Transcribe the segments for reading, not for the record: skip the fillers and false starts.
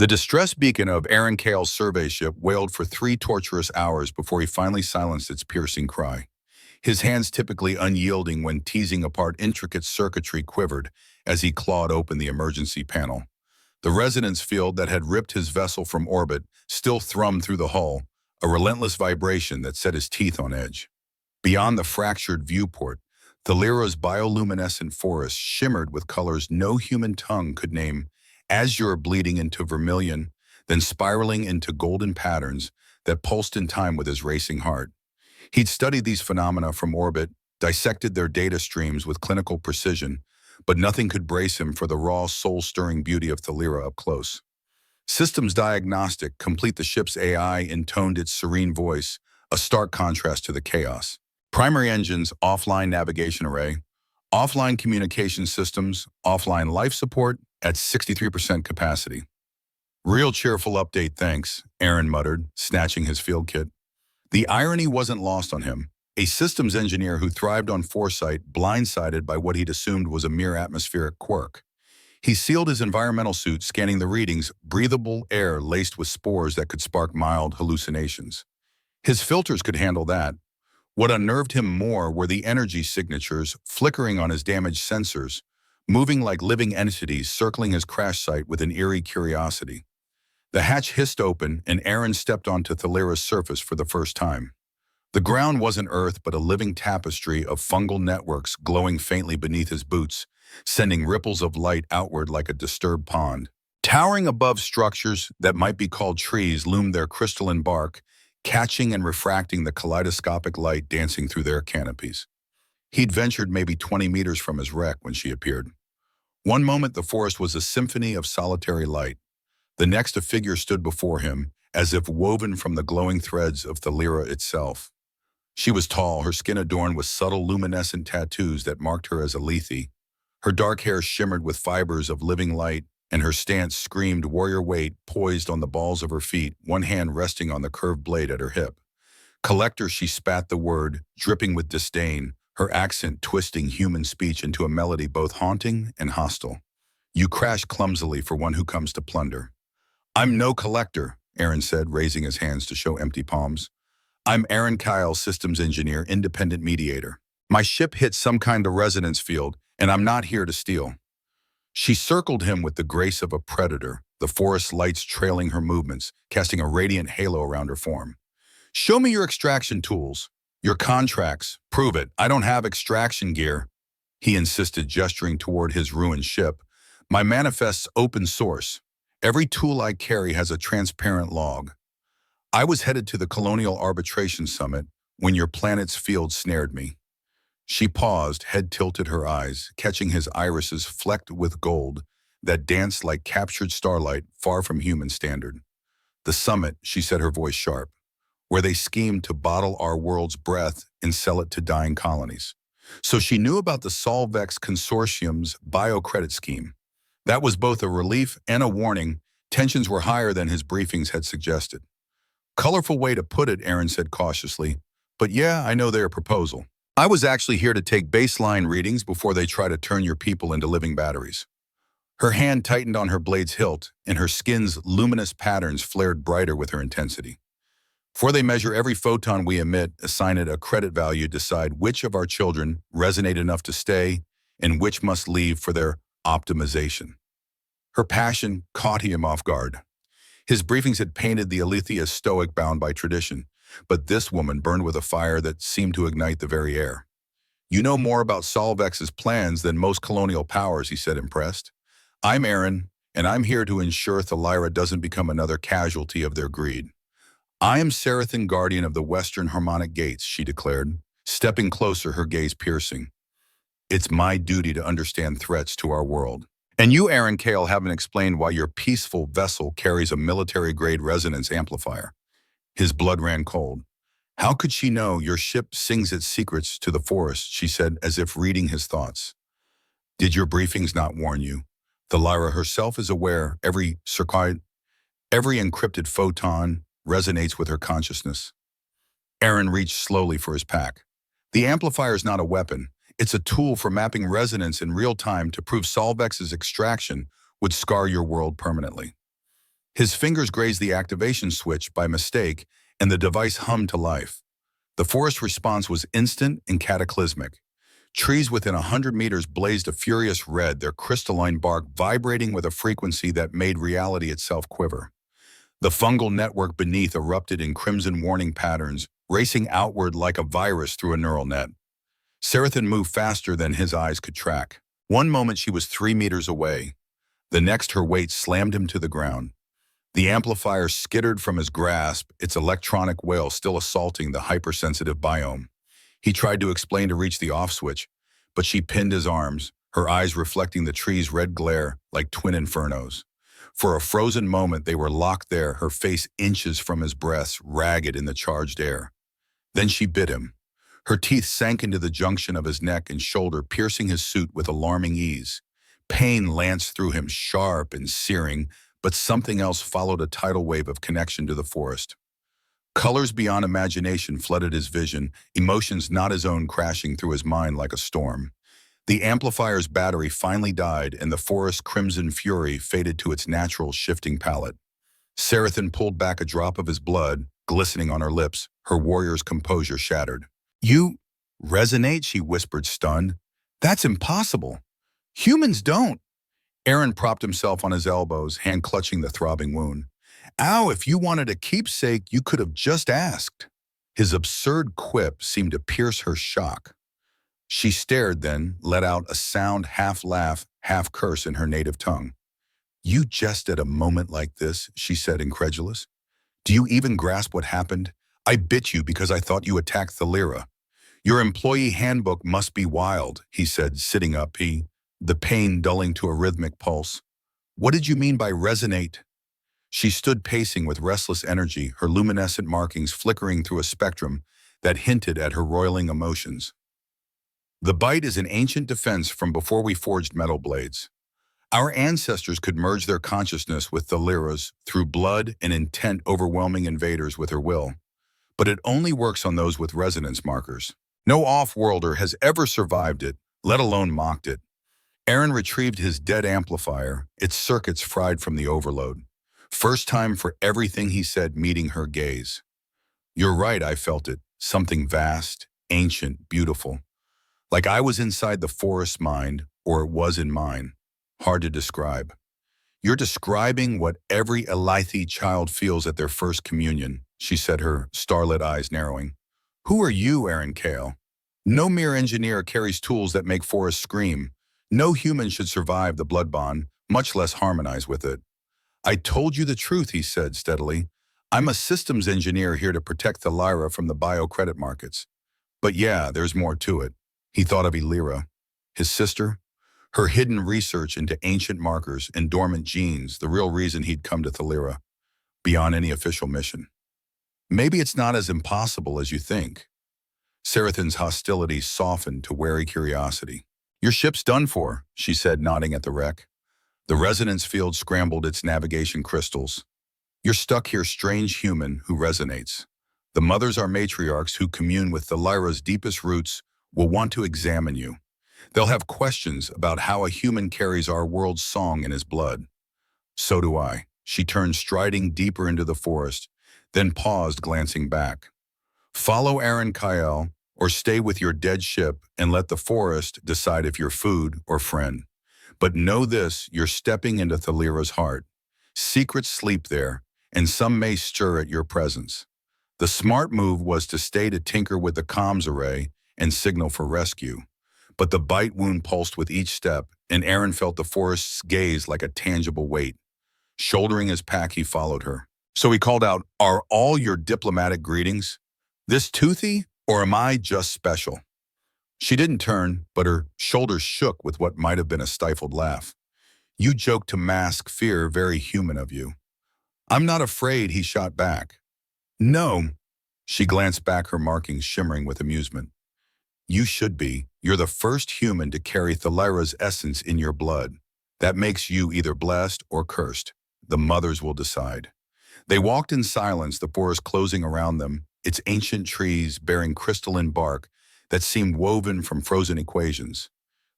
The distress beacon of Aaron Cale's survey ship wailed for 3 torturous hours before he finally silenced its piercing cry. His hands, typically unyielding when teasing apart intricate circuitry, quivered as he clawed open the emergency panel. The resonance field that had ripped his vessel from orbit still thrummed through the hull, a relentless vibration that set his teeth on edge. Beyond the fractured viewport, Thalira's bioluminescent forest shimmered with colors no human tongue could name, azure bleeding into vermilion, then spiraling into golden patterns that pulsed in time with his racing heart. He'd studied these phenomena from orbit, dissected their data streams with clinical precision, but nothing could brace him for the raw, soul-stirring beauty of Thalira up close. Systems diagnostic, complete the ship's AI, intoned its serene voice, a stark contrast to the chaos. Primary engines, offline navigation array, offline communication systems, offline life support at 63% capacity. Real cheerful update, thanks, Aaron muttered, snatching his field kit. The irony wasn't lost on him. A systems engineer who thrived on foresight, blindsided by what he'd assumed was a mere atmospheric quirk. He sealed his environmental suit, scanning the readings, breathable air laced with spores that could spark mild hallucinations. His filters could handle that. What unnerved him more were the energy signatures flickering on his damaged sensors, moving like living entities circling his crash site with an eerie curiosity. The hatch hissed open, and Aaron stepped onto Thalira's surface for the first time. The ground wasn't Earth, but a living tapestry of fungal networks glowing faintly beneath his boots, sending ripples of light outward like a disturbed pond. Towering above structures that might be called trees loomed their crystalline bark, catching and refracting the kaleidoscopic light dancing through their canopies. He'd ventured maybe 20 meters from his wreck when she appeared. One moment the forest was a symphony of solitary light. The next a figure stood before him, as if woven from the glowing threads of Thalira itself. She was tall, her skin adorned with subtle luminescent tattoos that marked her as a Lethe. Her dark hair shimmered with fibers of living light, and her stance screamed warrior weight, poised on the balls of her feet, one hand resting on the curved blade at her hip. Collector, she spat the word, dripping with disdain, her accent twisting human speech into a melody both haunting and hostile. You crash clumsily for one who comes to plunder. I'm no collector, Aaron said, raising his hands to show empty palms. I'm Aaron Kyle, systems engineer, independent mediator. My ship hit some kind of resonance field, and I'm not here to steal. She circled him with the grace of a predator, the forest lights trailing her movements, casting a radiant halo around her form. Show me your extraction tools, your contracts. Prove it. I don't have extraction gear, he insisted, gesturing toward his ruined ship. My manifest's open source. Every tool I carry has a transparent log. I was headed to the Colonial Arbitration Summit when your planet's field snared me. She paused, head tilted, her eyes, catching his irises flecked with gold that danced like captured starlight far from human standard. The summit, she said, her voice sharp, where they schemed to bottle our world's breath and sell it to dying colonies. So she knew about the Solvex Consortium's biocredit scheme. That was both a relief and a warning. Tensions were higher than his briefings had suggested. Colorful way to put it, Aaron said cautiously. But yeah, I know their proposal. I was actually here to take baseline readings before they try to turn your people into living batteries. Her hand tightened on her blade's hilt, and her skin's luminous patterns flared brighter with her intensity. Before they measure every photon we emit, assign it a credit value, decide which of our children resonate enough to stay and which must leave for their optimization. Her passion caught him off guard. His briefings had painted the Alethi as stoic, bound by tradition, but this woman burned with a fire that seemed to ignite the very air. You know more about Solvex's plans than most colonial powers, he said, impressed. I'm Aaron, and I'm here to ensure Thalira doesn't become another casualty of their greed. I am Sarathan, guardian of the Western Harmonic Gates, she declared, stepping closer, her gaze piercing. It's my duty to understand threats to our world. And you, Aaron Cale, haven't explained why your peaceful vessel carries a military-grade resonance amplifier. His blood ran cold. How could she know your ship sings its secrets to the forest, she said, as if reading his thoughts. Did your briefings not warn you? Thalira herself is aware every encrypted photon resonates with her consciousness. Aaron reached slowly for his pack. The amplifier is not a weapon. It's a tool for mapping resonance in real time to prove Solvex's extraction would scar your world permanently. His fingers grazed the activation switch by mistake, and the device hummed to life. The forest response was instant and cataclysmic. Trees within 100 meters blazed a furious red, their crystalline bark vibrating with a frequency that made reality itself quiver. The fungal network beneath erupted in crimson warning patterns, racing outward like a virus through a neural net. Sarathan moved faster than his eyes could track. One moment she was 3 meters away. The next her weight slammed him to the ground. The amplifier skittered from his grasp, its electronic wail still assaulting the hypersensitive biome. He tried to explain to reach the off switch, but she pinned his arms, her eyes reflecting the tree's red glare like twin infernos. For a frozen moment they were locked there, her face inches from his breast, ragged in the charged air. Then she bit him. Her teeth sank into the junction of his neck and shoulder, piercing his suit with alarming ease. Pain lanced through him, sharp and searing, but something else followed, a tidal wave of connection to the forest. Colors beyond imagination flooded his vision, emotions not his own crashing through his mind like a storm. The amplifier's battery finally died, and the forest's crimson fury faded to its natural shifting palette. Sarathan pulled back, a drop of his blood glistening on her lips, her warrior's composure shattered. "You resonate," she whispered, stunned. "That's impossible. Humans don't." Aaron propped himself on his elbows, hand clutching the throbbing wound. "Ow, if you wanted a keepsake, you could have just asked." His absurd quip seemed to pierce her shock. She stared, then let out a sound, half laugh, half curse in her native tongue. "You jest at a moment like this," she said, incredulous. "Do you even grasp what happened? I bit you because I thought you attacked Thalira. Your employee handbook must be wild," he said, sitting up, the pain dulling to a rhythmic pulse. "What did you mean by resonate?" She stood pacing with restless energy, her luminescent markings flickering through a spectrum that hinted at her roiling emotions. "The bite is an ancient defense from before we forged metal blades. Our ancestors could merge their consciousness with Thalira's through blood and intent, overwhelming invaders with her will. But it only works on those with resonance markers. No off-worlder has ever survived it, let alone mocked it." Aaron retrieved his dead amplifier, its circuits fried from the overload. First time for everything he said meeting her gaze. "You're right, I felt it. Something vast, ancient, beautiful. Like I was inside the forest's mind, or it was in mine. Hard to describe." "You're describing what every Elythi child feels at their first communion," she said, her starlit eyes narrowing. "Who are you, Aaron Kale? No mere engineer carries tools that make forests scream. No human should survive the blood bond, much less harmonize with it." "I told you the truth," he said steadily. "I'm a systems engineer here to protect the Lyra from the bio-credit markets. But yeah, there's more to it." He thought of Elira, his sister, her hidden research into ancient markers and dormant genes, the real reason he'd come to Thalira, beyond any official mission. "Maybe it's not as impossible as you think." Sarathan's hostility softened to wary curiosity. "Your ship's done for," she said, nodding at the wreck. The resonance field scrambled its navigation crystals. "You're stuck here, strange human who resonates. The mothers are matriarchs who commune with the Lyra's deepest roots, will want to examine you. They'll have questions about how a human carries our world's song in his blood." "So do I." She turned, striding deeper into the forest, then paused, glancing back. "Follow Aaron Kyle, or stay with your dead ship and let the forest decide if you're food or friend. But know this, you're stepping into Thalira's heart. Secrets sleep there, and some may stir at your presence." The smart move was to stay to tinker with the comms array and signal for rescue. But the bite wound pulsed with each step, and Aaron felt the forest's gaze like a tangible weight. Shouldering his pack, he followed her. So he called out, "Are all your diplomatic greetings this toothy, or am I just special?" She didn't turn, but her shoulders shook with what might have been a stifled laugh. "You joke to mask fear, very human of you." "I'm not afraid," he shot back. "No." She glanced back, her markings shimmering with amusement. "You should be. You're the first human to carry Thalira's essence in your blood. That makes you either blessed or cursed. The mothers will decide." They walked in silence, the forest closing around them, its ancient trees bearing crystalline bark that seemed woven from frozen equations.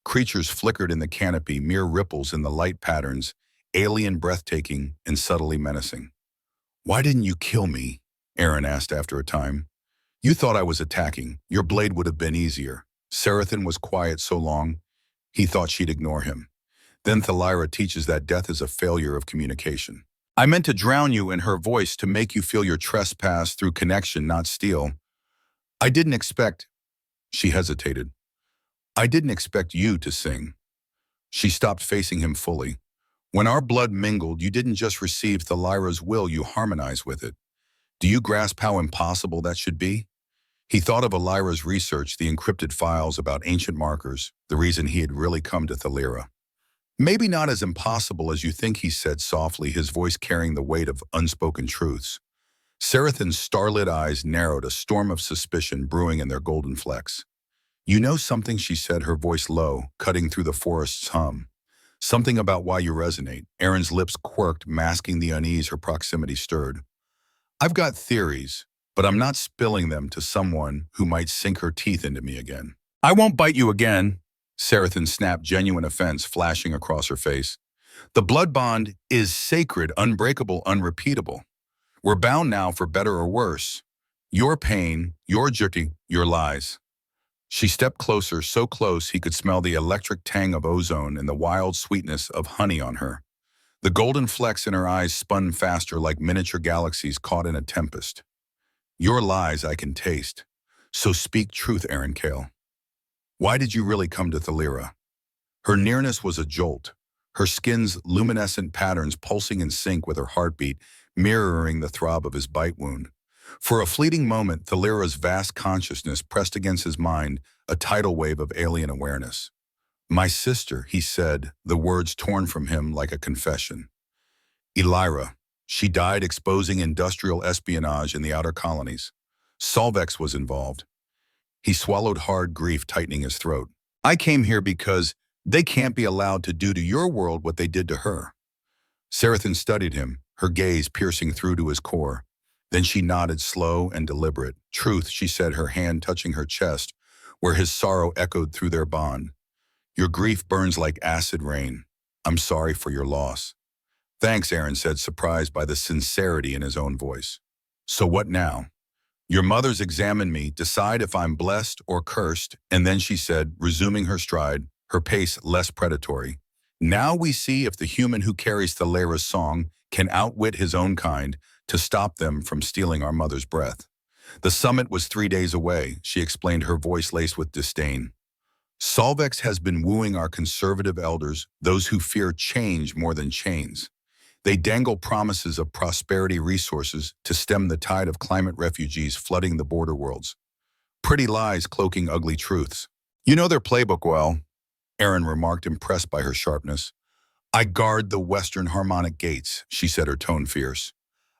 Creatures flickered in the canopy, mere ripples in the light patterns, alien breathtaking and subtly menacing. "Why didn't you kill me?" Aaron asked after a time. "You thought I was attacking. Your blade would have been easier." Sarathan was quiet so long, he thought she'd ignore him. Then Thalira teaches that death is a failure of communication. "I meant to drown you in her voice to make you feel your trespass through connection, not steel. I didn't expect—" She hesitated. "I didn't expect you to sing." She stopped facing him fully. "When our blood mingled, you didn't just receive Thalira's will, you harmonized with it. Do you grasp how impossible that should be?" He thought of Elira's research, the encrypted files about ancient markers, the reason he had really come to Thalira. "Maybe not as impossible as you think," he said softly, his voice carrying the weight of unspoken truths. Sarathan's starlit eyes narrowed, a storm of suspicion brewing in their golden flecks. "You know something," she said, her voice low, cutting through the forest's hum. "Something about why you resonate." Aaron's lips quirked, masking the unease her proximity stirred. "I've got theories, but I'm not spilling them to someone who might sink her teeth into me again." "I won't bite you again," Sarathan snapped, genuine offense flashing across her face. "The blood bond is sacred, unbreakable, unrepeatable. We're bound now for better or worse. Your pain, your jerky, your lies." She stepped closer, so close he could smell the electric tang of ozone and the wild sweetness of honey on her. The golden flecks in her eyes spun faster like miniature galaxies caught in a tempest. "Your lies I can taste. So speak truth, Aaron Kale. Why did you really come to Thalira?" Her nearness was a jolt, her skin's luminescent patterns pulsing in sync with her heartbeat, mirroring the throb of his bite wound. For a fleeting moment, Thalira's vast consciousness pressed against his mind, a tidal wave of alien awareness. "My sister," he said, the words torn from him like a confession. "Elira. She died exposing industrial espionage in the outer colonies. Solvex was involved." He swallowed hard, grief tightening his throat. "I came here because they can't be allowed to do to your world what they did to her." Sarathan studied him, her gaze piercing through to his core. Then she nodded, slow and deliberate. "Truth," she said, her hand touching her chest, where his sorrow echoed through their bond. "Your grief burns like acid rain. I'm sorry for your loss." "Thanks," Aaron said, surprised by the sincerity in his own voice. "So what now?" "Your mother's examined me, decide if I'm blessed or cursed," and then she said, resuming her stride, her pace less predatory. "Now we see if the human who carries Thalira's song can outwit his own kind to stop them from stealing our mother's breath." "The summit was 3 days away," she explained, her voice laced with disdain. "Solvex has been wooing our conservative elders, those who fear change more than chains. They dangle promises of prosperity resources to stem the tide of climate refugees flooding the border worlds. Pretty lies cloaking ugly truths. You know their playbook well," Aaron remarked, impressed by her sharpness. "I guard the Western Harmonic gates," she said, her tone fierce.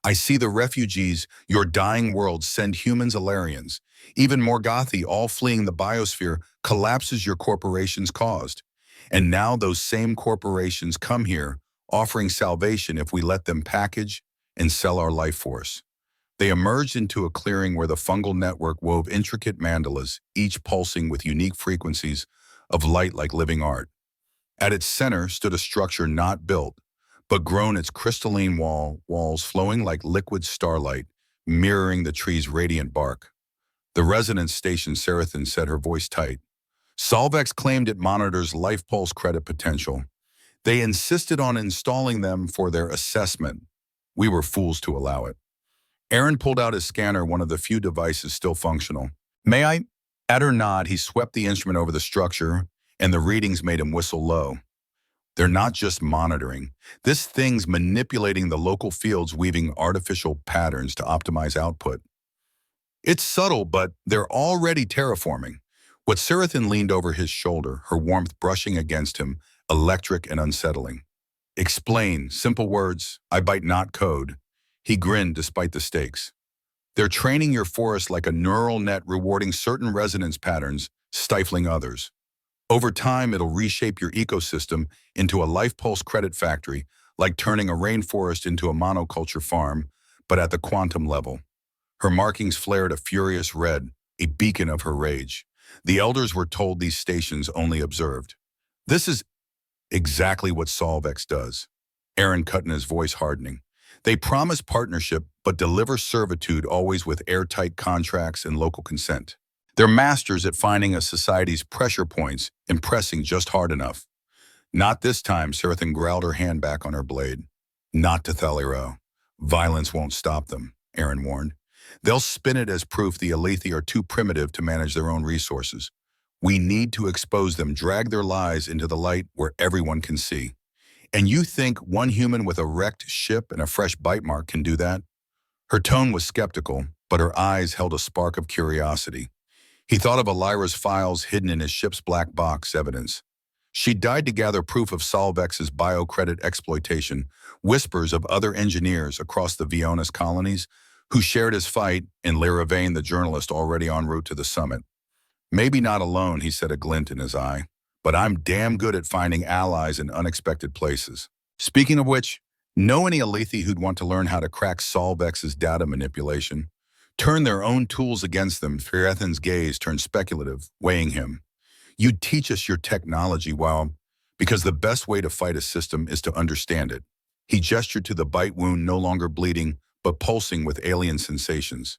"I see the refugees your dying world send humans Alarians. Even Morgothi, all fleeing the biosphere, collapses your corporations caused. And now those same corporations come here, offering salvation if we let them package and sell our life force." They emerged into a clearing where the fungal network wove intricate mandalas, each pulsing with unique frequencies of light like living art. At its center stood a structure not built, but grown, its crystalline walls flowing like liquid starlight, mirroring the tree's radiant bark. "The resonance station," Sarathan said, her voice tight. "Solvex claimed it monitors life pulse credit potential. They insisted on installing them for their assessment. We were fools to allow it." Aaron pulled out his scanner, one of the few devices still functional. "May I?" At her nod, he swept the instrument over the structure, and the readings made him whistle low. "They're not just monitoring. This thing's manipulating the local fields, weaving artificial patterns to optimize output. It's subtle, but they're already terraforming." What Sarathan leaned over his shoulder, her warmth brushing against him, electric and unsettling. "Explain, simple words, I bite not code." He grinned despite the stakes. "They're training your forest like a neural net, rewarding certain resonance patterns, stifling others. Over time, it'll reshape your ecosystem into a life pulse credit factory, like turning a rainforest into a monoculture farm, but at the quantum level." Her markings flared a furious red, a beacon of her rage. The elders were told these stations only observed. "This is exactly what Solvex does." Aaron cut in, his voice hardening. They promise partnership, but deliver servitude, always with airtight contracts and local consent. They're masters at finding a society's pressure points, impressing just hard enough. Not this time, Sarathan growled, her hand back on her blade. Not to Thaliro. Violence won't stop them, Aaron warned. They'll spin it as proof the Alethi are too primitive to manage their own resources. We need to expose them, drag their lies into the light where everyone can see. And you think one human with a wrecked ship and a fresh bite mark can do that? Her tone was skeptical, but her eyes held a spark of curiosity. He thought of Elira's files hidden in his ship's black box evidence. She died to gather proof of Solvex's biocredit exploitation, whispers of other engineers across the Vionis colonies who shared his fight, and Lyra Vane, the journalist already en route to the summit. Maybe not alone, he said, a glint in his eye, but I'm damn good at finding allies in unexpected places. Speaking of which, know any Alethi who'd want to learn how to crack Solvex's data manipulation? Turn their own tools against them. Ferethan's gaze turned speculative, weighing him. You'd teach us your technology because the best way to fight a system is to understand it. He gestured to the bite wound, no longer bleeding, but pulsing with alien sensations.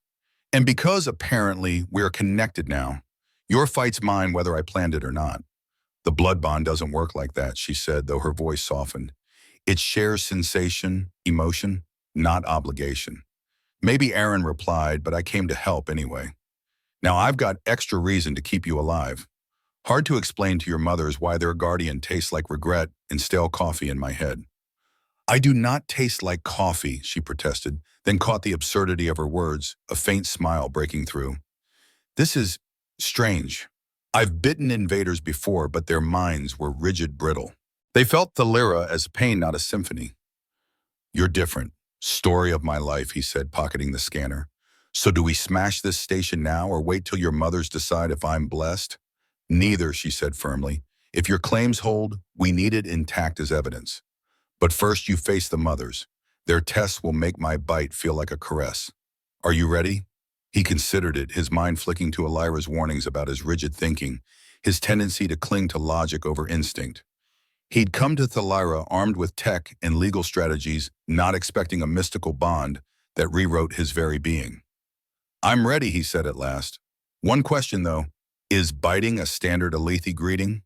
And because apparently we're connected now, your fight's mine whether I planned it or not. The blood bond doesn't work like that, she said, though her voice softened. It shares sensation, emotion, not obligation. Maybe Aaron replied, but I came to help anyway. Now I've got extra reason to keep you alive. Hard to explain to your mothers why their guardian tastes like regret and stale coffee in my head. I do not taste like coffee, she protested, then caught the absurdity of her words, a faint smile breaking through. This is strange. I've bitten invaders before, but their minds were rigid, brittle. They felt the lyra as pain, not a symphony. You're different. Story of my life, he said, pocketing the scanner. So do we smash this station now or wait till your mothers decide if I'm blessed? Neither, she said firmly. If your claims hold, we need it intact as evidence. But first you face the mothers. Their tests will make my bite feel like a caress. Are you ready? He considered it, his mind flicking to Elira's warnings about his rigid thinking, his tendency to cling to logic over instinct. He'd come to Thalira armed with tech and legal strategies, not expecting a mystical bond that rewrote his very being. I'm ready, he said at last. One question, though. Is biting a standard Alethi greeting?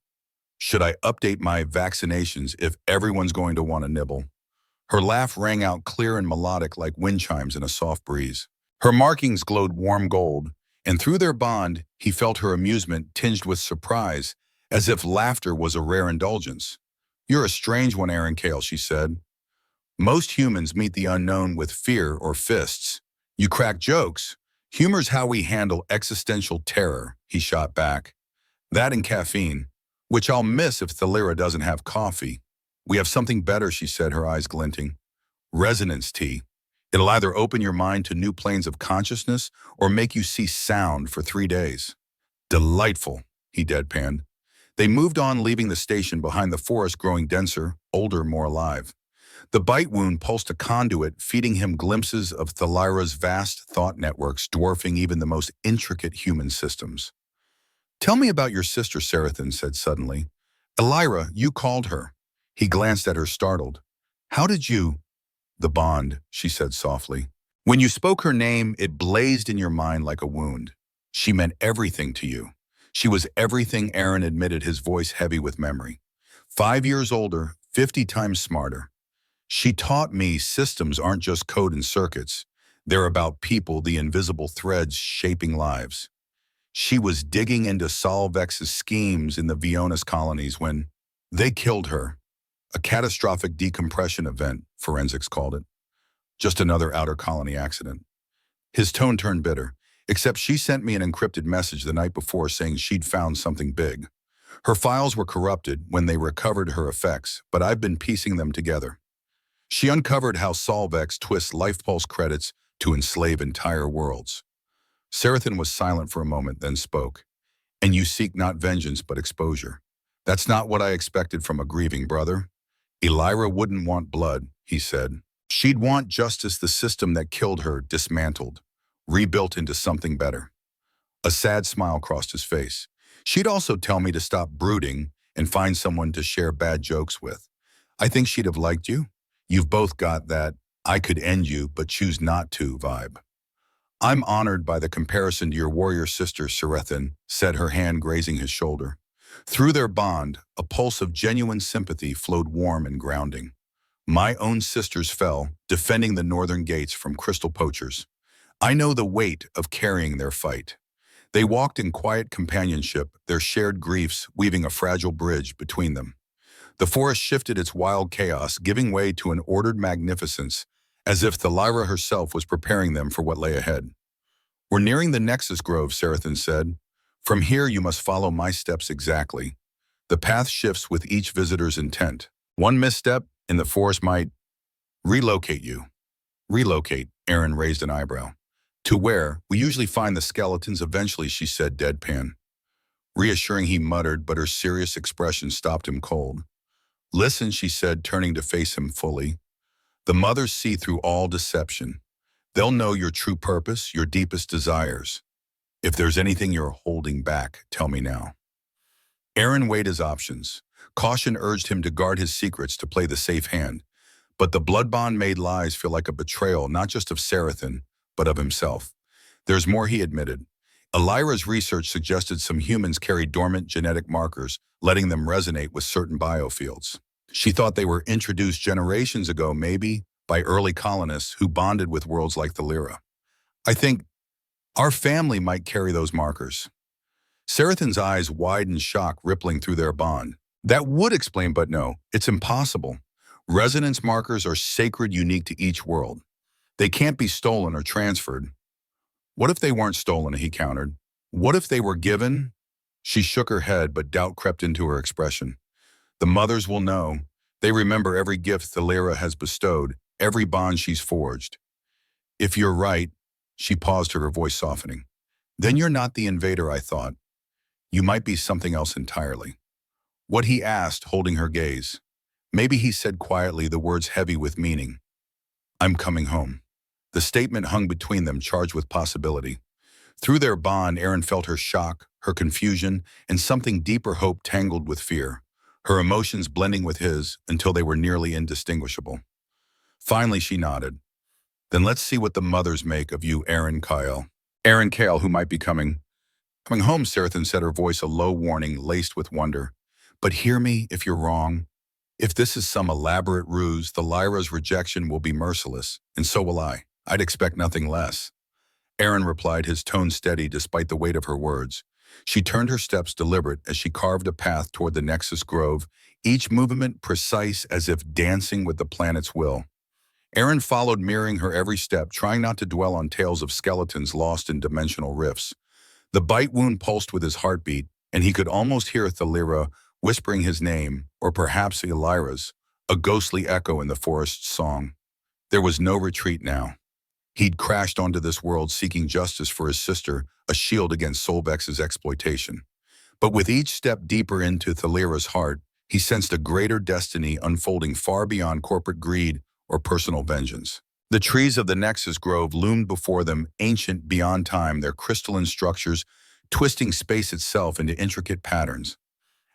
Should I update my vaccinations if everyone's going to want to nibble? Her laugh rang out clear and melodic like wind chimes in a soft breeze. Her markings glowed warm gold, and through their bond, he felt her amusement tinged with surprise, as if laughter was a rare indulgence. You're a strange one, Aaron Kale, she said. Most humans meet the unknown with fear or fists. You crack jokes. Humor's how we handle existential terror, he shot back. That and caffeine, which I'll miss if Thalira doesn't have coffee. We have something better, she said, her eyes glinting. Resonance tea. It'll either open your mind to new planes of consciousness or make you see sound for 3 days. Delightful, he deadpanned. They moved on, leaving the station behind, the forest growing denser, older, more alive. The bite wound pulsed a conduit, feeding him glimpses of Thalira's vast thought networks, dwarfing even the most intricate human systems. Tell me about your sister, Sarathan said suddenly. Elira, you called her. He glanced at her, startled. How did you? The bond, she said softly. When you spoke her name, it blazed in your mind like a wound. She meant everything to you. She was everything, Aaron admitted, his voice heavy with memory. 5 years older, 50 times smarter. She taught me systems aren't just code and circuits. They're about people, the invisible threads shaping lives. She was digging into Solvex's schemes in the Vionis colonies when they killed her. A catastrophic decompression event, forensics called it. Just another outer colony accident. His tone turned bitter, except she sent me an encrypted message the night before saying she'd found something big. Her files were corrupted when they recovered her effects, but I've been piecing them together. She uncovered how Solvex twists life pulse credits to enslave entire worlds. Sarathan was silent for a moment, then spoke. And you seek not vengeance but exposure. That's not what I expected from a grieving brother. Elira wouldn't want blood, he said. She'd want justice, the system that killed her dismantled, rebuilt into something better. A sad smile crossed his face. She'd also tell me to stop brooding and find someone to share bad jokes with. I think she'd have liked you. You've both got that I could end you but choose not to vibe. I'm honored by the comparison to your warrior sister, Serethin, said, her hand grazing his shoulder. Through their bond, a pulse of genuine sympathy flowed warm and grounding. My own sisters fell, defending the northern gates from crystal poachers. I know the weight of carrying their fight. They walked in quiet companionship, their shared griefs weaving a fragile bridge between them. The forest shifted its wild chaos, giving way to an ordered magnificence, as if Thalira herself was preparing them for what lay ahead. We're nearing the Nexus Grove, Serethin said. From here you must follow my steps exactly. The path shifts with each visitor's intent. One misstep, and the forest might relocate you. Relocate, Aaron raised an eyebrow. To where? We usually find the skeletons eventually, she said, deadpan. Reassuring, he muttered, but her serious expression stopped him cold. Listen, she said, turning to face him fully. The mothers see through all deception. They'll know your true purpose, your deepest desires. If there's anything you're holding back, tell me now. Aaron weighed his options. Caution urged him to guard his secrets, to play the safe hand. But the blood bond made lies feel like a betrayal, not just of Serethin, but of himself. There's more, he admitted. Elira's research suggested some humans carried dormant genetic markers, letting them resonate with certain biofields. She thought they were introduced generations ago, maybe, by early colonists who bonded with worlds like Thalira. I think our family might carry those markers. Serethin's eyes widened, shock rippling through their bond. That would explain, but no, it's impossible. Resonance markers are sacred, unique to each world. They can't be stolen or transferred. What if they weren't stolen, he countered. What if they were given? She shook her head, but doubt crept into her expression. The mothers will know. They remember every gift Thalira has bestowed, every bond she's forged. If you're right, she paused, her voice softening. Then you're not the invader I thought. You might be something else entirely. What, he asked, holding her gaze. Maybe, he said quietly, the words heavy with meaning. I'm coming home. The statement hung between them, charged with possibility. Through their bond, Aaron felt her shock, her confusion, and something deeper, hope tangled with fear, her emotions blending with his until they were nearly indistinguishable. Finally, she nodded. Then let's see what the mothers make of you, Aaron Kyle. Aaron Kale, who might be coming home, Serethin said, her voice a low warning laced with wonder. But hear me if you're wrong. If this is some elaborate ruse, Thalira's rejection will be merciless, and so will I. I'd expect nothing less. Aaron replied, his tone steady despite the weight of her words. She turned her steps deliberate as she carved a path toward the Nexus Grove, each movement precise as if dancing with the planet's will. Aaron followed, mirroring her every step, trying not to dwell on tales of skeletons lost in dimensional rifts. The bite wound pulsed with his heartbeat, and he could almost hear Thalira whispering his name, or perhaps Elira's, a ghostly echo in the forest's song. There was no retreat now. He'd crashed onto this world seeking justice for his sister, a shield against Solvex's exploitation. But with each step deeper into Thalira's heart, he sensed a greater destiny unfolding far beyond corporate greed or personal vengeance. The trees of the Nexus Grove loomed before them, ancient beyond time, their crystalline structures twisting space itself into intricate patterns.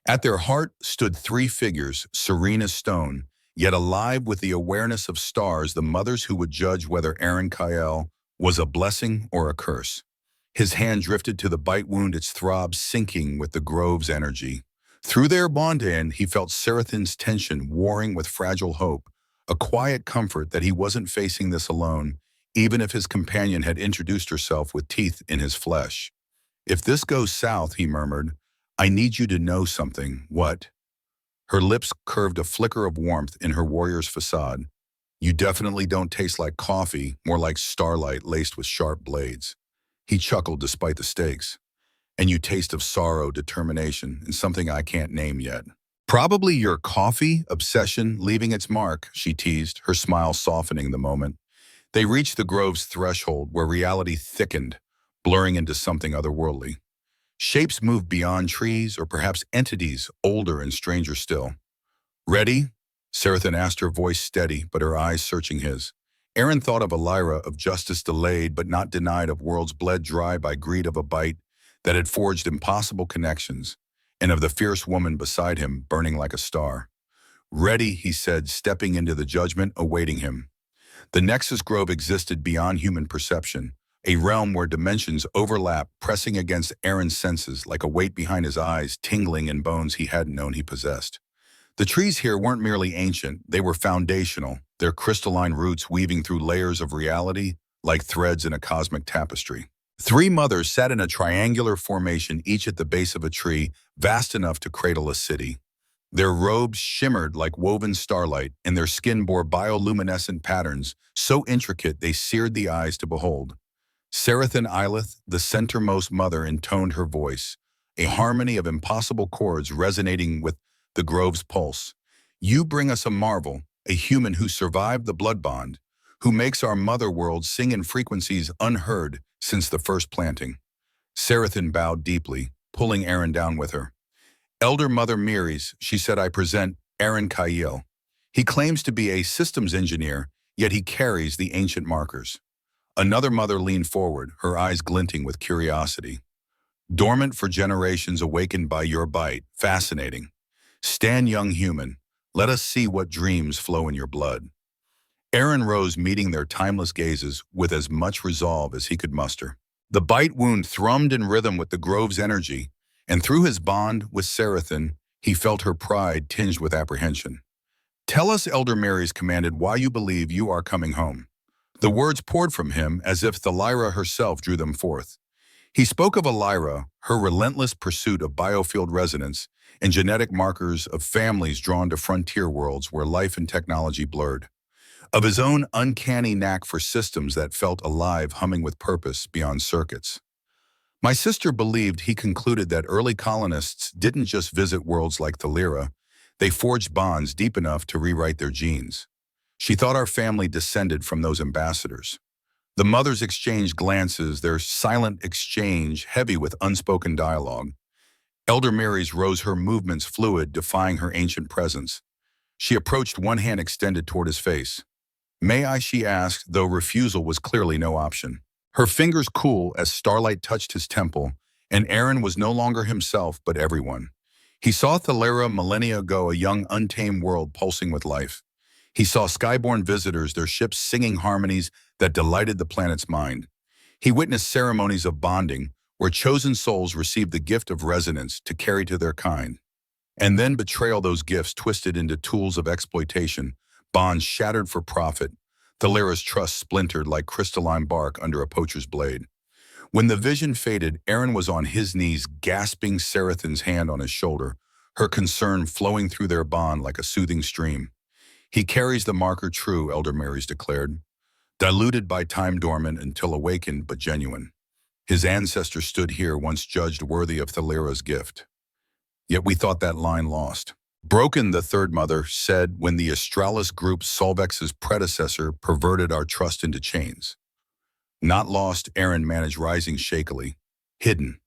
At their heart stood three figures, serene as stone, yet alive with the awareness of stars, the mothers who would judge whether Aaron Kyle was a blessing or a curse. His hand drifted to the bite wound, its throb sinking with the grove's energy. Through their bond, he felt Serethin's tension warring with fragile hope, a quiet comfort that he wasn't facing this alone, even if his companion had introduced herself with teeth in his flesh. If this goes south, he murmured, I need you to know something. What? Her lips curved, a flicker of warmth in her warrior's facade. You definitely don't taste like coffee, more like starlight laced with sharp blades. He chuckled despite the stakes. And you taste of sorrow, determination, and something I can't name yet. Probably your coffee obsession leaving its mark, she teased, her smile softening the moment. They reached the grove's threshold where reality thickened, blurring into something otherworldly. Shapes moved beyond trees, or perhaps entities older and stranger still. Ready? Serethin asked, her voice steady, but her eyes searching his. Aaron thought of Elira, of justice delayed but not denied, of worlds bled dry by greed of a bite that had forged impossible connections, and of the fierce woman beside him, burning like a star. Ready, he said, stepping into the judgment awaiting him. The Nexus Grove existed beyond human perception, a realm where dimensions overlap, pressing against Aaron's senses like a weight behind his eyes, tingling in bones he hadn't known he possessed. The trees here weren't merely ancient, they were foundational, their crystalline roots weaving through layers of reality like threads in a cosmic tapestry. Three mothers sat in a triangular formation, each at the base of a tree, vast enough to cradle a city. Their robes shimmered like woven starlight, and their skin bore bioluminescent patterns, so intricate they seared the eyes to behold. Sarathan Ilith, the centermost mother, intoned her voice, a harmony of impossible chords resonating with the grove's pulse. You bring us a marvel, a human who survived the blood bond, who makes our mother world sing in frequencies unheard since the first planting. Sarathan bowed deeply, pulling Aaron down with her. Elder Mother Miris, she said, I present Aaron Kyle. He claims to be a systems engineer, yet he carries the ancient markers. Another mother leaned forward, her eyes glinting with curiosity. Dormant for generations, awakened by your bite. Fascinating. Stand, young human. Let us see what dreams flow in your blood. Aaron rose, meeting their timeless gazes with as much resolve as he could muster. The bite wound thrummed in rhythm with the grove's energy, and through his bond with Sarathan, he felt her pride tinged with apprehension. Tell us, Elder Marys commanded, why you believe you are coming home. The words poured from him as if Thalira herself drew them forth. He spoke of Alira, her relentless pursuit of biofield resonance, and genetic markers of families drawn to frontier worlds where life and technology blurred. Of his own uncanny knack for systems that felt alive, humming with purpose beyond circuits. My sister believed he concluded that early colonists didn't just visit worlds like Thalira, they forged bonds deep enough to rewrite their genes. She thought our family descended from those ambassadors. The mothers exchanged glances, their silent exchange heavy with unspoken dialogue. Elder Mary's rose, her movements fluid, defying her ancient presence. She approached, one hand extended toward his face. May I, she asked, though refusal was clearly no option. Her fingers cool as starlight touched his temple, and Aaron was no longer himself but everyone. He saw Thalira millennia ago, a young untamed world pulsing with life. He saw skyborne visitors, their ships singing harmonies that delighted the planet's mind. He witnessed ceremonies of bonding, where chosen souls received the gift of resonance to carry to their kind. And then betrayal, those gifts twisted into tools of exploitation, bonds shattered for profit. Thalira's trust splintered like crystalline bark under a poacher's blade. When the vision faded, Aaron was on his knees, gasping, Sarathan's hand on his shoulder, her concern flowing through their bond like a soothing stream. He carries the marker true, Elder Marys declared, diluted by time, dormant until awakened but genuine. His ancestors stood here, once judged worthy of Thalira's gift. Yet we thought that line lost. Broken, the third mother said, when the Astralis group, Solvex's predecessor, perverted our trust into chains. Not lost, Aaron managed, rising shakily. Hidden.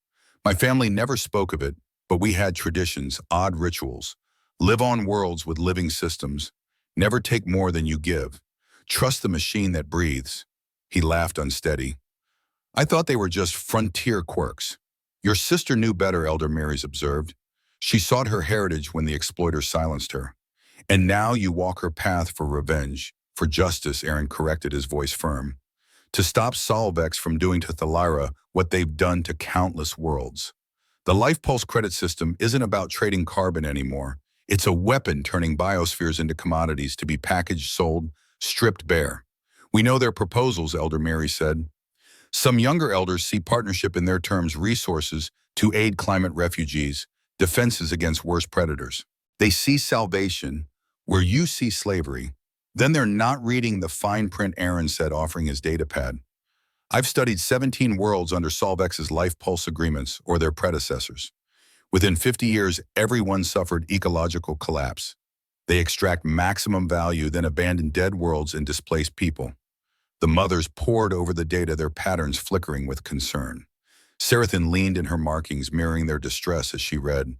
My family never spoke of it, but we had traditions, odd rituals. Live on worlds with living systems. Never take more than you give. Trust the machine that breathes. He laughed unsteady. I thought they were just frontier quirks. Your sister knew better, Elder Marys observed. She sought her heritage when the exploiter silenced her. And now you walk her path for revenge, for justice, Aaron corrected, his voice firm. To stop Solvex from doing to Thalira what they've done to countless worlds. The Life Pulse credit system isn't about trading carbon anymore. It's a weapon turning biospheres into commodities to be packaged, sold, stripped bare. We know their proposals, Elder Mary said. Some younger elders see partnership in their terms, resources to aid climate refugees, defenses against worse predators. They see salvation where you see slavery. Then they're not reading the fine print, Aaron said, offering his datapad. I've studied 17 worlds under Solvex's Life Pulse agreements or their predecessors. Within 50 years, everyone suffered ecological collapse. They extract maximum value, then abandon dead worlds and displace people. The mothers pored over the data, their patterns flickering with concern. Sarathan leaned in her markings, mirroring their distress as she read.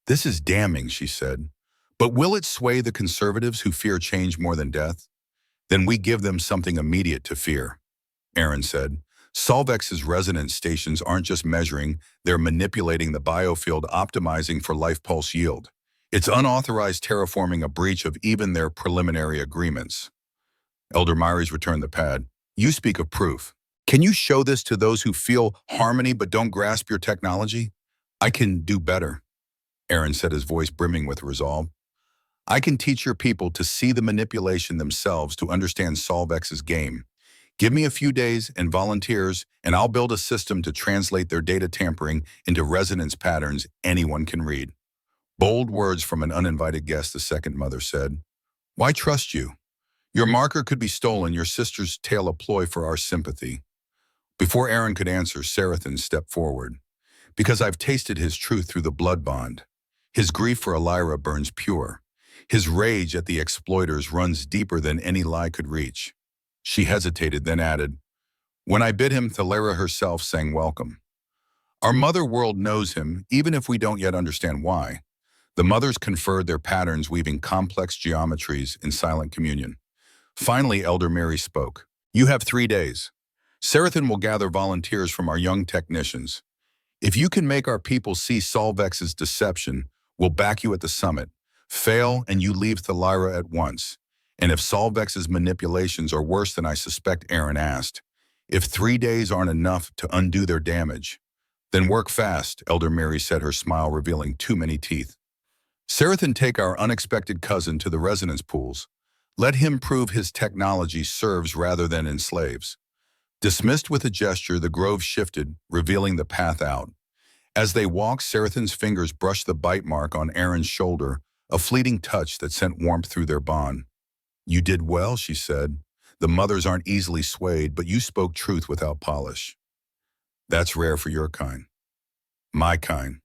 This is damning, she said. But will it sway the conservatives who fear change more than death? Then we give them something immediate to fear, Aaron said. Solvex's resonance stations aren't just measuring, they're manipulating the biofield, optimizing for life pulse yield. It's unauthorized terraforming, a breach of even their preliminary agreements. Elder Myries returned the pad. You speak of proof. Can you show this to those who feel harmony but don't grasp your technology? I can do better, Aaron said, his voice brimming with resolve. I can teach your people to see the manipulation themselves, to understand Solvex's game. Give me a few days and volunteers, and I'll build a system to translate their data tampering into resonance patterns anyone can read. Bold words from an uninvited guest, the second mother said. Why trust you? Your marker could be stolen, your sister's tale a ploy for our sympathy. Before Aaron could answer, Sarathan stepped forward. Because I've tasted his truth through the blood bond. His grief for Elira burns pure. His rage at the exploiters runs deeper than any lie could reach. She hesitated, then added, when I bid him, Thalera herself sang welcome. Our mother world knows him, even if we don't yet understand why. The mothers conferred their patterns, weaving complex geometries in silent communion. Finally, Elder Mary spoke. You have 3 days. Sarathan will gather volunteers from our young technicians. If you can make our people see Solvex's deception, we'll back you at the summit. Fail, and you leave Thalira at once. And if Solvex's manipulations are worse than I suspect, Aaron asked, if 3 days aren't enough to undo their damage, then work fast, Elder Mary said, her smile revealing too many teeth. Sarathan, take our unexpected cousin to the resonance pools. Let him prove his technology serves rather than enslaves. Dismissed with a gesture, the grove shifted, revealing the path out. As they walked, Sarathan's fingers brushed the bite mark on Aaron's shoulder, a fleeting touch that sent warmth through their bond. You did well, she said. The mothers aren't easily swayed, but you spoke truth without polish. That's rare for your kind. My kind.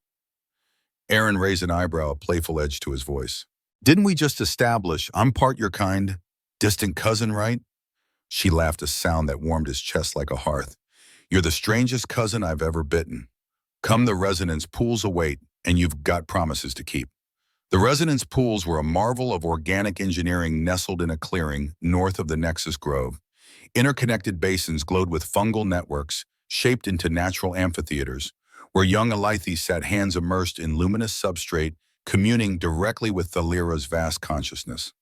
Aaron raised an eyebrow, a playful edge to his voice. Didn't we just establish I'm part your kind, distant cousin, right? She laughed, a sound that warmed his chest like a hearth. You're the strangest cousin I've ever bitten. Come, the resonance pools await, and you've got promises to keep. The resonance pools were a marvel of organic engineering nestled in a clearing north of the Nexus Grove. Interconnected basins glowed with fungal networks shaped into natural amphitheaters, where young Alethi sat, hands immersed in luminous substrate, communing directly with Thalira's vast consciousness.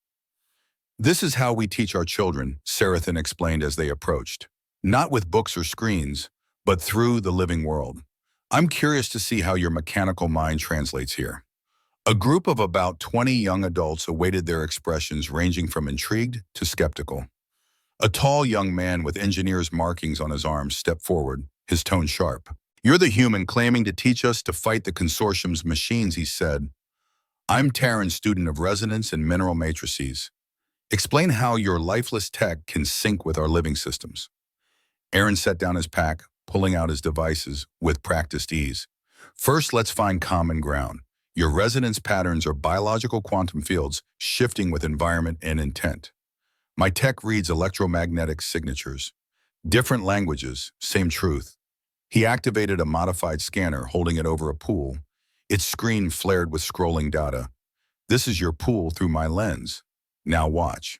This is how we teach our children, Sarathan explained as they approached. Not with books or screens, but through the living world. I'm curious to see how your mechanical mind translates here. A group of about 20 young adults awaited their expressions, ranging from intrigued to skeptical. A tall young man with engineer's markings on his arms stepped forward, his tone sharp. You're the human claiming to teach us to fight the consortium's machines, he said. I'm Terran, student of resonance and mineral matrices. Explain how your lifeless tech can sync with our living systems. Aaron set down his pack, pulling out his devices with practiced ease. First, let's find common ground. Your resonance patterns are biological quantum fields shifting with environment and intent. My tech reads electromagnetic signatures. Different languages, same truth. He activated a modified scanner, holding it over a pool. Its screen flared with scrolling data. This is your pool through my lens. Now watch.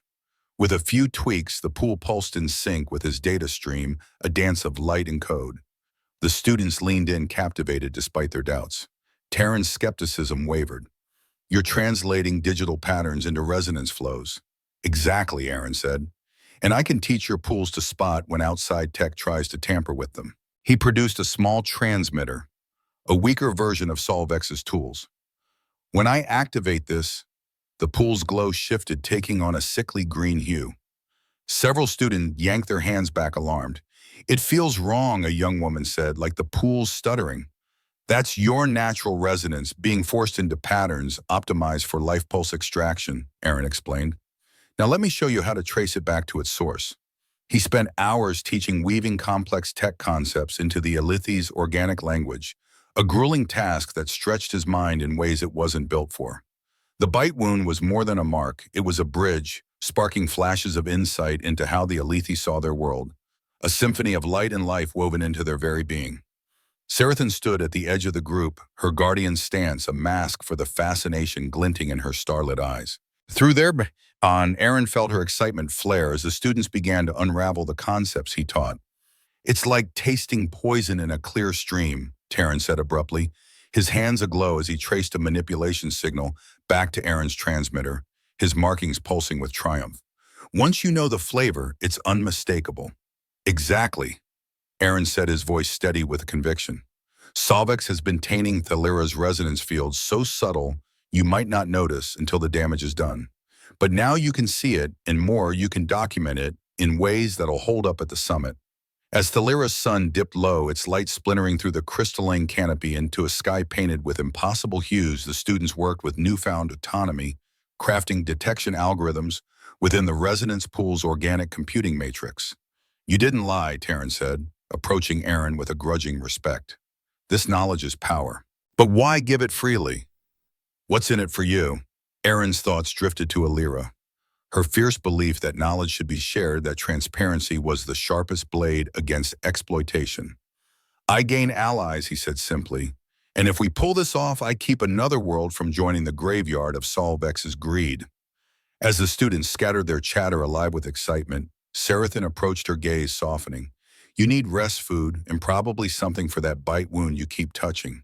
With a few tweaks, the pool pulsed in sync with his data stream, a dance of light and code. The students leaned in, captivated despite their doubts. Terran's skepticism wavered. You're translating digital patterns into resonance flows. Exactly, Aaron said. And I can teach your pools to spot when outside tech tries to tamper with them. He produced a small transmitter, a weaker version of Solvex's tools. When I activate this, the pool's glow shifted, taking on a sickly green hue. Several students yanked their hands back, alarmed. It feels wrong, a young woman said, like the pool's stuttering. That's your natural resonance being forced into patterns optimized for life pulse extraction, Aaron explained. Now let me show you how to trace it back to its source. He spent hours teaching, weaving complex tech concepts into the Alethi's organic language, a grueling task that stretched his mind in ways it wasn't built for. The bite wound was more than a mark, it was a bridge, sparking flashes of insight into how the Alethi saw their world, a symphony of light and life woven into their very being. Sarathan stood at the edge of the group, her guardian stance a mask for the fascination glinting in her starlit eyes. Through their bond, Aaron felt her excitement flare as the students began to unravel the concepts he taught. It's like tasting poison in a clear stream, Terran said abruptly, his hands aglow as he traced a manipulation signal back to Aaron's transmitter, his markings pulsing with triumph. Once you know the flavor, it's unmistakable. Exactly, Aaron said, his voice steady with conviction. Solvex has been tainting Thalira's resonance field so subtle you might not notice until the damage is done. But now you can see it, and more, you can document it in ways that'll hold up at the summit. As Thalira's sun dipped low, its light splintering through the crystalline canopy into a sky painted with impossible hues, the students worked with newfound autonomy, crafting detection algorithms within the resonance pool's organic computing matrix. You didn't lie, Taryn said, approaching Aaron with a grudging respect. This knowledge is power. But why give it freely? What's in it for you? Aaron's thoughts drifted to Alira. Her fierce belief that knowledge should be shared, that transparency was the sharpest blade against exploitation. I gain allies, he said simply, and if we pull this off, I keep another world from joining the graveyard of Solvex's greed. As the students scattered their chatter alive with excitement, Sarathan approached, her gaze softening. You need rest food and probably something for that bite wound you keep touching.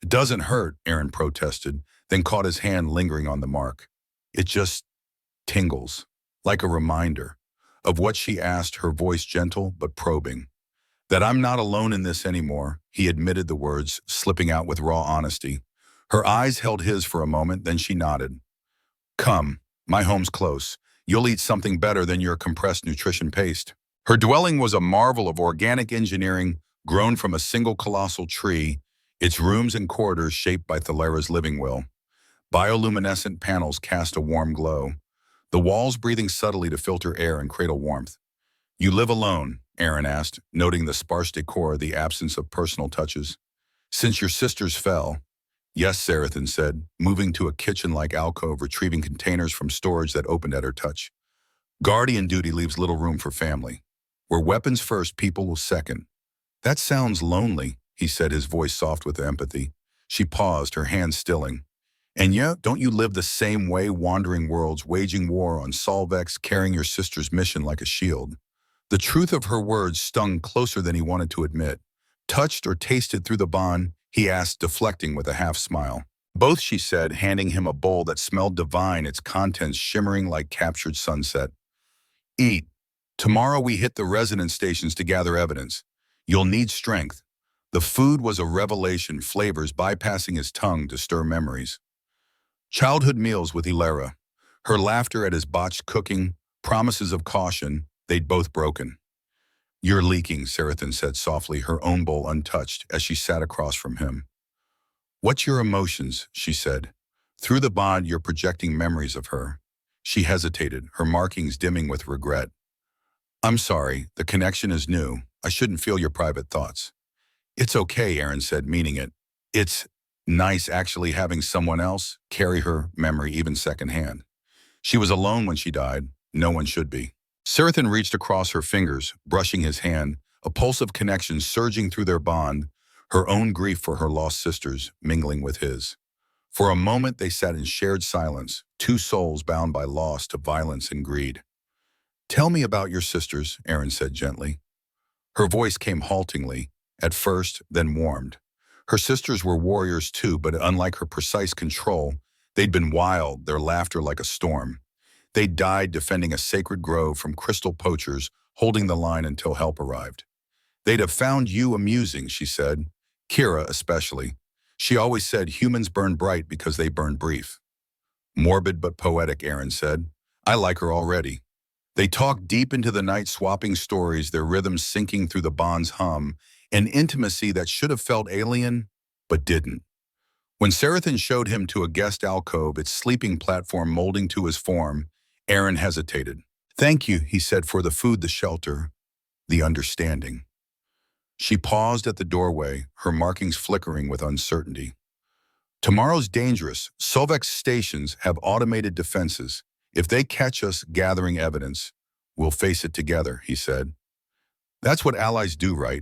It doesn't hurt, Aaron protested, then caught his hand lingering on the mark. It just tingles, like a reminder of what she asked, her voice gentle but probing. That I'm not alone in this anymore, he admitted, the words slipping out with raw honesty. Her eyes held his for a moment, then she nodded. Come, my home's close. You'll eat something better than your compressed nutrition paste. Her dwelling was a marvel of organic engineering grown from a single colossal tree, its rooms and corridors shaped by Thalira's living will. Bioluminescent panels cast a warm glow, the walls breathing subtly to filter air and cradle warmth. You live alone? Aaron asked, noting the sparse decor, the absence of personal touches. Since your sisters fell. Yes, Sarathan said, moving to a kitchen-like alcove, retrieving containers from storage that opened at her touch. Guardian duty leaves little room for family. We're weapons first, people will second. That sounds lonely, he said, his voice soft with empathy. She paused, her hands stilling. And yet, don't you live the same way, wandering worlds, waging war on Solvex, carrying your sister's mission like a shield? The truth of her words stung closer than he wanted to admit. Touched or tasted through the bond, he asked, deflecting with a half-smile. Both, she said, handing him a bowl that smelled divine, its contents shimmering like captured sunset. Eat. Tomorrow we hit the resonance stations to gather evidence. You'll need strength. The food was a revelation, flavors bypassing his tongue to stir memories. Childhood meals with Ilera. Her laughter at his botched cooking, promises of caution, they'd both broken. You're leaking, Sarathan said softly, her own bowl untouched, as she sat across from him. What's your emotions, she said. Through the bond, you're projecting memories of her. She hesitated, her markings dimming with regret. I'm sorry, the connection is new. I shouldn't feel your private thoughts. It's okay, Aaron said, meaning it. It's nice actually having someone else carry her memory even secondhand. She was alone when she died. No one should be. Sarathan reached across her fingers, brushing his hand, a pulse of connection surging through their bond, her own grief for her lost sisters mingling with his. For a moment they sat in shared silence, two souls bound by loss to violence and greed. Tell me about your sisters, Aaron said gently. Her voice came haltingly, at first, then warmed. Her sisters were warriors too, but unlike her precise control, they'd been wild, their laughter like a storm. They died defending a sacred grove from crystal poachers, holding the line until help arrived. They'd have found you amusing, she said. Kira especially. She always said humans burn bright because they burn brief. Morbid but poetic, Aaron said. I like her already. They talked deep into the night, swapping stories, their rhythms sinking through the bond's hum, an intimacy that should have felt alien, but didn't. When Sarathan showed him to a guest alcove, its sleeping platform molding to his form, Aaron hesitated. Thank you, he said, for the food, the shelter, the understanding. She paused at the doorway, her markings flickering with uncertainty. Tomorrow's dangerous. Solvex stations have automated defenses. If they catch us gathering evidence, we'll face it together, he said. That's what allies do, right?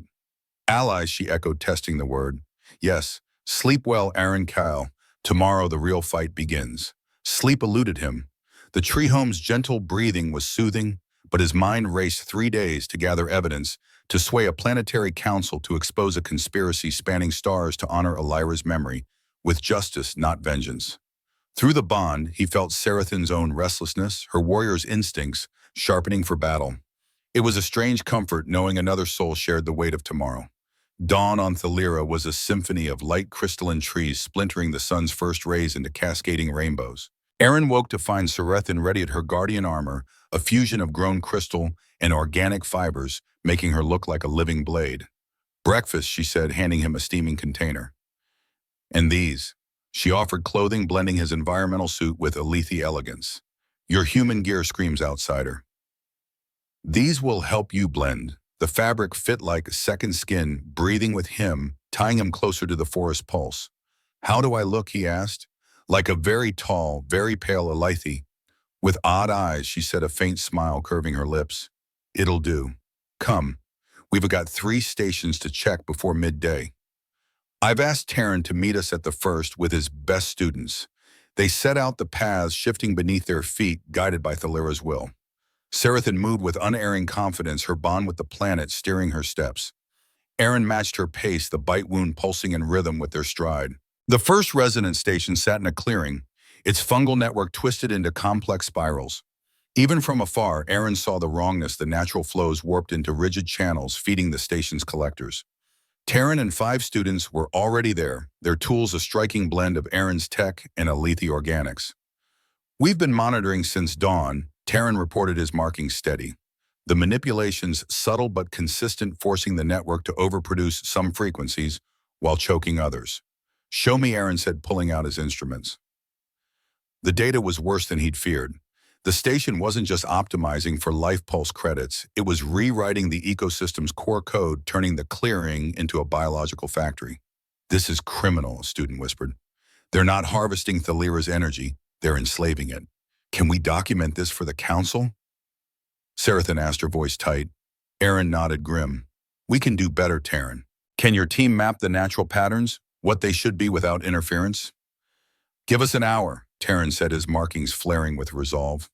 Allies, she echoed, testing the word. Yes. Sleep well, Aaron Kyle. Tomorrow the real fight begins. Sleep eluded him. The tree home's gentle breathing was soothing, but his mind raced 3 days to gather evidence, to sway a planetary council, to expose a conspiracy spanning stars, to honor Elira's memory, with justice, not vengeance. Through the bond, he felt Sarathin's own restlessness, her warrior's instincts, sharpening for battle. It was a strange comfort knowing another soul shared the weight of tomorrow. Dawn on Thalira was a symphony of light crystalline trees splintering the sun's first rays into cascading rainbows. Erin woke to find Sarathin ready at her guardian armor, a fusion of grown crystal and organic fibers, making her look like a living blade. "Breakfast," she said, handing him a steaming container. "And these." She offered clothing blending his environmental suit with Alethi elegance. "Your human gear," screams outsider. "These will help you blend." The fabric fit like a second skin, breathing with him, tying him closer to the forest pulse. "How do I look?" he asked. "Like a very tall, very pale Alethi." With odd eyes, she said, a faint smile curving her lips. "It'll do. Come. We've got 3 stations to check before midday." "I've asked Terran to meet us at the first with his best students." They set out the paths shifting beneath their feet, guided by Thalira's will. Sarathin moved with unerring confidence, her bond with the planet steering her steps. Erin matched her pace, the bite wound pulsing in rhythm with their stride. The first resonance station sat in a clearing, its fungal network twisted into complex spirals. Even from afar, Erin saw the wrongness, the natural flows warped into rigid channels feeding the station's collectors. Terran and 5 students were already there, their tools a striking blend of Erin's tech and Alethi organics. "We've been monitoring since dawn," Terran reported, his markings steady. The manipulations subtle but consistent, forcing the network to overproduce some frequencies while choking others. "Show me," Erin said, pulling out his instruments. The data was worse than he'd feared. The station wasn't just optimizing for life pulse credits, it was rewriting the ecosystem's core code, turning the clearing into a biological factory. "This is criminal," a student whispered. "They're not harvesting Thalira's energy, they're enslaving it. Can we document this for the council?" Sarathin asked, her voice tight. Erin nodded, grim. "We can do better, Terran. Can your team map the natural patterns, what they should be without interference?" "Give us an hour," Terran said, his markings flaring with resolve.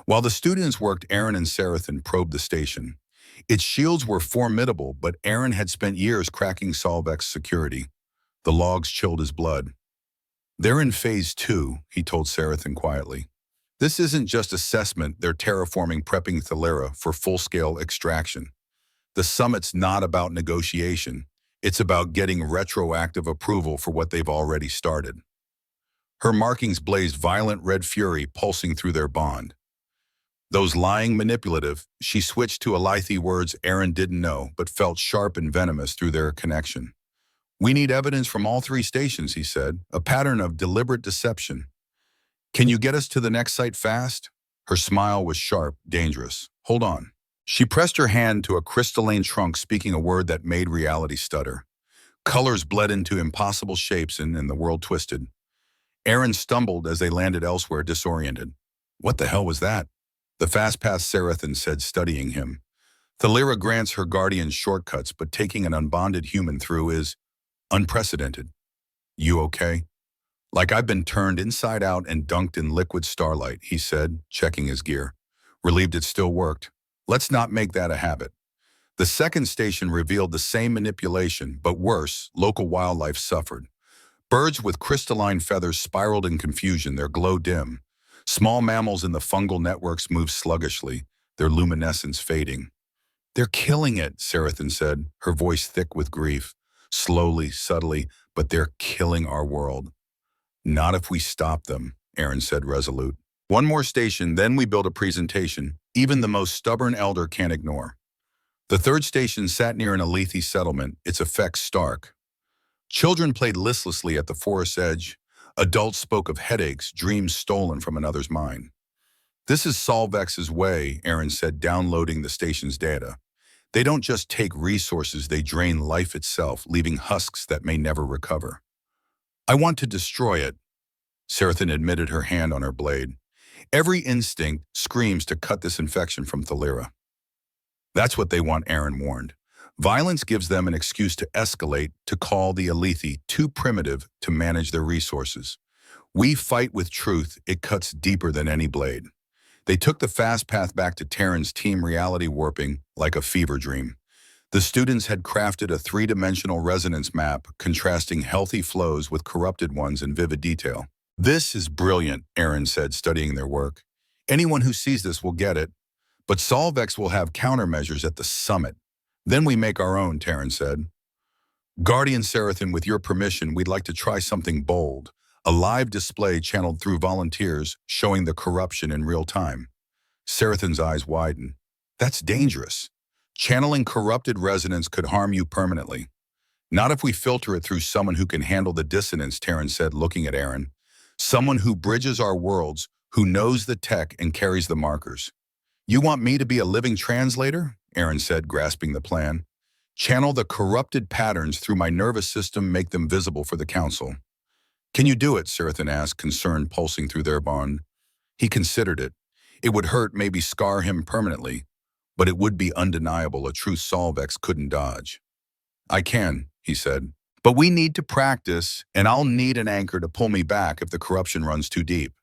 While the students worked, Erin and Sarathin probed the station. Its shields were formidable, but Erin had spent years cracking Solvec's security. The logs chilled his blood. "They're in phase 2, he told Sarathin quietly. "This isn't just assessment, they're terraforming, prepping Thalira for full-scale extraction. The summit's not about negotiation, it's about getting retroactive approval for what they've already started." Her markings blazed violent red fury, pulsing through their bond. "Those lying manipulative," she switched to Alethi, words Erin didn't know, but felt sharp and venomous through their connection. "We need evidence from all 3 stations," he said, "a pattern of deliberate deception. Can you get us to the next site fast?" Her smile was sharp, dangerous. "Hold on." She pressed her hand to a crystalline trunk, speaking a word that made reality stutter. Colors bled into impossible shapes and the world twisted. Erin stumbled as they landed elsewhere, disoriented. "What the hell was that?" The fast-path Sarathin said, studying him. "Thalira grants her guardians shortcuts, but taking an unbonded human through is unprecedented. You okay?" "Like I've been turned inside out and dunked in liquid starlight," he said, checking his gear. Relieved it still worked. "Let's not make that a habit." The second station revealed the same manipulation, but worse, local wildlife suffered. Birds with crystalline feathers spiraled in confusion, their glow dim. Small mammals in the fungal networks moved sluggishly, their luminescence fading. "They're killing it," Sarathin said, her voice thick with grief. "Slowly, subtly, but they're killing our world." "Not if we stop them," Erin said, resolute. "One more station, then we build a presentation even the most stubborn elder can't ignore." The third station sat near an Alethi settlement, its effects stark. Children played listlessly at the forest's edge. Adults spoke of headaches, dreams stolen from another's mind. "This is Solvex's way," Erin said, downloading the station's data. "They don't just take resources, they drain life itself, leaving husks that may never recover." "I want to destroy it," Sarathin admitted, her hand on her blade. "Every instinct screams to cut this infection from Thalira." "That's what they want," Erin warned. "Violence gives them an excuse to escalate, to call the Alethi too primitive to manage their resources. We fight with truth, it cuts deeper than any blade." They took the fast path back to Terran's team, reality warping like a fever dream. The students had crafted a 3-dimensional resonance map, contrasting healthy flows with corrupted ones in vivid detail. This is brilliant, Aaron said, studying their work. Anyone who sees this will get it, but Solvex will have countermeasures at the summit. Then we make our own, Terran said. Guardian Sarathan, with your permission, we'd like to try something bold. A live display channeled through volunteers showing the corruption in real time. Sarathan's eyes widen. That's dangerous. Channeling corrupted resonance could harm you permanently. Not if we filter it through someone who can handle the dissonance, Terran said, looking at Aaron. Someone who bridges our worlds, who knows the tech and carries the markers. You want me to be a living translator? Aaron said, grasping the plan. Channel the corrupted patterns through my nervous system, make them visible for the council. Can you do it? Sarathan asked, concern pulsing through their bond. He considered it. It would hurt, maybe scar him permanently, but it would be undeniable, a truth Solvex couldn't dodge. I can, he said, but we need to practice, and I'll need an anchor to pull me back if the corruption runs too deep.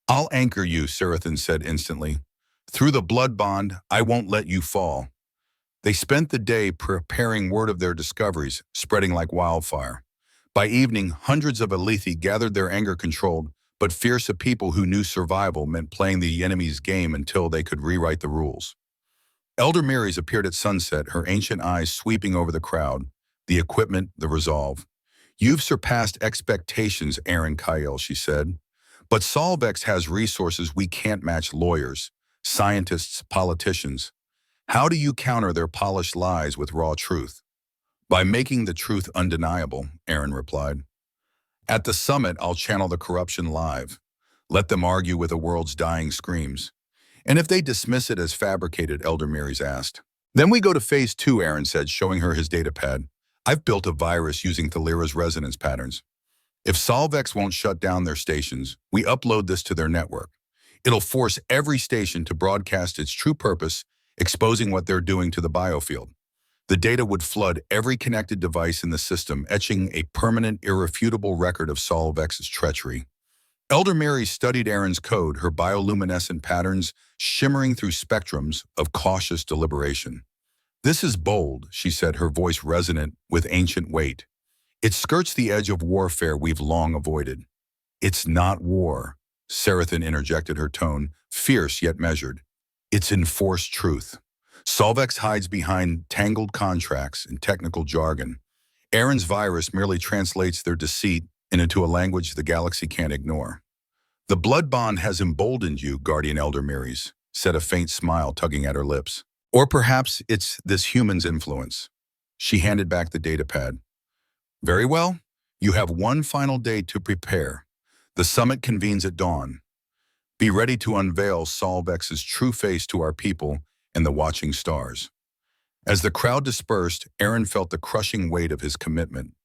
I'll anchor you, Sarathan said instantly. Through the blood bond, I won't let you fall. They spent the day preparing word of their discoveries, spreading like wildfire. By evening, hundreds of Alethi gathered, their anger controlled, but fierce, a people who knew survival meant playing the enemy's game until they could rewrite the rules. Elder Miris appeared at sunset, her ancient eyes sweeping over the crowd, the equipment, the resolve. You've surpassed expectations, Aaron Kyle, she said. But Solvex has resources we can't match: lawyers, scientists, politicians. How do you counter their polished lies with raw truth? By making the truth undeniable, Aaron replied. At the summit, I'll channel the corruption live. Let them argue with the world's dying screams. And if they dismiss it as fabricated, Elder Miris asked. Then we go to phase 2, Aaron said, showing her his datapad. I've built a virus using Thalira's resonance patterns. If Solvex won't shut down their stations, we upload this to their network. It'll force every station to broadcast its true purpose, exposing what they're doing to the biofield. The data would flood every connected device in the system, etching a permanent, irrefutable record of Solvex's treachery. Elder Mary studied Aaron's code, her bioluminescent patterns shimmering through spectrums of cautious deliberation. This is bold, she said, her voice resonant with ancient weight. It skirts the edge of warfare we've long avoided. It's not war, Sarathan interjected, her tone fierce yet measured. It's enforced truth. Solvex hides behind tangled contracts and technical jargon. Aaron's virus merely translates their deceit into a language the galaxy can't ignore. The blood bond has emboldened you, Guardian Elder Miris, said, a faint smile tugging at her lips. Or perhaps it's this human's influence. She handed back the datapad. Very well, you have one final day to prepare. The summit convenes at dawn. Be ready to unveil Solvex's true face to our people and the watching stars. As the crowd dispersed, Aaron felt the crushing weight of his commitment.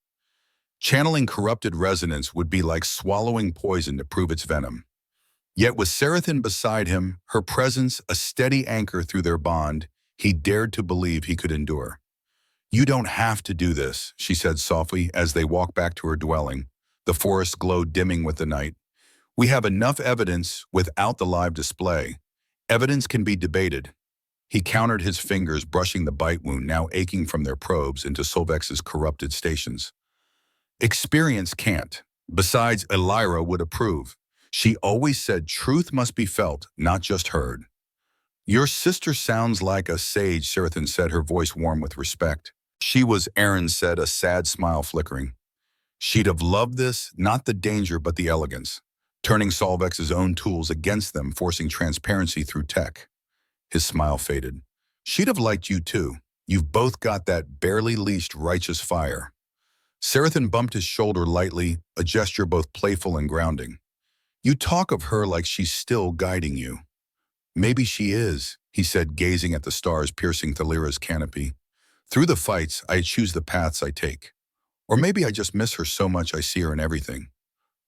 Channeling corrupted resonance would be like swallowing poison to prove its venom. Yet with Sarathan beside him, her presence a steady anchor through their bond, he dared to believe he could endure. You don't have to do this, she said softly as they walked back to her dwelling, the forest glow dimming with the night. We have enough evidence without the live display. Evidence can be debated. He countered, his fingers brushing the bite wound now aching from their probes into Solvex's corrupted stations. Experience can't. Besides, Elira would approve. She always said truth must be felt, not just heard. Your sister sounds like a sage, Sarathan said, her voice warm with respect. She was, Aaron said, a sad smile flickering. She'd have loved this, not the danger but the elegance, turning Solvex's own tools against them, forcing transparency through tech. His smile faded. She'd have liked you too. You've both got that barely leashed righteous fire. Sarathan bumped his shoulder lightly, a gesture both playful and grounding. You talk of her like she's still guiding you. Maybe she is, he said, gazing at the stars piercing Thalira's canopy. Through the fights, I choose the paths I take. Or maybe I just miss her so much I see her in everything.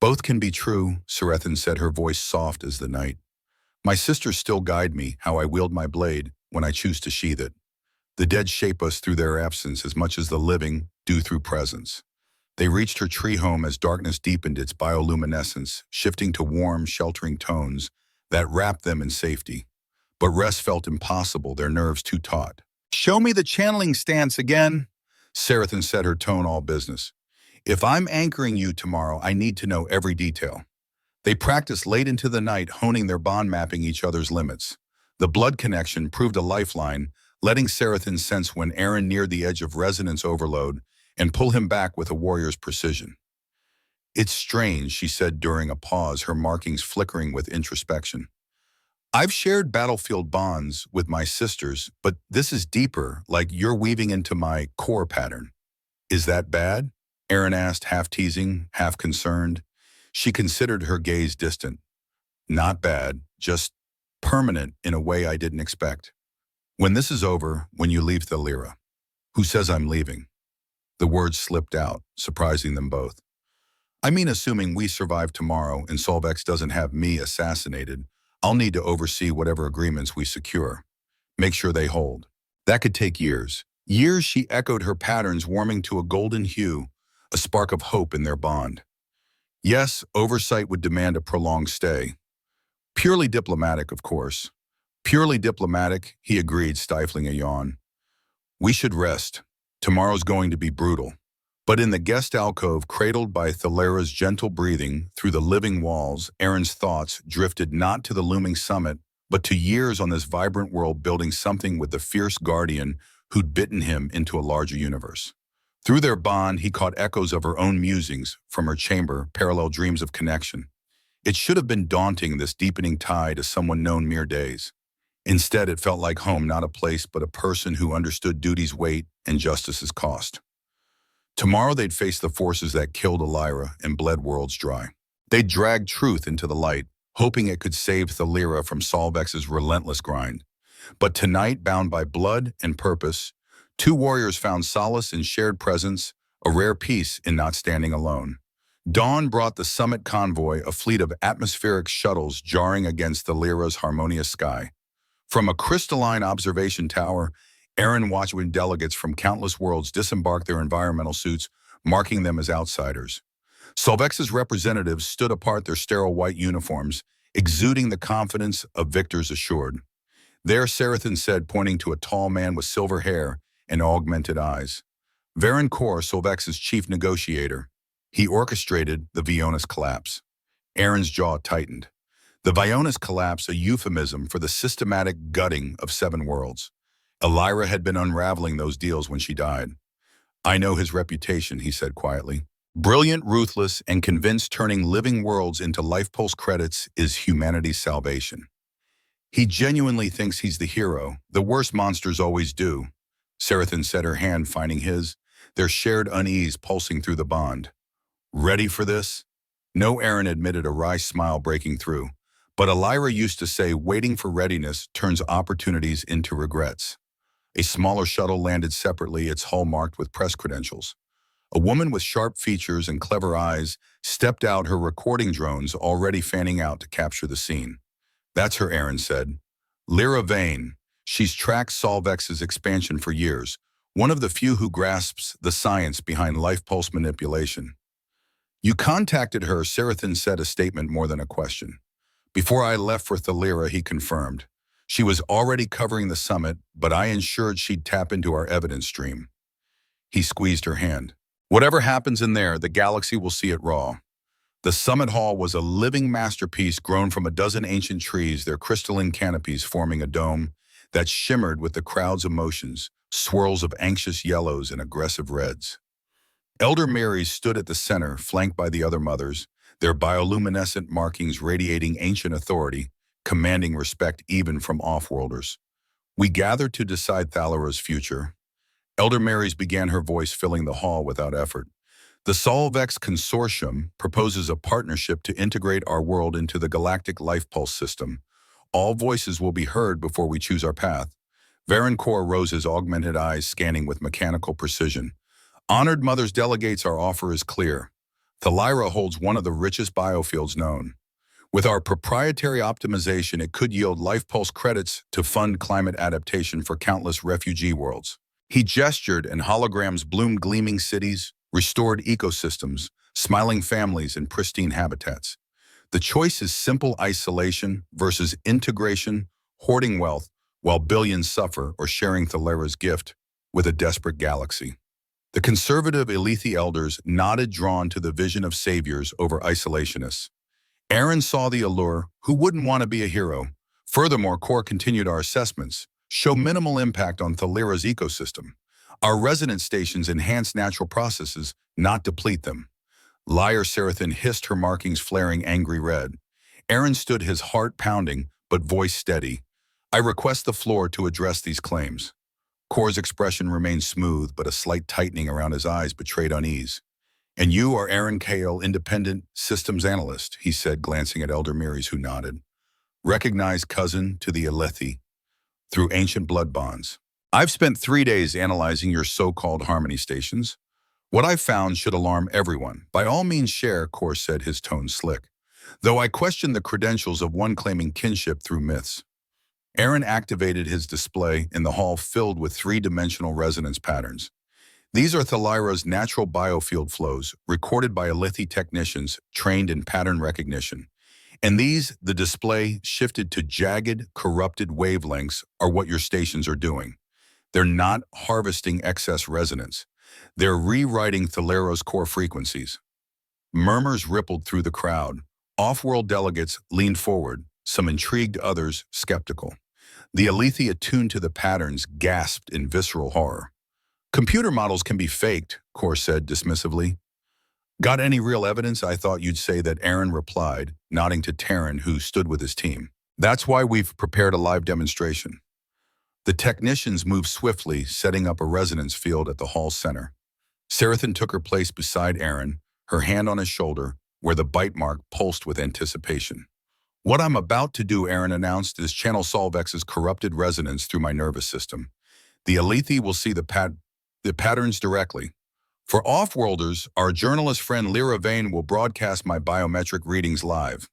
Both can be true, Sarathan said, her voice soft as the night. My sisters still guide me, how I wield my blade when I choose to sheath it. The dead shape us through their absence as much as the living do through presence. They reached her tree home as darkness deepened its bioluminescence, shifting to warm, sheltering tones that wrapped them in safety. But rest felt impossible, their nerves too taut. Show me the channeling stance again, Sarathan said, her tone all business. If I'm anchoring you tomorrow, I need to know every detail. They practiced late into the night, honing their bond, mapping each other's limits. The blood connection proved a lifeline, letting Sarathan sense when Aaron neared the edge of resonance overload and pull him back with a warrior's precision. "It's strange," she said during a pause, her markings flickering with introspection. "I've shared battlefield bonds with my sisters, but this is deeper, like you're weaving into my core pattern." "Is that bad?" Aaron asked, half teasing, half concerned. She considered, her gaze distant. "Not bad, just permanent in a way I didn't expect. When this is over, when you leave Thalira." "Who says I'm leaving?" The words slipped out, surprising them both. "I mean, assuming we survive tomorrow and Solvex doesn't have me assassinated, I'll need to oversee whatever agreements we secure. Make sure they hold. That could take years." "Years," she echoed, her patterns warming to a golden hue, a spark of hope in their bond. "Yes, oversight would demand a prolonged stay. Purely diplomatic, of course." "Purely diplomatic," he agreed, stifling a yawn. "We should rest. Tomorrow's going to be brutal." But in the guest alcove, cradled by Thalira's gentle breathing through the living walls, Aaron's thoughts drifted not to the looming summit, but to years on this vibrant world, building something with the fierce guardian who'd bitten him into a larger universe. Through their bond, he caught echoes of her own musings from her chamber, parallel dreams of connection. It should have been daunting, this deepening tie to someone known mere days. Instead, it felt like home, not a place, but a person who understood duty's weight and justice's cost. Tomorrow they'd face the forces that killed Elira and bled worlds dry. They'd drag truth into the light, hoping it could save Thalira from Solvex's relentless grind. But tonight, bound by blood and purpose, two warriors found solace in shared presence, a rare peace in not standing alone. Dawn brought the summit convoy, a fleet of atmospheric shuttles jarring against Thalira's harmonious sky. From a crystalline observation tower, Aaron watched when delegates from countless worlds disembarked their environmental suits, marking them as outsiders. Solvex's representatives stood apart, their sterile white uniforms, exuding the confidence of victors assured. "There," Sarathan said, pointing to a tall man with silver hair and augmented eyes. "Varen Kor, Solvex's chief negotiator. He orchestrated the Vionis collapse." Aaron's jaw tightened. The Vionis collapse, a euphemism for the systematic gutting of 7 worlds. Elira had been unraveling those deals when she died. "I know his reputation," he said quietly. "Brilliant, ruthless, and convinced turning living worlds into life pulse credits is humanity's salvation. He genuinely thinks he's the hero. The worst monsters always do." Sarathan said, her hand finding his, their shared unease pulsing through the bond. "Ready for this?" "No," Aaron admitted, a wry smile breaking through. "But Elira used to say waiting for readiness turns opportunities into regrets." A smaller shuttle landed separately, its hull marked with press credentials. A woman with sharp features and clever eyes stepped out, her recording drones already fanning out to capture the scene. "That's her," Aaron said. "Lyra Vane. She's tracked Solvex's expansion for years, one of the few who grasps the science behind life pulse manipulation." "You contacted her," Sarathan said, a statement more than a question. "Before I left for Thalira," he confirmed. "She was already covering the summit, but I ensured she'd tap into our evidence stream." He squeezed her hand. "Whatever happens in there, the galaxy will see it raw." The summit hall was a living masterpiece grown from a dozen ancient trees, their crystalline canopies forming a dome that shimmered with the crowd's emotions, swirls of anxious yellows and aggressive reds. Elder Marys stood at the center, flanked by the other mothers, their bioluminescent markings radiating ancient authority, commanding respect even from off-worlders. "We gathered to decide Thalira's future." Elder Marys began, her voice filling the hall without effort. "The Solvex Consortium proposes a partnership to integrate our world into the galactic life pulse system. All voices will be heard before we choose our path." Varen Kor rose, his augmented eyes scanning with mechanical precision. "Honored Mothers delegates, our offer is clear. Thalira holds one of the richest biofields known. With our proprietary optimization, it could yield life pulse credits to fund climate adaptation for countless refugee worlds." He gestured, and holograms bloomed, gleaming cities, restored ecosystems, smiling families, and pristine habitats. "The choice is simple: isolation versus integration, hoarding wealth while billions suffer, or sharing Thalira's gift with a desperate galaxy." The conservative Alethi elders nodded, drawn to the vision of saviors over isolationists. Aaron saw the allure. Who wouldn't want to be a hero? Furthermore, Core continued our assessments. Show minimal impact on Thalira's ecosystem. Our resonance stations enhance natural processes, not deplete them. Liar Seraphim hissed, her markings flaring angry red. Aaron stood, his heart pounding, but voice steady. I request the floor to address these claims. Core's expression remained smooth, but a slight tightening around his eyes betrayed unease. And you are Aaron Kale, independent systems analyst, he said, glancing at Elder Miris, who nodded. Recognized cousin to the Alethi through ancient blood bonds. I've spent 3 days analyzing your so-called harmony stations. What I've found should alarm everyone. By all means share, Core said, his tone slick. Though I question the credentials of one claiming kinship through myths. Aaron activated his display in the hall, filled with 3-dimensional resonance patterns. These are Thalira's natural biofield flows, recorded by Alethi technicians trained in pattern recognition. And these, the display shifted to jagged, corrupted wavelengths, are what your stations are doing. They're not harvesting excess resonance. They're rewriting Thalira's core frequencies. Murmurs rippled through the crowd. Off-world delegates leaned forward, some intrigued, others skeptical. The Alethi, attuned to the patterns, gasped in visceral horror. Computer models can be faked, Core said dismissively. Got any real evidence? I thought you'd say that, Aaron replied, nodding to Terran, who stood with his team. That's why we've prepared a live demonstration. The technicians moved swiftly, setting up a resonance field at the hall's center. Seraphim took her place beside Aaron, her hand on his shoulder, where the bite mark pulsed with anticipation. What I'm about to do, Aaron announced, is channel Solvex's corrupted resonance through my nervous system. The Alethi will see the patterns directly. For off-worlders, our journalist friend Lyra Vane will broadcast my biometric readings live.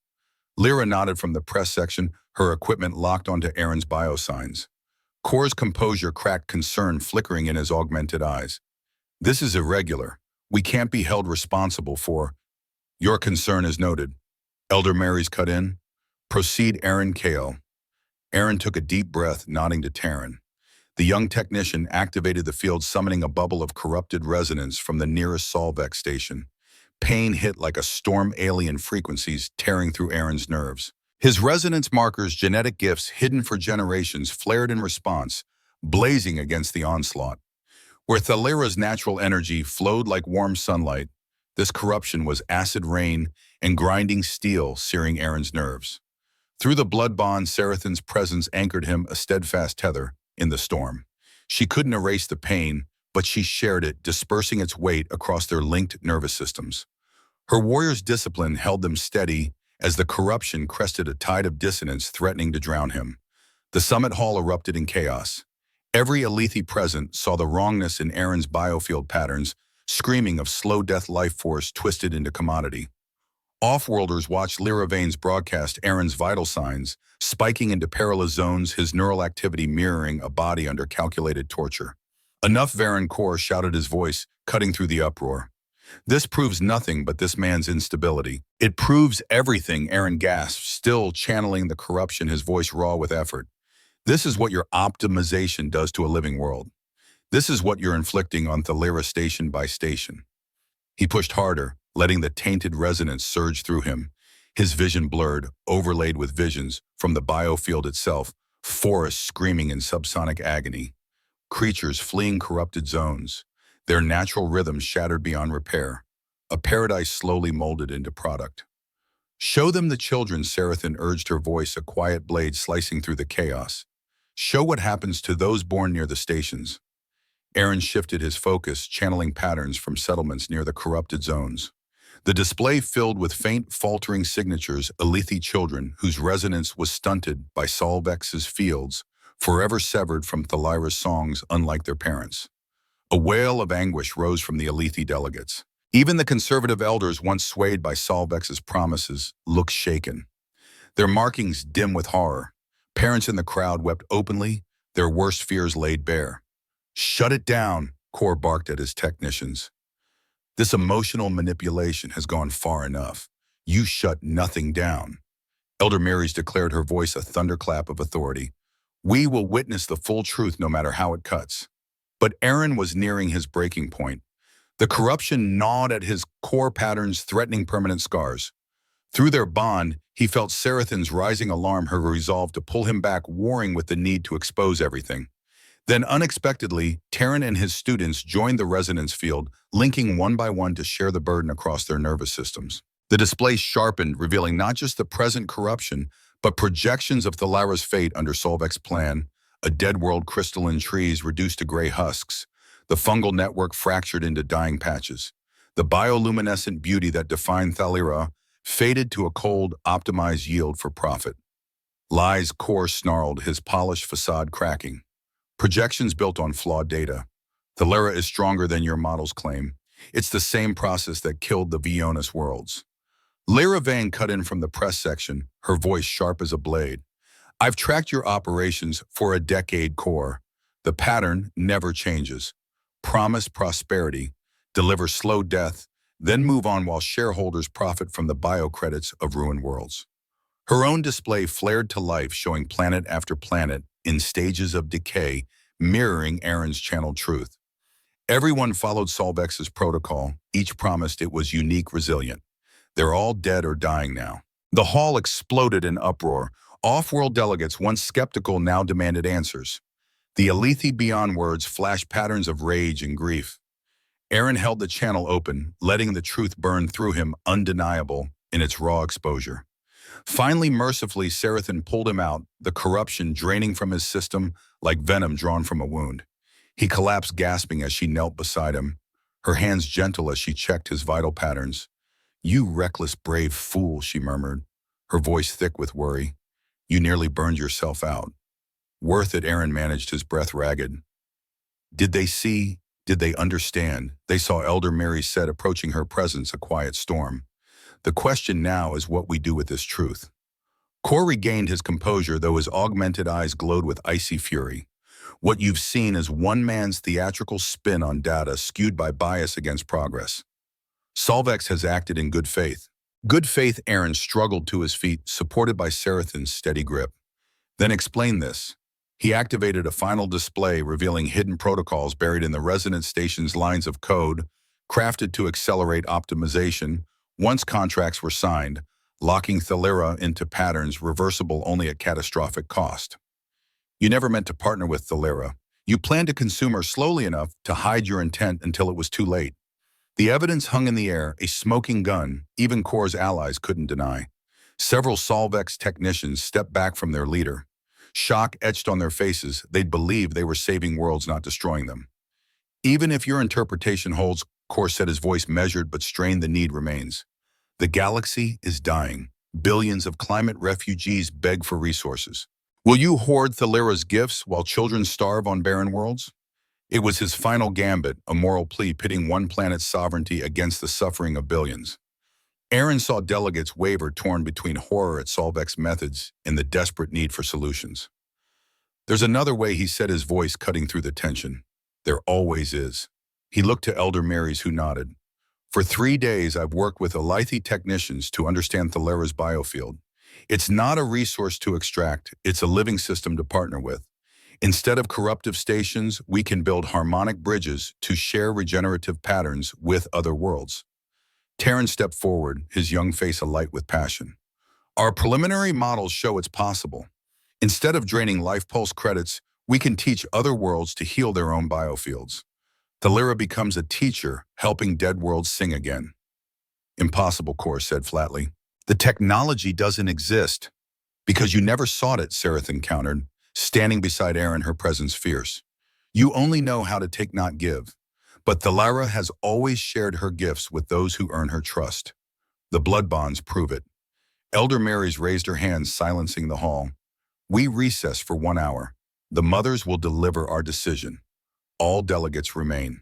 Lyra nodded from the press section, her equipment locked onto Aaron's biosigns. Core's composure cracked, concern flickering in his augmented eyes. This is irregular. We can't be held responsible for. Your concern is noted. Elder Mary's cut in. Proceed, Aaron Kale. Aaron took a deep breath, nodding to Terran. The young technician activated the field, summoning a bubble of corrupted resonance from the nearest Solvex station. Pain hit like a storm, alien frequencies tearing through Aaron's nerves. His resonance markers, genetic gifts hidden for generations, flared in response, blazing against the onslaught. Where Thalira's natural energy flowed like warm sunlight, this corruption was acid rain and grinding steel, searing Aaron's nerves. Through the blood bond, Seraphim's presence anchored him, a steadfast tether in the storm. She couldn't erase the pain, but she shared it, dispersing its weight across their linked nervous systems. Her warrior's discipline held them steady as the corruption crested a tide of dissonance, threatening to drown him. The summit hall erupted in chaos. Every Alethi present saw the wrongness in Aaron's biofield patterns, screaming of slow death life force twisted into commodity. Off-worlders watched Lyra Vane's broadcast Aaron's vital signs, spiking into perilous zones, his neural activity mirroring a body under calculated torture. Enough, Varen, Core shouted, his voice cutting through the uproar. This proves nothing but this man's instability. It proves everything, Aaron gasped, still channeling the corruption, his voice raw with effort. This is what your optimization does to a living world. This is what you're inflicting on Thalira station by station. He pushed harder, letting the tainted resonance surge through him. His vision blurred, overlaid with visions from the biofield itself, forests screaming in subsonic agony, creatures fleeing corrupted zones, their natural rhythms shattered beyond repair, a paradise slowly molded into product. Show them the children, Seraphim urged, her voice a quiet blade slicing through the chaos. Show what happens to those born near the stations. Aaron shifted his focus, channeling patterns from settlements near the corrupted zones. The display filled with faint, faltering signatures, Alethi children whose resonance was stunted by Solvex's fields, forever severed from Thalira's songs unlike their parents. A wail of anguish rose from the Alethi delegates. Even the conservative elders, once swayed by Solvex's promises, looked shaken. Their markings dim with horror. Parents in the crowd wept openly, their worst fears laid bare. Shut it down, Core barked at his technicians. This emotional manipulation has gone far enough. You shut nothing down. Elder Mary's declared, her voice a thunderclap of authority. We will witness the full truth no matter how it cuts. But Aaron was nearing his breaking point. The corruption gnawed at his core patterns, threatening permanent scars. Through their bond, he felt Sarathan's rising alarm, her resolve to pull him back, warring with the need to expose everything. Then unexpectedly, Terran and his students joined the resonance field, linking one by one to share the burden across their nervous systems. The display sharpened, revealing not just the present corruption, but projections of Thalara's fate under Solvek's plan. A dead world, crystalline trees reduced to gray husks, the fungal network fractured into dying patches. The bioluminescent beauty that defined Thalara faded to a cold, optimized yield for profit. Lai's core snarled, his polished facade cracking. Projections built on flawed data. Thalara is stronger than your models claim. It's the same process that killed the Vionis worlds. Lyra Vane cut in from the press section, her voice sharp as a blade. I've tracked your operations for a decade, Core. The pattern never changes. Promise prosperity, deliver slow death, then move on while shareholders profit from the biocredits of ruined worlds. Her own display flared to life, showing planet after planet in stages of decay, mirroring Aaron's channeled truth. Everyone followed Solvex's protocol, each promised it was unique, resilient. They're all dead or dying now. The hall exploded in uproar. Off-world delegates, once skeptical, now demanded answers. The Alethi beyond words flashed patterns of rage and grief. Aaron held the channel open, letting the truth burn through him, undeniable in its raw exposure. Finally, mercifully, Sarathan pulled him out, the corruption draining from his system like venom drawn from a wound. He collapsed, gasping as she knelt beside him, her hands gentle as she checked his vital patterns. "You reckless, brave fool," she murmured, her voice thick with worry. "You nearly burned yourself out." "Worth it," Aaron managed, his breath ragged. Did they see? Did they understand? They saw Elder Mary said, approaching her presence, a quiet storm. The question now is what we do with this truth. Kor regained his composure, though his augmented eyes glowed with icy fury. What you've seen is one man's theatrical spin on data skewed by bias against progress. Solvex has acted in good faith. Good faith. Aaron struggled to his feet, supported by Sarathan's steady grip. Then explain this. He activated a final display revealing hidden protocols buried in the resonance station's lines of code, crafted to accelerate optimization. Once contracts were signed, locking Thalara into patterns reversible only at catastrophic cost. You never meant to partner with Thalara. You planned to consume her slowly enough to hide your intent until it was too late. The evidence hung in the air, a smoking gun even Kor's allies couldn't deny. Several Solvex technicians stepped back from their leader. Shock etched on their faces. They'd believed they were saving worlds, not destroying them. Even if your interpretation holds, Kor said, his voice measured but strained, the need remains. The galaxy is dying. Billions of climate refugees beg for resources. Will you hoard Thalara's gifts while children starve on barren worlds? It was his final gambit, a moral plea pitting one planet's sovereignty against the suffering of billions. Aaron saw delegates waver, torn between horror at Solvex's methods and the desperate need for solutions. There's another way, he said, his voice cutting through the tension. There always is. He looked to Elder Marys, who nodded. For 3 days, I've worked with Alethi technicians to understand Thalara's biofield. It's not a resource to extract, it's a living system to partner with. Instead of corruptive stations, we can build harmonic bridges to share regenerative patterns with other worlds. Terran stepped forward, his young face alight with passion. Our preliminary models show it's possible. Instead of draining life pulse credits, we can teach other worlds to heal their own biofields. Thalara becomes a teacher, helping dead worlds sing again. Impossible, Kor said flatly. The technology doesn't exist. Because you never sought it, Sarathan countered, standing beside Aaron, her presence fierce. You only know how to take, not give. But Thalara has always shared her gifts with those who earn her trust. The blood bonds prove it. Elder Marys raised her hands, silencing the hall. We recess for 1 hour. The mothers will deliver our decision. All delegates remain.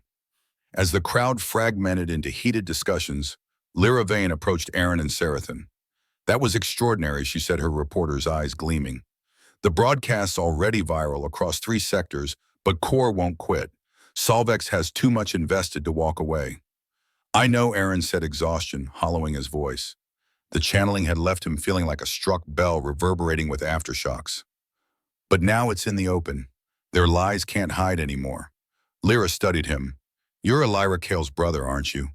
As the crowd fragmented into heated discussions, Lyra Vane approached Aaron and Sarathan. That was extraordinary, she said, her reporter's eyes gleaming. The broadcast's already viral across 3 sectors, but Kor won't quit. Solvex has too much invested to walk away. I know, Aaron said, exhaustion hollowing his voice. The channeling had left him feeling like a struck bell, reverberating with aftershocks. But now it's in the open. Their lies can't hide anymore. Lyra studied him. You're Elira Kale's brother, aren't you?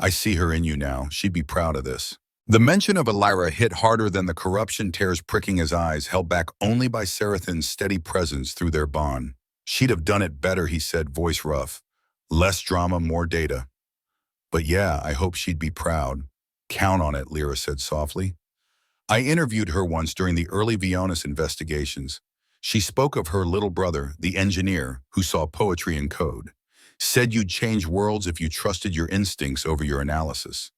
I see her in you now. She'd be proud of this. The mention of Elira hit harder than the corruption tears pricking his eyes, held back only by Sarathan's steady presence through their bond. She'd have done it better, he said, voice rough. Less drama, more data. But yeah, I hope she'd be proud. Count on it, Lyra said softly. I interviewed her once during the early Vionis investigations. She spoke of her little brother, the engineer, who saw poetry in code. Said you'd change worlds if you trusted your instincts over your analysis.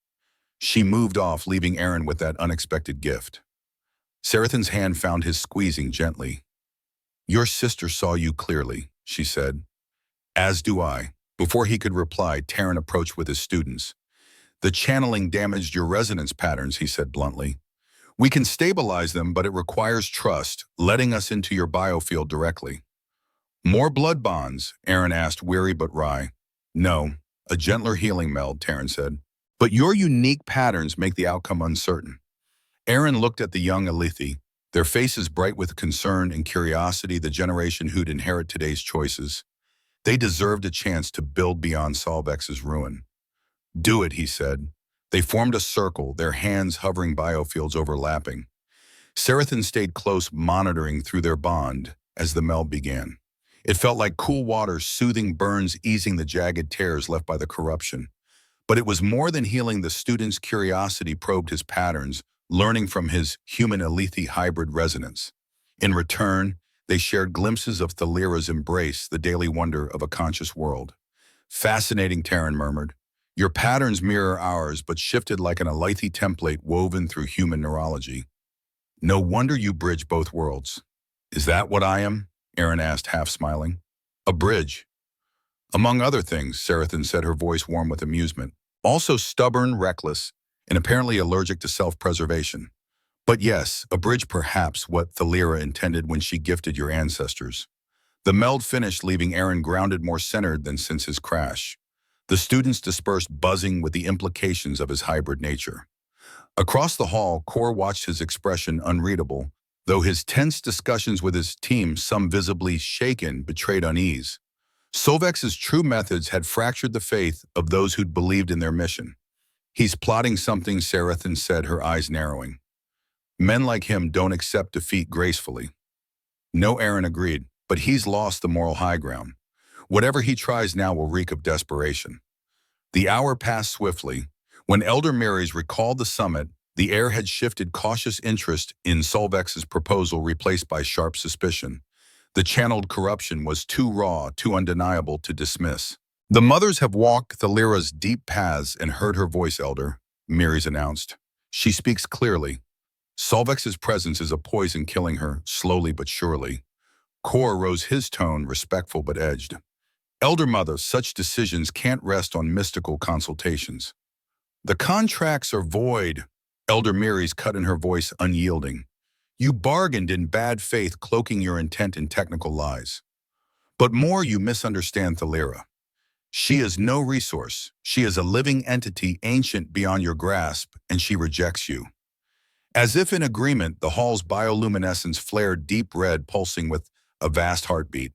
She moved off, leaving Aaron with that unexpected gift. Sarathan's hand found his, squeezing gently. Your sister saw you clearly, she said. As do I. Before he could reply, Taryn approached with his students. The channeling damaged your resonance patterns, he said bluntly. We can stabilize them, but it requires trust, letting us into your biofield directly. More blood bonds, Aaron asked, weary but wry. No, a gentler healing meld, Taryn said. But your unique patterns make the outcome uncertain. Aaron looked at the young Alethi, their faces bright with concern and curiosity, the generation who'd inherit today's choices. They deserved a chance to build beyond Solvex's ruin. Do it, he said. They formed a circle, their hands hovering, biofields overlapping. Sarathan stayed close, monitoring through their bond as the meld began. It felt like cool water, soothing burns, easing the jagged tears left by the corruption. But it was more than healing. The student's curiosity probed his patterns, learning from his human-Alethi hybrid resonance. In return, they shared glimpses of Thalira's embrace, the daily wonder of a conscious world. Fascinating, Taryn murmured. Your patterns mirror ours, but shifted like an Alethi template woven through human neurology. No wonder you bridge both worlds. Is that what I am? Aaron asked, half smiling. A bridge. Among other things, Sarathan said, her voice warm with amusement. Also stubborn, reckless, and apparently allergic to self-preservation. But yes, a bridge, perhaps what Thalira intended when she gifted your ancestors. The meld finished, leaving Aaron grounded, more centered than since his crash. The students dispersed, buzzing with the implications of his hybrid nature. Across the hall, Kor watched, his expression unreadable, though his tense discussions with his team, some visibly shaken, betrayed unease. Solvex's true methods had fractured the faith of those who'd believed in their mission. He's plotting something, Sarathan said, her eyes narrowing. Men like him don't accept defeat gracefully. No, Aaron agreed, but he's lost the moral high ground. Whatever he tries now will reek of desperation. The hour passed swiftly. When Elder Marys recalled the summit, the air had shifted, cautious interest in Solvex's proposal replaced by sharp suspicion. The channeled corruption was too raw, too undeniable to dismiss. The mothers have walked Thalira's deep paths and heard her voice, Elder, Marys announced. She speaks clearly. Solvex's presence is a poison, killing her, slowly but surely. Kor rose, his tone respectful but edged. Elder Mother, such decisions can't rest on mystical consultations. The contracts are void, Elder Marys cut in, her voice unyielding. You bargained in bad faith, cloaking your intent in technical lies. But more, you misunderstand Thalira. She is no resource. She is a living entity, ancient beyond your grasp, and she rejects you. As if in agreement, the hall's bioluminescence flared, deep red, pulsing with a vast heartbeat.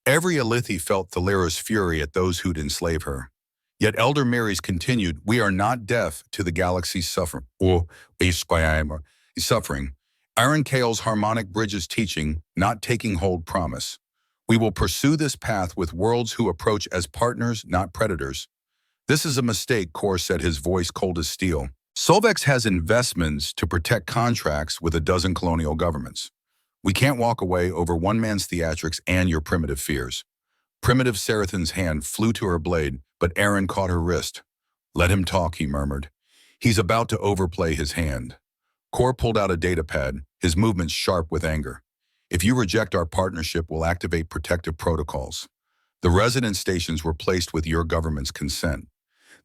Every Alethi felt Thalira's fury at those who'd enslave her. Yet Elder Marys continued, we are not deaf to the galaxy's suffering, or suffering. Iron Kale's harmonic bridges teaching, not taking hold, promise. We will pursue this path with worlds who approach as partners, not predators. This is a mistake, Kor said, his voice cold as steel. Solvex has investments to protect contracts with a dozen colonial governments. We can't walk away over one man's theatrics and your primitive fears. Primitive, Sarathan's hand flew to her blade, but Aaron caught her wrist. Let him talk, he murmured. He's about to overplay his hand. Kor pulled out a datapad, his movements sharp with anger. If you reject our partnership, we'll activate protective protocols. The resonance stations were placed with your government's consent.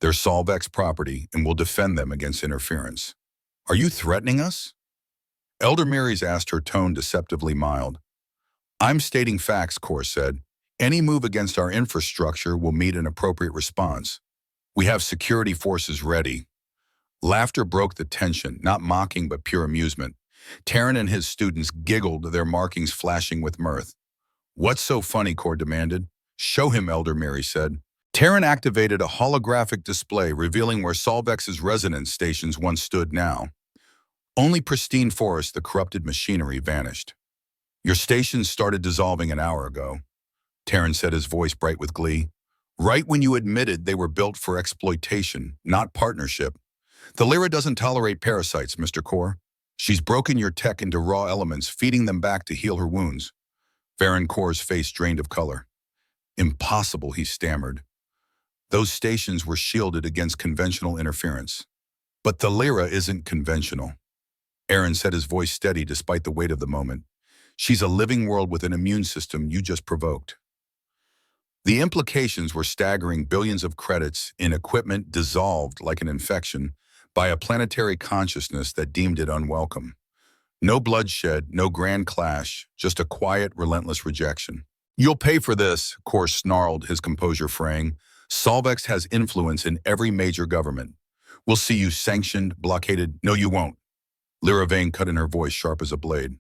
They're Solvex property, and we'll defend them against interference. Are you threatening us? Elder Marys asked, her tone deceptively mild. I'm stating facts, Kor said. Any move against our infrastructure will meet an appropriate response. We have security forces ready. Laughter broke the tension, not mocking but pure amusement. Taryn and his students giggled, their markings flashing with mirth. What's so funny, Kor demanded. Show him, Elder Marys said. Terran activated a holographic display revealing where Solvex's resonance stations once stood now. Only pristine forest, the corrupted machinery vanished. Your stations started dissolving an hour ago, Terran said, his voice bright with glee. Right when you admitted they were built for exploitation, not partnership. The Lyra doesn't tolerate parasites, Mr. Core. She's broken your tech into raw elements, feeding them back to heal her wounds. Varen Core's face drained of color. Impossible, he stammered. Those stations were shielded against conventional interference. But the Lyra isn't conventional. Aaron said, his voice steady despite the weight of the moment. She's a living world with an immune system you just provoked. The implications were staggering. Billions of credits in equipment dissolved like an infection by a planetary consciousness that deemed it unwelcome. No bloodshed, no grand clash, just a quiet, relentless rejection. You'll pay for this, Core snarled, his composure fraying. Solvex has influence in every major government. We'll see you sanctioned, blockaded. No, you won't. Lyra Vane cut in, her voice sharp as a blade.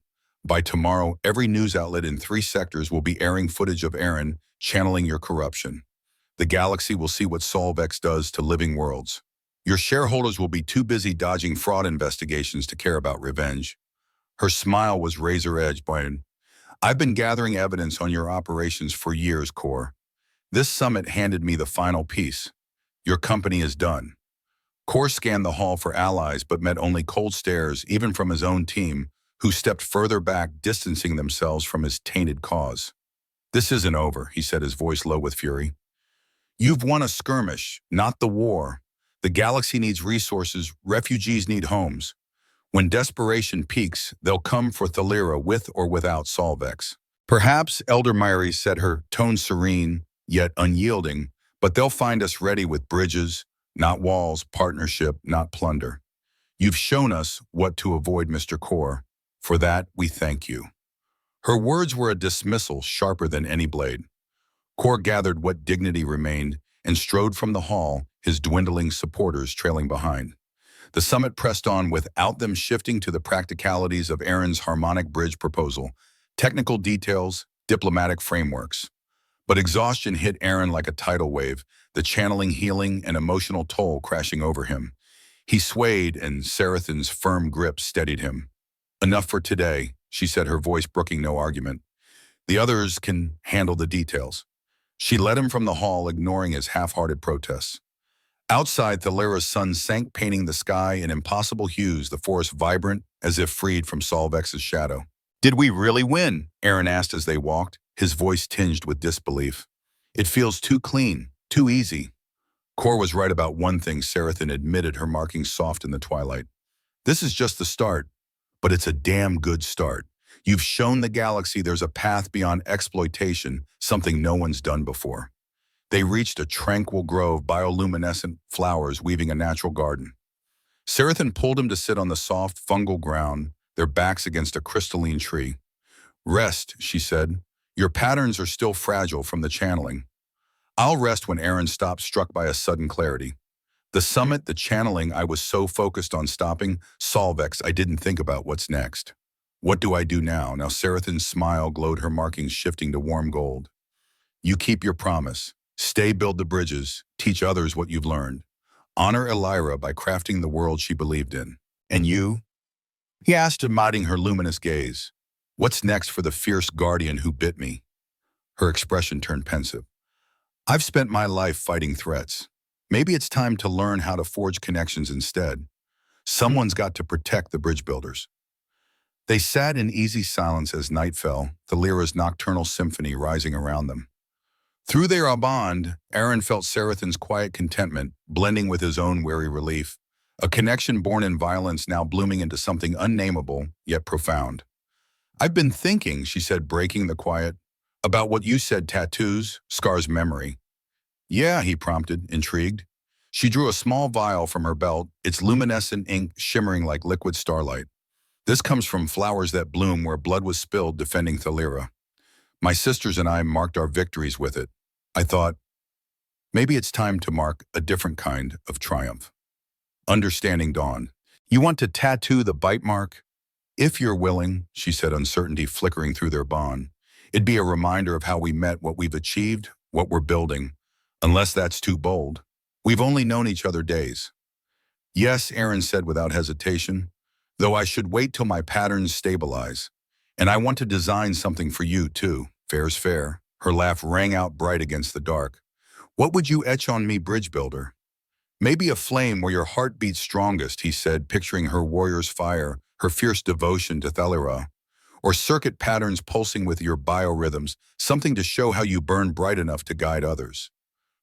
By tomorrow, every news outlet in 3 sectors will be airing footage of Aaron channeling your corruption. The galaxy will see what Solvex does to living worlds. Your shareholders will be too busy dodging fraud investigations to care about revenge. Her smile was razor-edged, Brian. I've been gathering evidence on your operations for years, Core. This summit handed me the final piece. Your company is done. Core scanned the hall for allies but met only cold stares, even from his own team, who stepped further back, distancing themselves from his tainted cause. This isn't over, he said, his voice low with fury. You've won a skirmish, not the war. The galaxy needs resources, refugees need homes. When desperation peaks, they'll come for Thalira with or without Solvex. Perhaps, Elder Myrie said, her tone serene, yet unyielding, but they'll find us ready with bridges, not walls, partnership, not plunder. You've shown us what to avoid, Mr. Core. For that, we thank you. Her words were a dismissal sharper than any blade. Core gathered what dignity remained and strode from the hall, his dwindling supporters trailing behind. The summit pressed on without them shifting to the practicalities of Aaron's harmonic bridge proposal, technical details, diplomatic frameworks. But exhaustion hit Aaron like a tidal wave, the channeling healing and emotional toll crashing over him. He swayed, and Sarathan's firm grip steadied him. Enough for today, she said, her voice brooking no argument. The others can handle the details. She led him from the hall, ignoring his half-hearted protests. Outside, Thalira's sun sank, painting the sky in impossible hues, the forest vibrant as if freed from Solvex's shadow. Did we really win? Aaron asked as they walked, his voice tinged with disbelief. It feels too clean, too easy. Core was right about one thing, Sarathan admitted, her markings soft in the twilight. This is just the start, but it's a damn good start. You've shown the galaxy there's a path beyond exploitation, something no one's done before. They reached a tranquil grove, bioluminescent flowers weaving a natural garden. Sarathan pulled him to sit on the soft, fungal ground, their backs against a crystalline tree. Rest, she said. Your patterns are still fragile from the channeling. I'll rest when Aaron stopped, struck by a sudden clarity. The summit, the channeling, I was so focused on stopping. Solvex, I didn't think about what's next. What do I do now? Now Sarathan's smile glowed, her markings shifting to warm gold. You keep your promise. Stay, build the bridges, teach others what you've learned. Honor Elira by crafting the world she believed in. And you? He asked, admiring her luminous gaze. What's next for the fierce guardian who bit me? Her expression turned pensive. I've spent my life fighting threats. Maybe it's time to learn how to forge connections instead. Someone's got to protect the bridge builders. They sat in easy silence as night fell, Thalira's nocturnal symphony rising around them. Through their bond, Aaron felt Sarathan's quiet contentment, blending with his own weary relief, a connection born in violence now blooming into something unnameable, yet profound. I've been thinking, she said, breaking the quiet, about what you said, tattoos, Scar's memory. Yeah, he prompted, intrigued. She drew a small vial from her belt, its luminescent ink shimmering like liquid starlight. This comes from flowers that bloom where blood was spilled defending Thalira. My sisters and I marked our victories with it. I thought, maybe it's time to mark a different kind of triumph. Understanding dawned. You want to tattoo the bite mark? If you're willing, she said, uncertainty flickering through their bond. It'd be a reminder of how we met, what we've achieved, what we're building. Unless that's too bold. We've only known each other days. Yes, Aaron said without hesitation, though I should wait till my patterns stabilize. And I want to design something for you, too. Fair's fair. Her laugh rang out bright against the dark. What would you etch on me, bridge builder? Maybe a flame where your heart beats strongest, he said, picturing her warrior's fire, her fierce devotion to Thalira. Or circuit patterns pulsing with your biorhythms, something to show how you burn bright enough to guide others.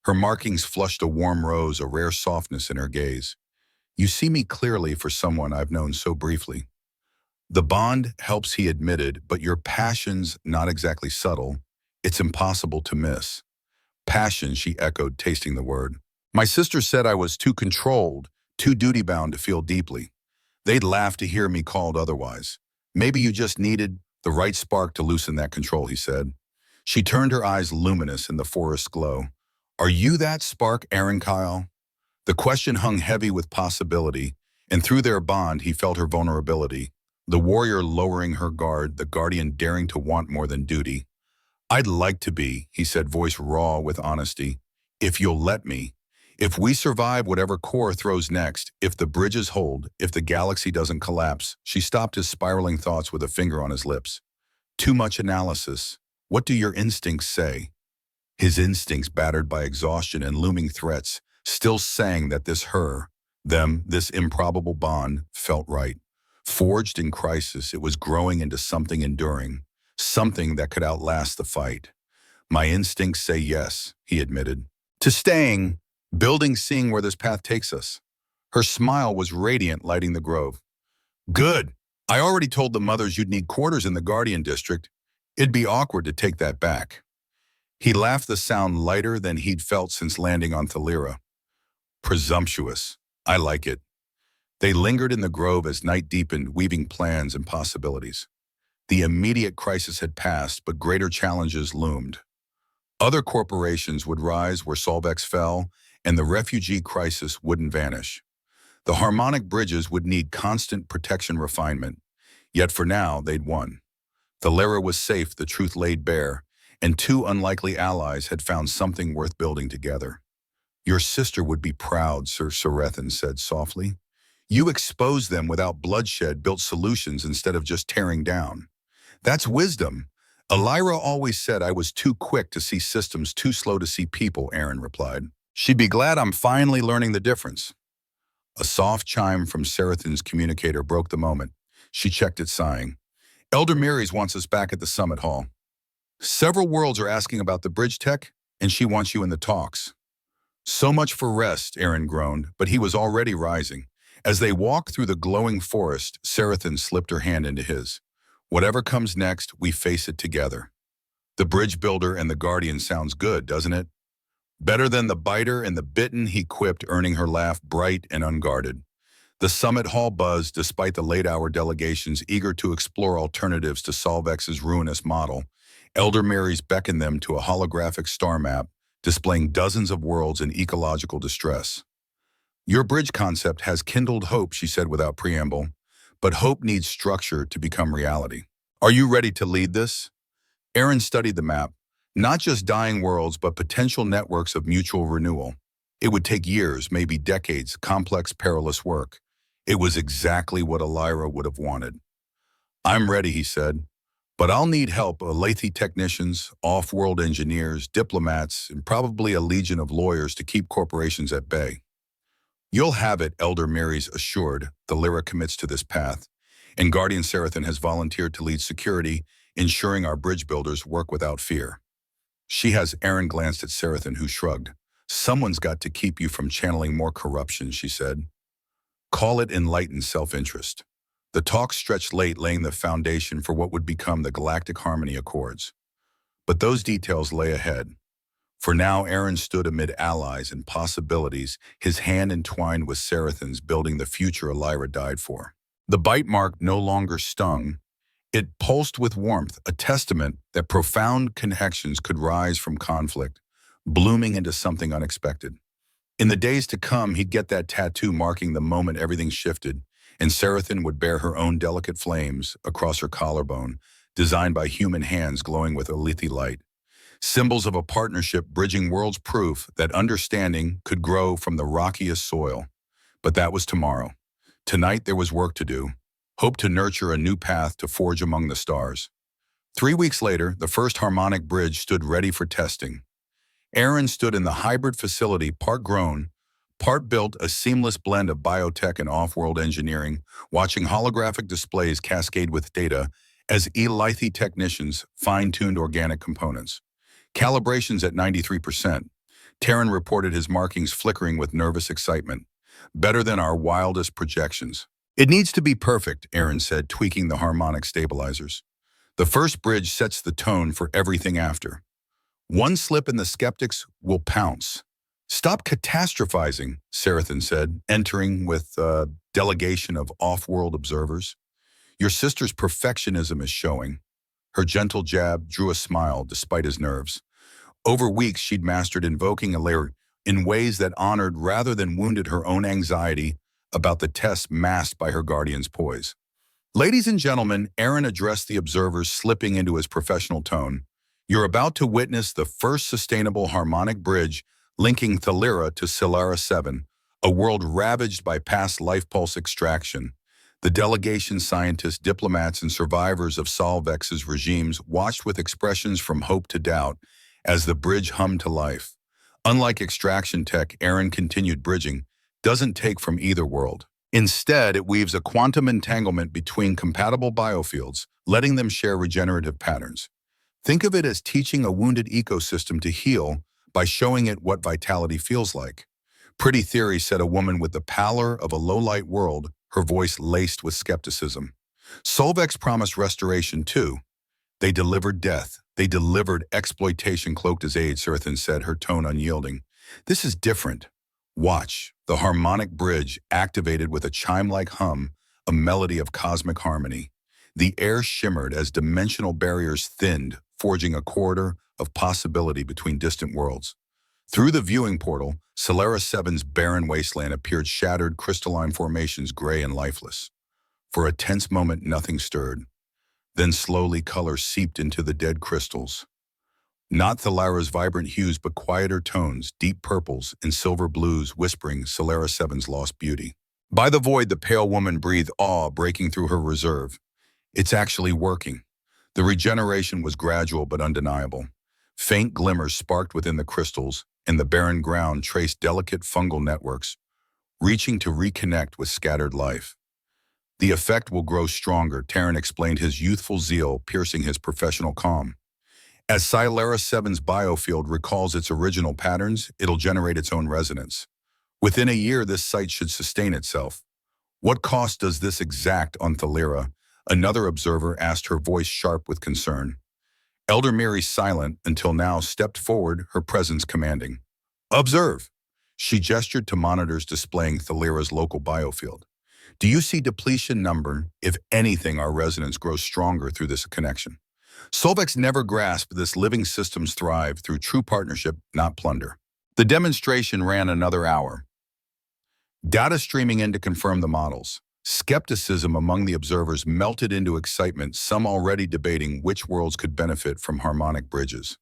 Her markings flushed a warm rose, a rare softness in her gaze. You see me clearly for someone I've known so briefly. The bond helps, he admitted, but your passion's not exactly subtle. It's impossible to miss. Passion, she echoed, tasting the word. My sister said I was too controlled, too duty-bound to feel deeply. They'd laugh to hear me called otherwise. Maybe you just needed the right spark to loosen that control, he said. She turned her eyes luminous in the forest glow. Are you that spark, Aaron Kyle? The question hung heavy with possibility, and through their bond he felt her vulnerability. The warrior lowering her guard, the guardian daring to want more than duty. I'd like to be, he said, voice raw with honesty. If you'll let me. If we survive whatever core throws next, if the bridges hold, if the galaxy doesn't collapse. She stopped his spiraling thoughts with a finger on his lips. Too much analysis. What do your instincts say? His instincts, battered by exhaustion and looming threats, still sang that this her, them, this improbable bond, felt right. Forged in crisis, it was growing into something enduring, something that could outlast the fight. My instincts say yes, he admitted. To staying, building, seeing where this path takes us. Her smile was radiant, lighting the grove. Good. I already told the mothers you'd need quarters in the Guardian District. It'd be awkward to take that back. He laughed, the sound lighter than he'd felt since landing on Thalira. Presumptuous. I like it. They lingered in the grove as night deepened, weaving plans and possibilities. The immediate crisis had passed, but greater challenges loomed. Other corporations would rise where Solvex fell, and the refugee crisis wouldn't vanish. The harmonic bridges would need constant protection refinement. Yet for now, they'd won. Thalira was safe, the truth laid bare, and two unlikely allies had found something worth building together. Your sister would be proud, Sir Sarethan said softly. You exposed them without bloodshed, built solutions instead of just tearing down. That's wisdom. Elira always said I was too quick to see systems, too slow to see people, Aaron replied. She'd be glad I'm finally learning the difference. A soft chime from Sarethan's communicator broke the moment. She checked it, sighing. Elder Miris wants us back at the summit hall. Several worlds are asking about the bridge tech, and she wants you in the talks. So much for rest, Aaron groaned, but he was already rising. As they walked through the glowing forest, Sarethan slipped her hand into his. Whatever comes next, we face it together. The bridge builder and the guardian sounds good, doesn't it? Better than the biter and the bitten, he quipped, earning her laugh bright and unguarded. The summit hall buzzed despite the late-hour delegations eager to explore alternatives to Solvex's ruinous model. Elder Marys beckoned them to a holographic star map, displaying dozens of worlds in ecological distress. Your bridge concept has kindled hope, she said without preamble, but hope needs structure to become reality. Are you ready to lead this? Aaron studied the map, not just dying worlds, but potential networks of mutual renewal. It would take years, maybe decades, complex, perilous work. It was exactly what Elira would have wanted. I'm ready, he said, but I'll need help, Alethi technicians, off-world engineers, diplomats, and probably a legion of lawyers to keep corporations at bay. You'll have it, Elder Marys assured. Thalira commits to this path, and Guardian Sarethan has volunteered to lead security, ensuring our bridge builders work without fear. She has. Aaron glanced at Sarethan, who shrugged. Someone's got to keep you from channeling more corruption, she said. Call it enlightened self-interest. The talk stretched late, laying the foundation for what would become the Galactic Harmony Accords. But those details lay ahead. For now, Aaron stood amid allies and possibilities, his hand entwined with Sarethan's, building the future Elira died for. The bite mark no longer stung. It pulsed with warmth, a testament that profound connections could rise from conflict, blooming into something unexpected. In the days to come, he'd get that tattoo marking the moment everything shifted, and Sarethan would bear her own delicate flames across her collarbone, designed by human hands glowing with Alethi light. Symbols of a partnership bridging worlds, proof that understanding could grow from the rockiest soil. But that was tomorrow. Tonight there was work to do. Hope to nurture a new path to forge among the stars. 3 weeks later, the first harmonic bridge stood ready for testing. Aaron stood in the hybrid facility, part grown, part built, a seamless blend of biotech and off-world engineering, watching holographic displays cascade with data as Elithe technicians fine-tuned organic components. Calibrations at 93%. Terran reported his markings flickering with nervous excitement. Better than our wildest projections. It needs to be perfect, Aaron said, tweaking the harmonic stabilizers. The first bridge sets the tone for everything after. One slip and the skeptics will pounce. Stop catastrophizing, Sarathan said, entering with a delegation of off-world observers. Your sister's perfectionism is showing. Her gentle jab drew a smile despite his nerves. Over weeks, she'd mastered invoking a layer in ways that honored rather than wounded her own anxiety about the tests masked by her guardian's poise. Ladies and gentlemen, Aaron addressed the observers, slipping into his professional tone. You're about to witness the first sustainable harmonic bridge linking Thalira to Solara 7, a world ravaged by past life pulse extraction. The delegation, scientists, diplomats, and survivors of Solvex's regimes watched with expressions from hope to doubt as the bridge hummed to life. Unlike extraction tech, Aaron continued bridging, doesn't take from either world. Instead, it weaves a quantum entanglement between compatible biofields, letting them share regenerative patterns. Think of it as teaching a wounded ecosystem to heal by showing it what vitality feels like. Pretty theory, said a woman with the pallor of a low-light world, her voice laced with skepticism. Solvex promised restoration too. They delivered death. They delivered exploitation cloaked as aid, Sarathan said, her tone unyielding. This is different. Watch. The harmonic bridge activated with a chime-like hum, a melody of cosmic harmony. The air shimmered as dimensional barriers thinned, forging a corridor of possibility between distant worlds. Through the viewing portal, Solara 7's barren wasteland appeared, shattered crystalline formations, gray and lifeless. For a tense moment, nothing stirred. Then slowly color seeped into the dead crystals. Not Thalara's vibrant hues, but quieter tones, deep purples and silver blues, whispering Solara 7's lost beauty. By the void, the pale woman breathed, awe breaking through her reserve. It's actually working. The regeneration was gradual but undeniable. Faint glimmers sparked within the crystals, and the barren ground traced delicate fungal networks, reaching to reconnect with scattered life. The effect will grow stronger, Terran explained, his youthful zeal piercing his professional calm. As Solara 7's biofield recalls its original patterns, it'll generate its own resonance. Within a year, this site should sustain itself. What cost does this exact on Thalira? Another observer asked, her voice sharp with concern. Elder Miri, silent until now, stepped forward, her presence commanding. Observe. She gestured to monitors displaying Thalira's local biofield. Do you see depletion number? If anything, our resonance grows stronger through this connection. Solvex never grasped this living systems thrive through true partnership, not plunder. The demonstration ran another hour. Data streaming in to confirm the models. Skepticism among the observers melted into excitement, some already debating which worlds could benefit from harmonic bridges.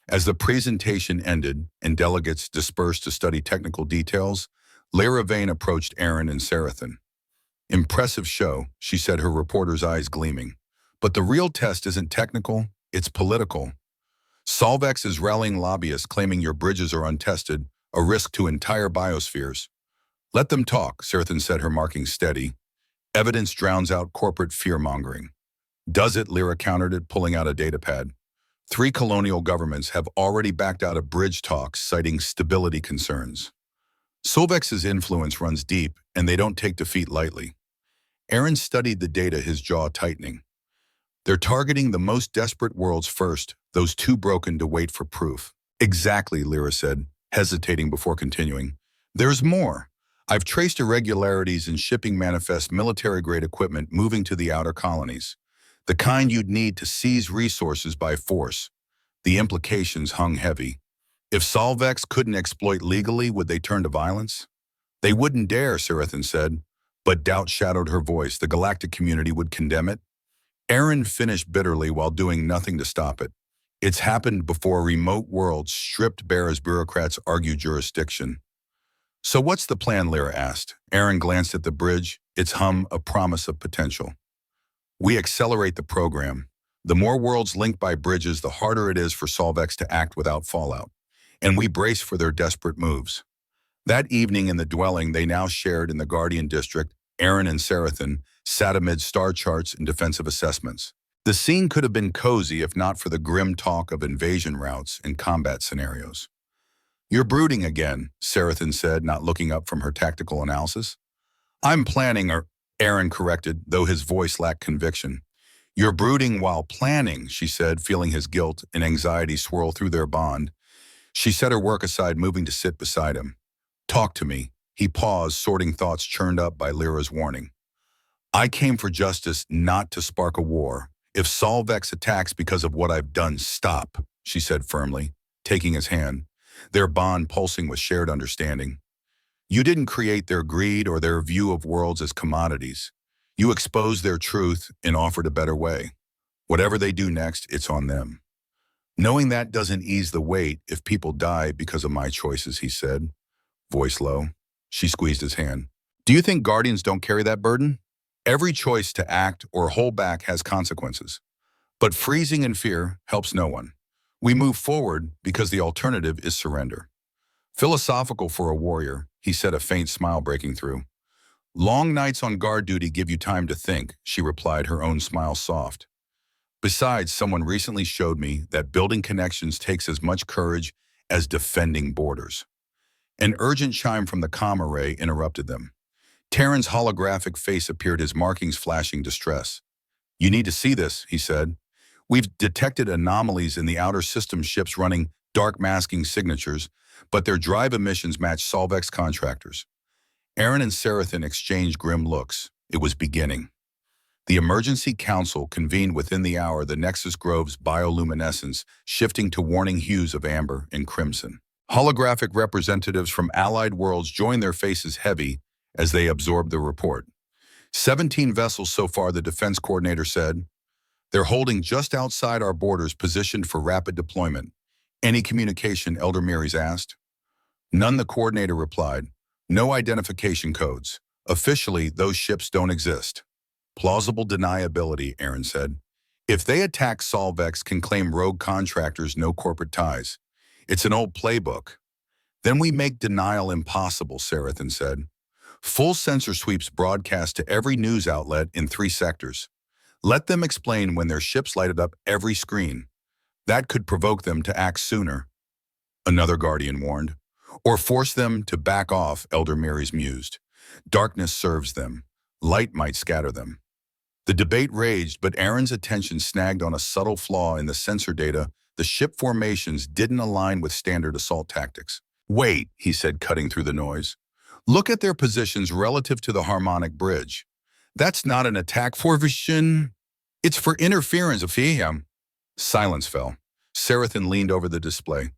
As the presentation ended and delegates dispersed to study technical details, Lyra Vane approached Aaron and Sarathan. Impressive show, she said, her reporter's eyes gleaming. But the real test isn't technical, it's political. Solvex is rallying lobbyists claiming your bridges are untested, a risk to entire biospheres. Let them talk, Sarathan said, her markings steady. Evidence drowns out corporate fear-mongering. Does it? Lyra countered it, pulling out a datapad. 3 colonial governments have already backed out of bridge talks, citing stability concerns. Solvex's influence runs deep, and they don't take defeat lightly. Aaron studied the data, his jaw tightening. They're targeting the most desperate worlds first, those too broken to wait for proof. Exactly, Lyra said, hesitating before continuing. There's more. I've traced irregularities in shipping manifest military-grade equipment moving to the outer colonies. The kind you'd need to seize resources by force. The implications hung heavy. If Solvex couldn't exploit legally, would they turn to violence? They wouldn't dare, Sarathan said, but doubt shadowed her voice. The galactic community would condemn it. Aaron finished bitterly while doing nothing to stop it. It's happened before remote worlds stripped bare as bureaucrats argue jurisdiction. So what's the plan, Lyra asked. Aaron glanced at the bridge, its hum a promise of potential. We accelerate the program. The more worlds linked by bridges, the harder it is for Solvex to act without fallout. And we brace for their desperate moves. That evening in the dwelling they now shared in the Guardian District, Aaron and Sarathan sat amid star charts and defensive assessments. The scene could have been cozy if not for the grim talk of invasion routes and combat scenarios. You're brooding again, Sarathan said, not looking up from her tactical analysis. I'm planning, Aaron corrected, though his voice lacked conviction. You're brooding while planning, she said, feeling his guilt and anxiety swirl through their bond. She set her work aside, moving to sit beside him. Talk to me. He paused, sorting thoughts churned up by Lyra's warning. I came for justice, not to spark a war. If Solvex attacks because of what I've done, stop, she said firmly, taking his hand, their bond pulsing with shared understanding. You didn't create their greed or their view of worlds as commodities. You exposed their truth and offered a better way. Whatever they do next, it's on them. Knowing that doesn't ease the weight if people die because of my choices, he said, voice low. She squeezed his hand. Do you think Guardians don't carry that burden? Every choice to act or hold back has consequences. But freezing in fear helps no one. We move forward because the alternative is surrender. Philosophical for a warrior, he said, a faint smile breaking through. Long nights on guard duty give you time to think, she replied, her own smile soft. Besides, someone recently showed me that building connections takes as much courage as defending borders. An urgent chime from the comm array interrupted them. Terran's holographic face appeared, his markings flashing distress. You need to see this, he said. We've detected anomalies in the outer system ships running dark masking signatures, but their drive emissions match Solvex contractors. Aaron and Sarathan exchanged grim looks. It was beginning. The Emergency Council convened within the hour, the Nexus Grove's bioluminescence shifting to warning hues of amber and crimson. Holographic representatives from allied worlds joined, their faces heavy as they absorbed the report. 17 vessels so far, the defense coordinator said. They're holding just outside our borders, positioned for rapid deployment. Any communication, Elder Miris asked. None, the coordinator replied. No identification codes. Officially, those ships don't exist. Plausible deniability, Aaron said. If they attack, Solvex can claim rogue contractors, no corporate ties. It's an old playbook. Then we make denial impossible, Sarathan said. Full sensor sweeps broadcast to every news outlet in 3 sectors. Let them explain when their ships lighted up every screen. That could provoke them to act sooner, another Guardian warned. Or force them to back off, Elder Miris mused. Darkness serves them. Light might scatter them. The debate raged, but Aaron's attention snagged on a subtle flaw in the sensor data. The ship formations didn't align with standard assault tactics. Wait, he said, cutting through the noise. Look at their positions relative to the harmonic bridge. That's not an attack formation. It's for interference of him. Silence fell. Sarathan leaned over the display.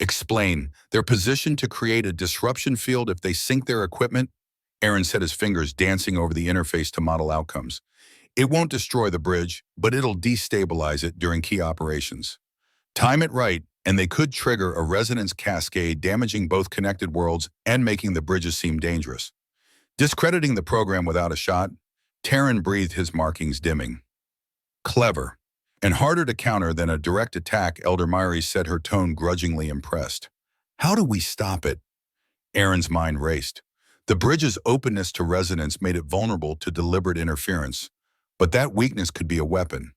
Explain. They're positioned to create a disruption field if they sync their equipment. Aaron set his fingers, dancing over the interface to model outcomes. It won't destroy the bridge, but it'll destabilize it during key operations. Time it right, and they could trigger a resonance cascade, damaging both connected worlds and making the bridges seem dangerous. Discrediting the program without a shot, Terran breathed, his markings dimming. Clever. And harder to counter than a direct attack, Elder Miris said, her tone grudgingly impressed. How do we stop it? Aaron's mind raced. The bridge's openness to resonance made it vulnerable to deliberate interference, but that weakness could be a weapon.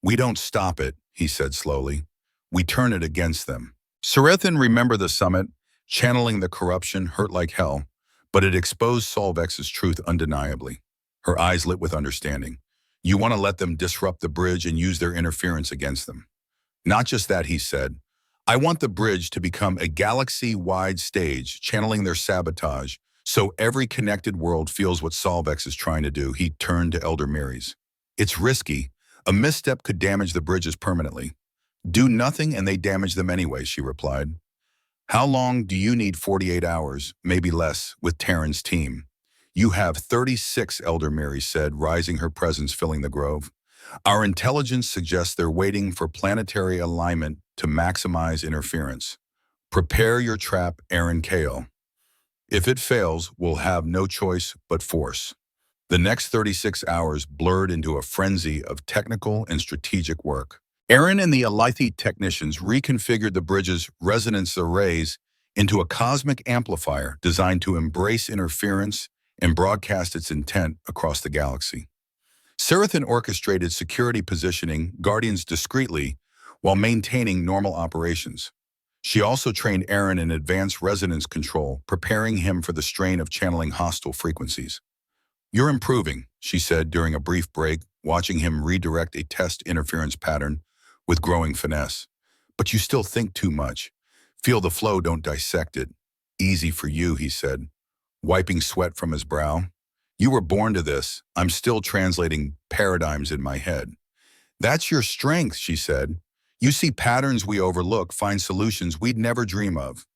We don't stop it, he said slowly. We turn it against them. Sarathan remembered the summit, channeling the corruption, hurt like hell, but it exposed Solvex's truth undeniably. Her eyes lit with understanding. You want to let them disrupt the bridge and use their interference against them. Not just that, he said. I want the bridge to become a galaxy-wide stage, channeling their sabotage, so every connected world feels what Solvex is trying to do. He turned to Elder Miris. It's risky. A misstep could damage the bridges permanently. Do nothing and they damage them anyway, she replied. How long do you need? 48 hours, maybe less, with Terran's team. You have 36, Elder Miris said, rising, her presence filling the grove. Our intelligence suggests they're waiting for planetary alignment to maximize interference. Prepare your trap, Aaron Kale. If it fails, we'll have no choice but force. The next 36 hours blurred into a frenzy of technical and strategic work. Aaron and the Alethi technicians reconfigured the bridge's resonance arrays into a cosmic amplifier designed to embrace interference and broadcast its intent across the galaxy. Sarathan orchestrated security positioning Guardians discreetly while maintaining normal operations. She also trained Aaron in advanced resonance control, preparing him for the strain of channeling hostile frequencies. "You're improving," she said during a brief break, watching him redirect a test interference pattern with growing finesse. "But you still think too much. Feel the flow, don't dissect it." "Easy for you," he said, wiping sweat from his brow. "You were born to this. I'm still translating paradigms in my head." "That's your strength," she said. "You see patterns we overlook, find solutions we'd never dream of.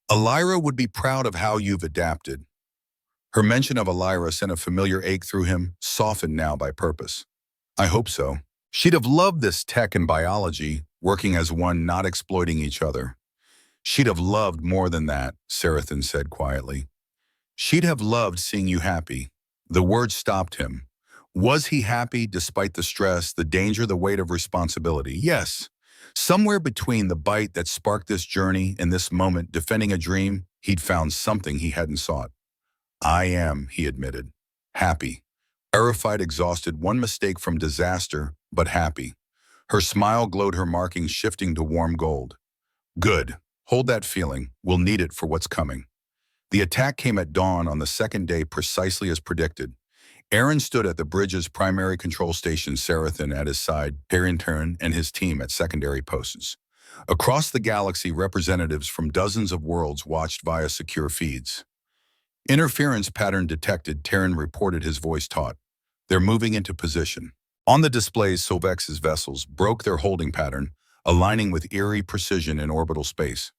Elira would be proud of how you've adapted." Her mention of Elira sent a familiar ache through him, softened now by purpose. "I hope so." She'd have loved this tech and biology, working as one, not exploiting each other. "She'd have loved more than that," Sarathan said quietly. "She'd have loved seeing you happy." The word stopped him. Was he happy despite the stress, the danger, the weight of responsibility? Yes. Somewhere between the bite that sparked this journey and this moment defending a dream, he'd found something he hadn't sought. "I am," he admitted. "Happy." Terrified, exhausted, one mistake from disaster, but happy. Her smile glowed, her markings shifting to warm gold. "Good. Hold that feeling. We'll need it for what's coming." The attack came at dawn on the second day precisely as predicted. Aaron stood at the bridge's primary control station, Sarathan at his side, Taryn and his team at secondary posts. Across the galaxy, representatives from dozens of worlds watched via secure feeds. "Interference pattern detected," Taryn reported, his voice taut. "They're moving into position." On the displays, Sovex's vessels broke their holding pattern, aligning with eerie precision in orbital space.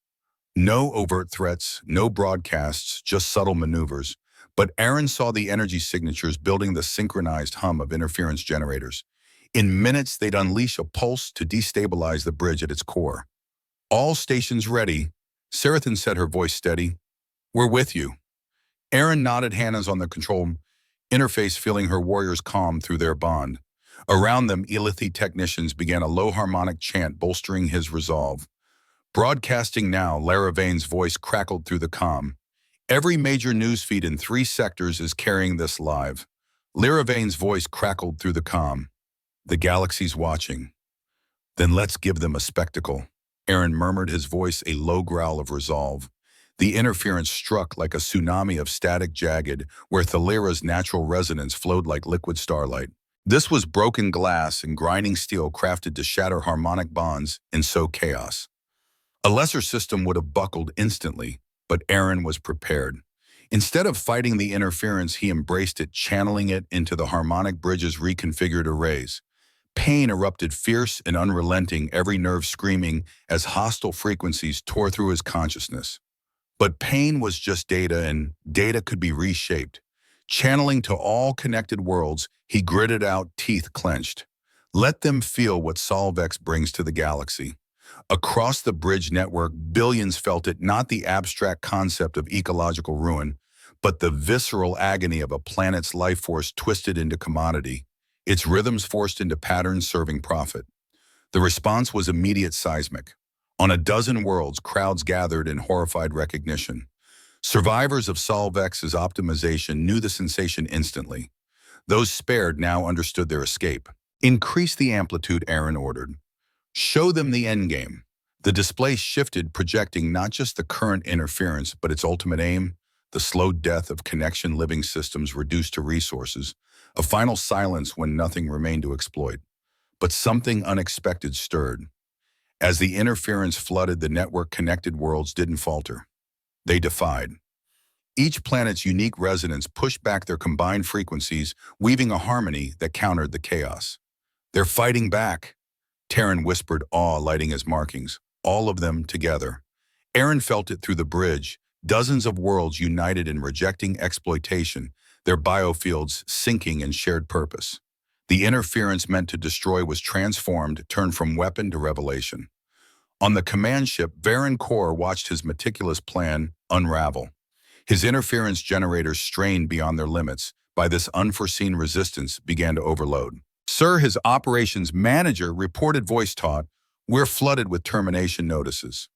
No overt threats, no broadcasts, just subtle maneuvers. But Aaron saw the energy signatures building, the synchronized hum of interference generators. In minutes, they'd unleash a pulse to destabilize the bridge at its core. "All stations ready," Sarathan said, her voice steady. "We're with you." Aaron nodded, hands on the control interface, feeling her warriors calm through their bond. Around them, Alethi technicians began a low harmonic chant, bolstering his resolve. "Broadcasting now," Lara Vane's voice crackled through the comm. "Every major newsfeed in 3 sectors is carrying this live." Lara Vane's voice crackled through the comm. "The galaxy's watching." "Then let's give them a spectacle," Aaron murmured, his voice a low growl of resolve. The interference struck like a tsunami of static, jagged, where Thalira's natural resonance flowed like liquid starlight. This was broken glass and grinding steel crafted to shatter harmonic bonds and sow chaos. A lesser system would have buckled instantly, but Aaron was prepared. Instead of fighting the interference, he embraced it, channeling it into the harmonic bridge's reconfigured arrays. Pain erupted, fierce and unrelenting, every nerve screaming as hostile frequencies tore through his consciousness. But pain was just data, and data could be reshaped. Channeling to all connected worlds, he gritted out, teeth clenched. "Let them feel what Solvex brings to the galaxy." Across the bridge network, billions felt it, not the abstract concept of ecological ruin, but the visceral agony of a planet's life force twisted into commodity, its rhythms forced into patterns serving profit. The response was immediate, seismic. On a dozen worlds, crowds gathered in horrified recognition. Survivors of Solvex's optimization knew the sensation instantly. Those spared now understood their escape. "Increase the amplitude," Aaron ordered. "Show them the endgame." The display shifted, projecting not just the current interference, but its ultimate aim, the slow death of connection, living systems reduced to resources, a final silence when nothing remained to exploit. But something unexpected stirred. As the interference flooded the network, connected worlds didn't falter. They defied. Each planet's unique resonance pushed back their combined frequencies, weaving a harmony that countered the chaos. "They're fighting back," Taryn whispered, awe lighting his markings. "All of them together." Aaron felt it through the bridge, dozens of worlds united in rejecting exploitation, their biofields sinking in shared purpose. The interference meant to destroy was transformed, turned from weapon to revelation. On the command ship, Varen Kor watched his meticulous plan unravel. His interference generators strained beyond their limits. By this unforeseen resistance began to overload. Sir, his operations manager reported voice taught, "We're flooded with termination notices.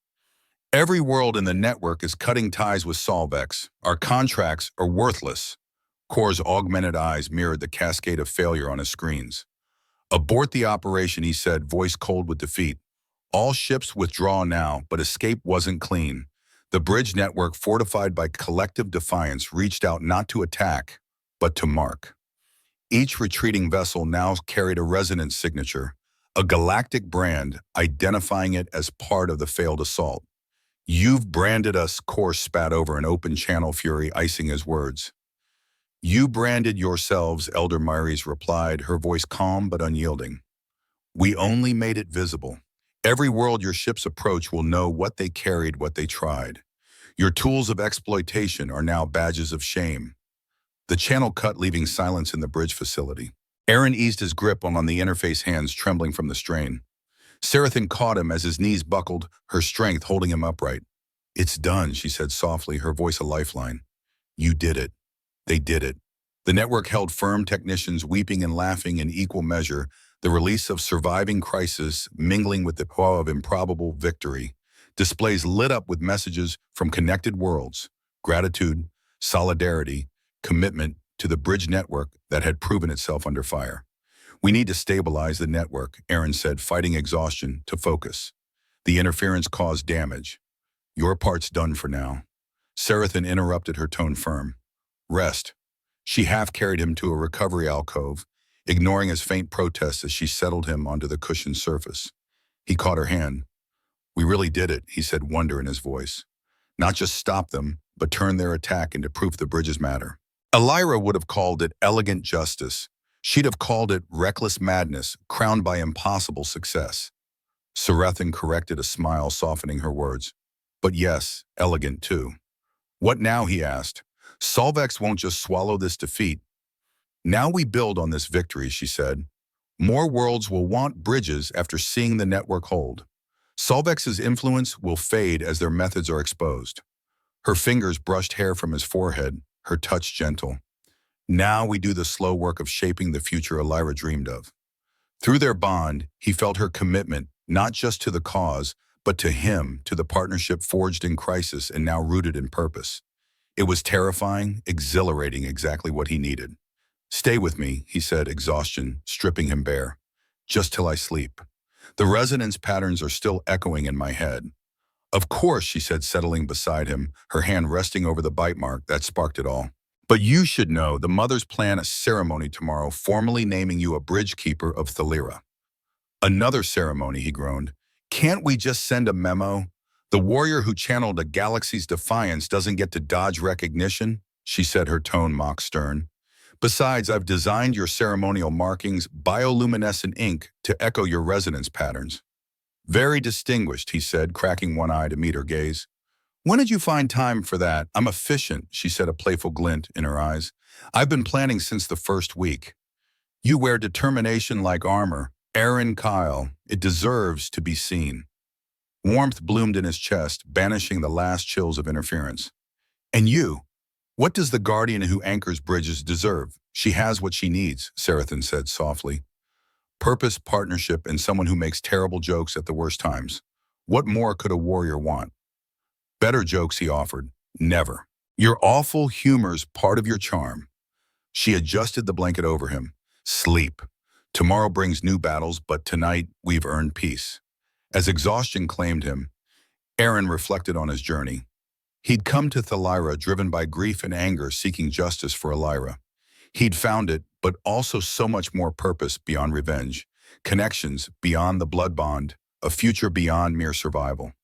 Every world in the network is cutting ties with Solvex. Our contracts are worthless." Kor's augmented eyes mirrored the cascade of failure on his screens. "Abort the operation," he said, voice cold with defeat. "All ships withdraw now, but escape wasn't clean." The bridge network, fortified by collective defiance, reached out not to attack, but to mark. Each retreating vessel now carried a resonance signature, a galactic brand identifying it as part of the failed assault. "You've branded us," Kor spat over an open channel, fury icing his words. "You branded yourselves," Elder Myres replied, her voice calm but unyielding. "We only made it visible. Every world your ships approach will know what they carried, what they tried. Your tools of exploitation are now badges of shame." The channel cut, leaving silence in the bridge facility. Aaron eased his grip on the interface, hands trembling from the strain. Sarathan caught him as his knees buckled, her strength holding him upright. "It's done," she said softly, her voice a lifeline. "You did it. They did it." The network held firm, technicians weeping and laughing in equal measure, the release of surviving crisis mingling with the power of improbable victory. Displays lit up with messages from connected worlds, gratitude, solidarity, commitment to the bridge network that had proven itself under fire. "We need to stabilize the network," Aaron said, fighting exhaustion to focus. "The interference caused damage. Your part's done for now." Sarathan interrupted, her tone firm. "Rest." She half-carried him to a recovery alcove, ignoring his faint protests as she settled him onto the cushioned surface. He caught her hand. "We really did it," he said, wonder in his voice. "Not just stop them, but turn their attack into proof the bridges matter." Elira would have called it elegant justice. She'd have called it reckless madness, crowned by impossible success. Sarathan corrected, a smile softening her words. "But yes, elegant too." "What now?" he asked. "Solvex won't just swallow this defeat. Now we build on this victory," she said. "More worlds will want bridges after seeing the network hold. Solvex's influence will fade as their methods are exposed." Her fingers brushed hair from his forehead, her touch gentle. "Now we do the slow work of shaping the future Elira dreamed of." Through their bond, he felt her commitment, not just to the cause, but to him, to the partnership forged in crisis and now rooted in purpose. It was terrifying, exhilarating, exactly what he needed. "Stay with me," he said, exhaustion stripping him bare. "Just till I sleep. The resonance patterns are still echoing in my head." "Of course," she said, settling beside him, her hand resting over the bite mark that sparked it all. "But you should know, the mothers plan a ceremony tomorrow, formally naming you a bridge keeper of Thalira." "Another ceremony," he groaned. "Can't we just send a memo? The warrior who channeled a galaxy's defiance doesn't get to dodge recognition," she said, her tone mock stern. "Besides, I've designed your ceremonial markings, bioluminescent ink, to echo your resonance patterns." "Very distinguished," he said, cracking one eye to meet her gaze. "When did you find time for that?" "I'm efficient," she said, a playful glint in her eyes. "I've been planning since the first week." "You wear determination like armor." "Aaron Kyle, it deserves to be seen." Warmth bloomed in his chest, banishing the last chills of interference. "And you? What does the guardian who anchors bridges deserve?" "She has what she needs," Sarathan said softly. "Purpose, partnership, and someone who makes terrible jokes at the worst times. What more could a warrior want?" "Better jokes," he offered. "Never." "Your awful humor's part of your charm." She adjusted the blanket over him. "Sleep. Tomorrow brings new battles, but tonight we've earned peace." As exhaustion claimed him, Aaron reflected on his journey. He'd come to Thalira driven by grief and anger, seeking justice for Elira. He'd found it, but also so much more: purpose beyond revenge, connections beyond the blood bond, a future beyond mere survival.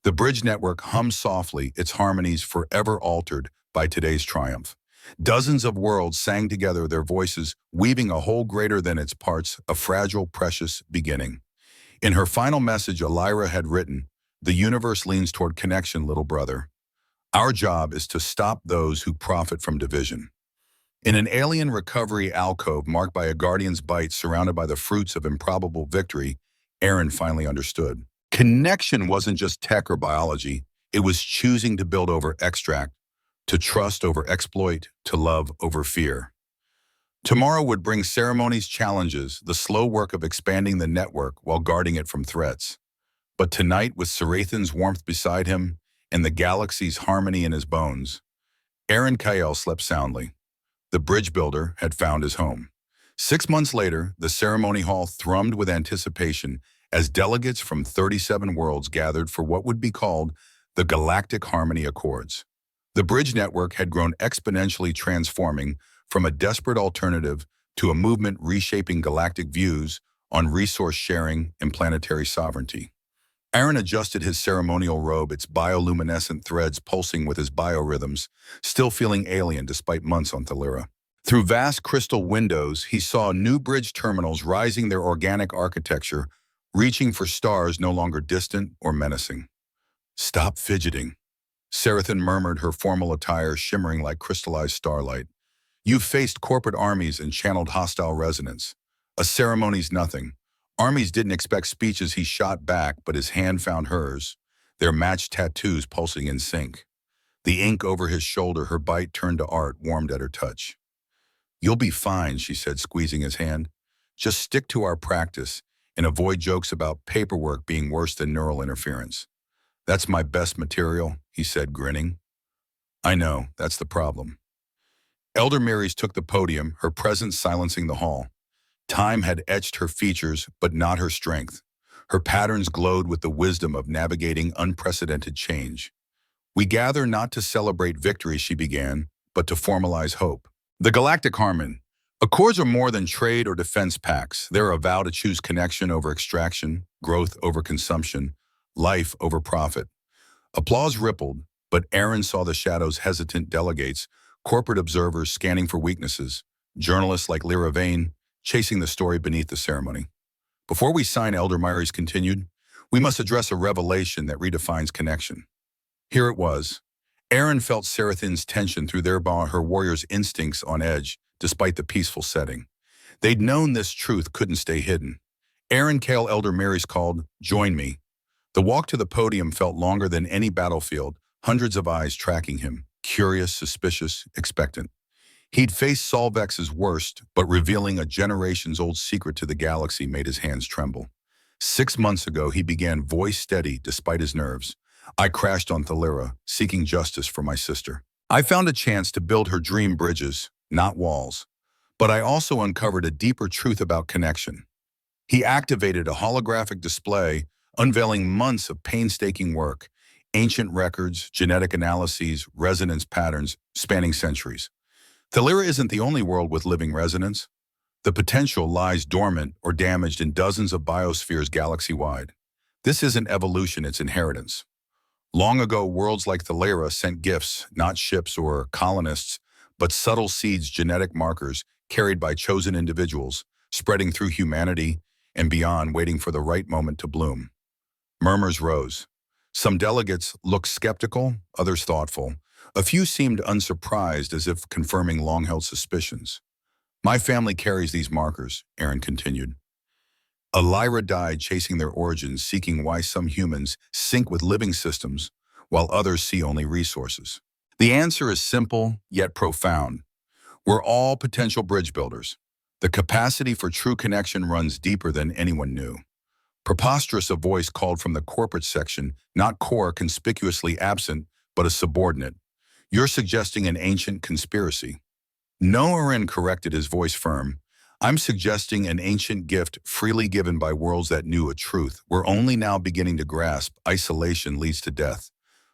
The bridge network hummed softly, its harmonies forever altered by today's triumph. Dozens of worlds sang together, their voices weaving a whole greater than its parts, a fragile, precious beginning. In her final message, Elira had written, "The universe leans toward connection, little brother. Our job is to stop those who profit from division." In an alien recovery alcove marked by a guardian's bite surrounded by the fruits of improbable victory, Aaron finally understood. Connection wasn't just tech or biology, it was choosing to build over extract, to trust over exploit, to love over fear. Tomorrow would bring ceremonies, challenges, the slow work of expanding the network while guarding it from threats. But tonight, with Sarathan's warmth beside him and the galaxy's harmony in his bones, Aaron Kyle slept soundly. The bridge builder had found his home. 6 months later, the ceremony hall thrummed with anticipation as delegates from 37 worlds gathered for what would be called the Galactic Harmony Accords. The bridge network had grown exponentially, transforming from a desperate alternative to a movement reshaping galactic views on resource sharing and planetary sovereignty. Aaron adjusted his ceremonial robe, its bioluminescent threads pulsing with his biorhythms, still feeling alien despite months on Thalira. Through vast crystal windows, he saw new bridge terminals rising their organic architecture, reaching for stars no longer distant or menacing. "Stop fidgeting," Sarathan murmured, her formal attire shimmering like crystallized starlight. "You've faced corporate armies and channeled hostile resonance. A ceremony's nothing. Armies didn't expect speeches." He shot back, but his hand found hers, their matched tattoos pulsing in sync. The ink over his shoulder, her bite turned to art, warmed at her touch. "You'll be fine," she said, squeezing his hand. "Just stick to our practice and avoid jokes about paperwork being worse than neural interference." "That's my best material," he said, grinning. "I know, that's the problem." Elder Marys took the podium, her presence silencing the hall. Time had etched her features, but not her strength. Her patterns glowed with the wisdom of navigating unprecedented change. "We gather not to celebrate victory," she began, "but to formalize hope. The Galactic Harmony. Accords are more than trade or defense pacts. They're a vow to choose connection over extraction, growth over consumption, life over profit." Applause rippled, but Aaron saw the shadows, hesitant delegates, corporate observers scanning for weaknesses, journalists like Lyra Vane, chasing the story beneath the ceremony. "Before we sign," Elder Myers continued, "we must address a revelation that redefines connection." Here it was. Aaron felt Sarathan's tension through her warrior's instincts on edge, despite the peaceful setting. They'd known this truth couldn't stay hidden. Aaron Kale, Elder Marys called, "Join me." The walk to the podium felt longer than any battlefield, hundreds of eyes tracking him, curious, suspicious, expectant. He'd faced Solvex's worst, but revealing a generations-old secret to the galaxy made his hands tremble. 6 months ago, he began, voice steady despite his nerves. "I crashed on Thalira, seeking justice for my sister. I found a chance to build her dream bridges, not walls. But I also uncovered a deeper truth about connection." He activated a holographic display, unveiling months of painstaking work, ancient records, genetic analyses, resonance patterns spanning centuries. Thalira isn't the only world with living resonance. The potential lies dormant or damaged in dozens of biospheres galaxy-wide. This isn't evolution, it's inheritance. Long ago, worlds like Thalira sent gifts, not ships or colonists, but subtle seeds, genetic markers carried by chosen individuals, spreading through humanity and beyond, waiting for the right moment to bloom. Murmurs rose. Some delegates looked skeptical, others thoughtful. A few seemed unsurprised, as if confirming long-held suspicions. "My family carries these markers," Aaron continued. "A Lyra died chasing their origins, seeking why some humans sync with living systems, while others see only resources. The answer is simple, yet profound. We're all potential bridge builders. The capacity for true connection runs deeper than anyone knew." Preposterous, a voice called from the corporate section, not core, conspicuously absent, but a subordinate. "You're suggesting an ancient conspiracy." "No," Aaron corrected, his voice firm. "I'm suggesting an ancient gift freely given by worlds that knew a truth we're only now beginning to grasp. Isolation leads to death,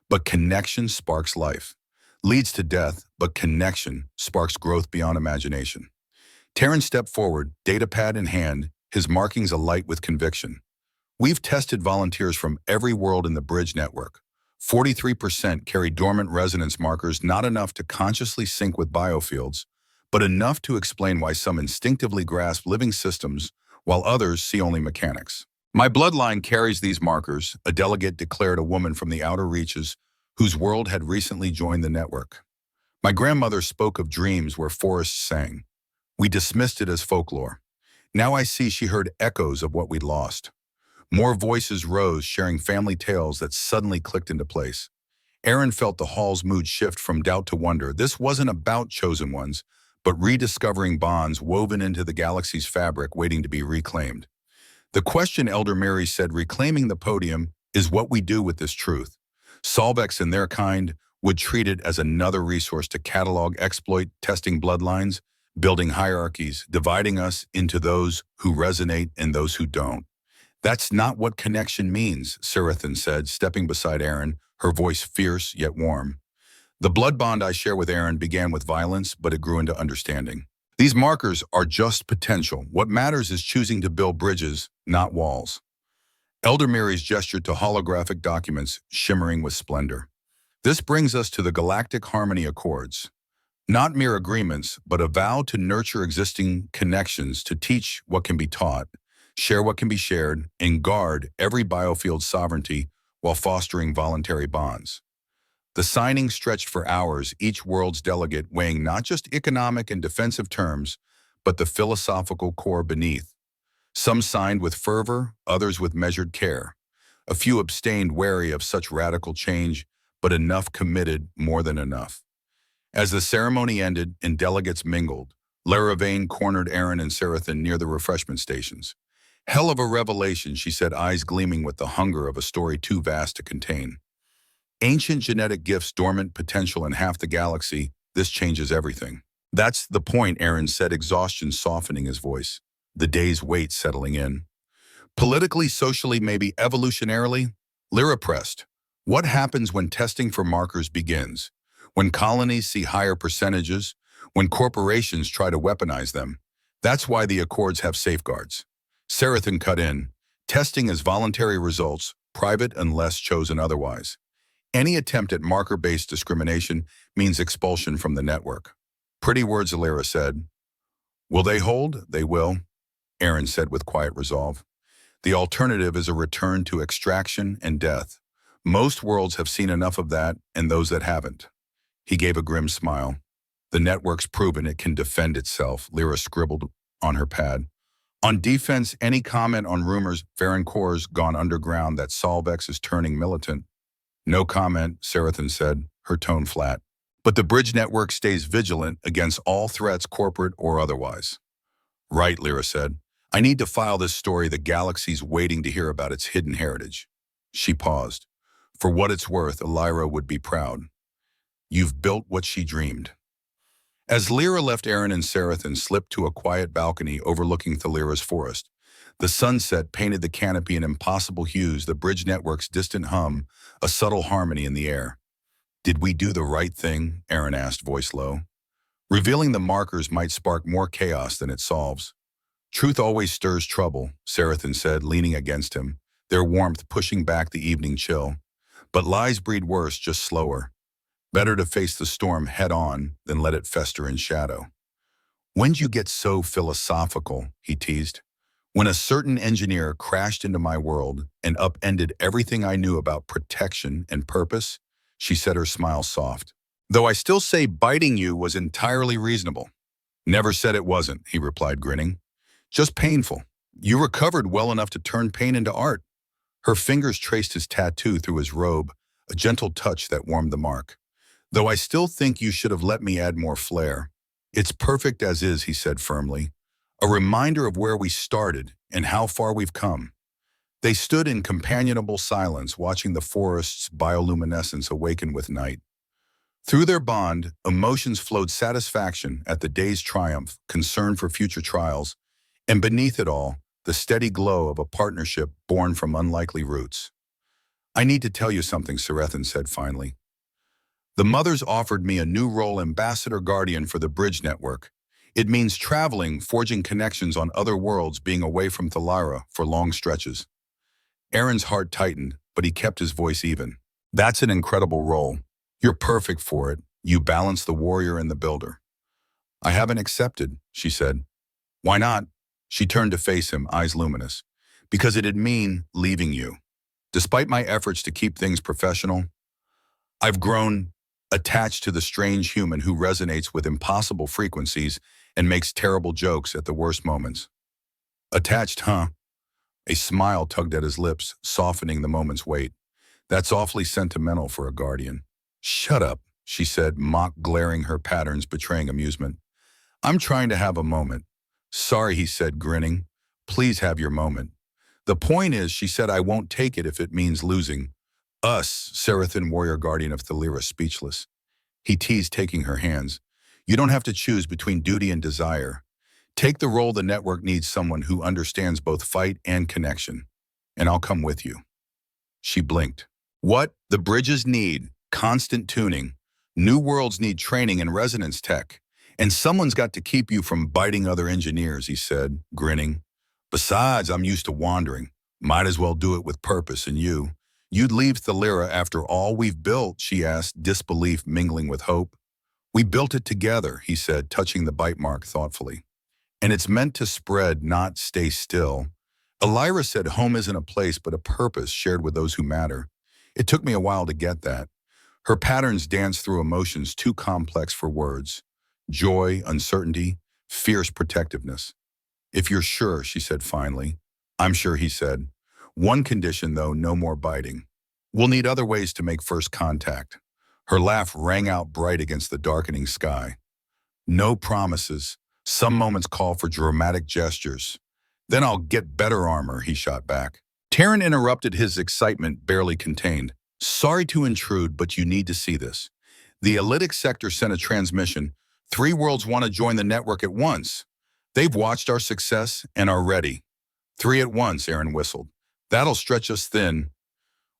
but connection sparks life. Leads to death, but connection sparks growth beyond imagination." Terran stepped forward, datapad in hand, his markings alight with conviction. "We've tested volunteers from every world in the bridge network. 43% carry dormant resonance markers, not enough to consciously sync with biofields, but enough to explain why some instinctively grasp living systems while others see only mechanics. My bloodline carries these markers," a delegate declared, a woman from the outer reaches whose world had recently joined the network. My grandmother spoke of dreams where forests sang. We dismissed it as folklore. Now I see she heard echoes of what we'd lost. More voices rose, sharing family tales that suddenly clicked into place. Aaron felt the hall's mood shift from doubt to wonder. This wasn't about chosen ones, but rediscovering bonds woven into the galaxy's fabric waiting to be reclaimed. The question, Elder Mary said, reclaiming the podium is what we do with this truth. Solvex and their kind would treat it as another resource to catalog, exploit, testing bloodlines, building hierarchies, dividing us into those who resonate and those who don't. That's not what connection means, Sarathan said, stepping beside Aaron, her voice fierce yet warm. The blood bond I share with Aaron began with violence, but it grew into understanding. These markers are just potential. What matters is choosing to build bridges, not walls. Elder Mary's gestured to holographic documents shimmering with splendor. This brings us to the Galactic Harmony Accords. Not mere agreements, but a vow to nurture existing connections, to teach what can be taught, share what can be shared, and guard every biofield's sovereignty while fostering voluntary bonds. The signing stretched for hours, each world's delegate weighing not just economic and defensive terms, but the philosophical core beneath. Some signed with fervor, others with measured care. A few abstained, wary of such radical change, but enough committed, more than enough. As the ceremony ended and delegates mingled, Lara Vane cornered Aaron and Sarathan near the refreshment stations. Hell of a revelation, she said, eyes gleaming with the hunger of a story too vast to contain. Ancient genetic gifts, dormant potential in half the galaxy, this changes everything. That's the point, Aaron said, exhaustion softening his voice, the day's weight settling in. Politically, socially, maybe evolutionarily, Lyra pressed. What happens when testing for markers begins? When colonies see higher percentages? When corporations try to weaponize them? That's why the Accords have safeguards. Sarathan cut in. Testing is voluntary results, private unless chosen otherwise. Any attempt at marker-based discrimination means expulsion from the network. Pretty words, Lyra said. Will they hold? They will, Aaron said with quiet resolve. The alternative is a return to extraction and death. Most worlds have seen enough of that, and those that haven't. He gave a grim smile. The network's proven it can defend itself, Lyra scribbled on her pad. On defense, any comment on rumors Varancor's gone underground that Solvex is turning militant? No comment, Sarathan said, her tone flat. But the bridge network stays vigilant against all threats, corporate or otherwise. Right, Lyra said. I need to file this story. The galaxy's waiting to hear about its hidden heritage. She paused. For what it's worth, Lyra would be proud. You've built what she dreamed. As Lyra left, Aaron and Sarathan slipped to a quiet balcony overlooking Thalira's forest. The sunset painted the canopy in impossible hues, the bridge network's distant hum, a subtle harmony in the air. Did we do the right thing? Aaron asked, voice low. Revealing the markers might spark more chaos than it solves. Truth always stirs trouble, Sarathan said, leaning against him, their warmth pushing back the evening chill. But lies breed worse, just slower. Better to face the storm head-on than let it fester in shadow. When'd you get so philosophical? He teased. When a certain engineer crashed into my world and upended everything I knew about protection and purpose, she said, her smile soft. Though I still say biting you was entirely reasonable. Never said it wasn't, he replied, grinning. Just painful. You recovered well enough to turn pain into art. Her fingers traced his tattoo through his robe, a gentle touch that warmed the mark. Though I still think you should have let me add more flair. It's perfect as is, he said firmly. A reminder of where we started and how far we've come. They stood in companionable silence, watching the forest's bioluminescence awaken with night. Through their bond, emotions flowed: satisfaction at the day's triumph, concern for future trials, and beneath it all, the steady glow of a partnership born from unlikely roots. I need to tell you something, Sarathan said finally. The mothers offered me a new role, ambassador guardian for the bridge network. It means traveling, forging connections on other worlds, being away from Thalara for long stretches. Aaron's heart tightened, but he kept his voice even. That's an incredible role. You're perfect for it. You balance the warrior and the builder. I haven't accepted, she said. Why not? She turned to face him, eyes luminous. Because it'd mean leaving you. Despite my efforts to keep things professional, I've grown attached to the strange human who resonates with impossible frequencies and makes terrible jokes at the worst moments. Attached, huh? A smile tugged at his lips, softening the moment's weight. That's awfully sentimental for a guardian. Shut up, she said, mock glaring, her patterns betraying amusement. I'm trying to have a moment. Sorry, he said, grinning. Please have your moment. The point is, she said, I won't take it if it means losing. Us, Seraphim warrior guardian of Thalira, speechless. He teased, taking her hands. You don't have to choose between duty and desire. Take the role. The network needs someone who understands both fight and connection. And I'll come with you. She blinked. What the bridges need? Constant tuning. New worlds need training and resonance tech. And someone's got to keep you from biting other engineers, he said, grinning. Besides, I'm used to wandering. Might as well do it with purpose. And you'd leave Thalira after all we've built, she asked, disbelief mingling with hope. We built it together, he said, touching the bite mark thoughtfully. And it's meant to spread, not stay still. Elira said home isn't a place but a purpose shared with those who matter. It took me a while to get that. Her patterns danced through emotions too complex for words. Joy, uncertainty, fierce protectiveness. If you're sure, she said finally. I'm sure, he said. One condition, though, no more biting. We'll need other ways to make first contact. Her laugh rang out bright against the darkening sky. No promises. Some moments call for dramatic gestures. Then I'll get better armor, he shot back. Taryn interrupted, his excitement barely contained. Sorry to intrude, but you need to see this. The Elytic sector sent a transmission. 3 worlds want to join the network at once. They've watched our success and are ready. 3 at once, Aaron whistled. That'll stretch us thin.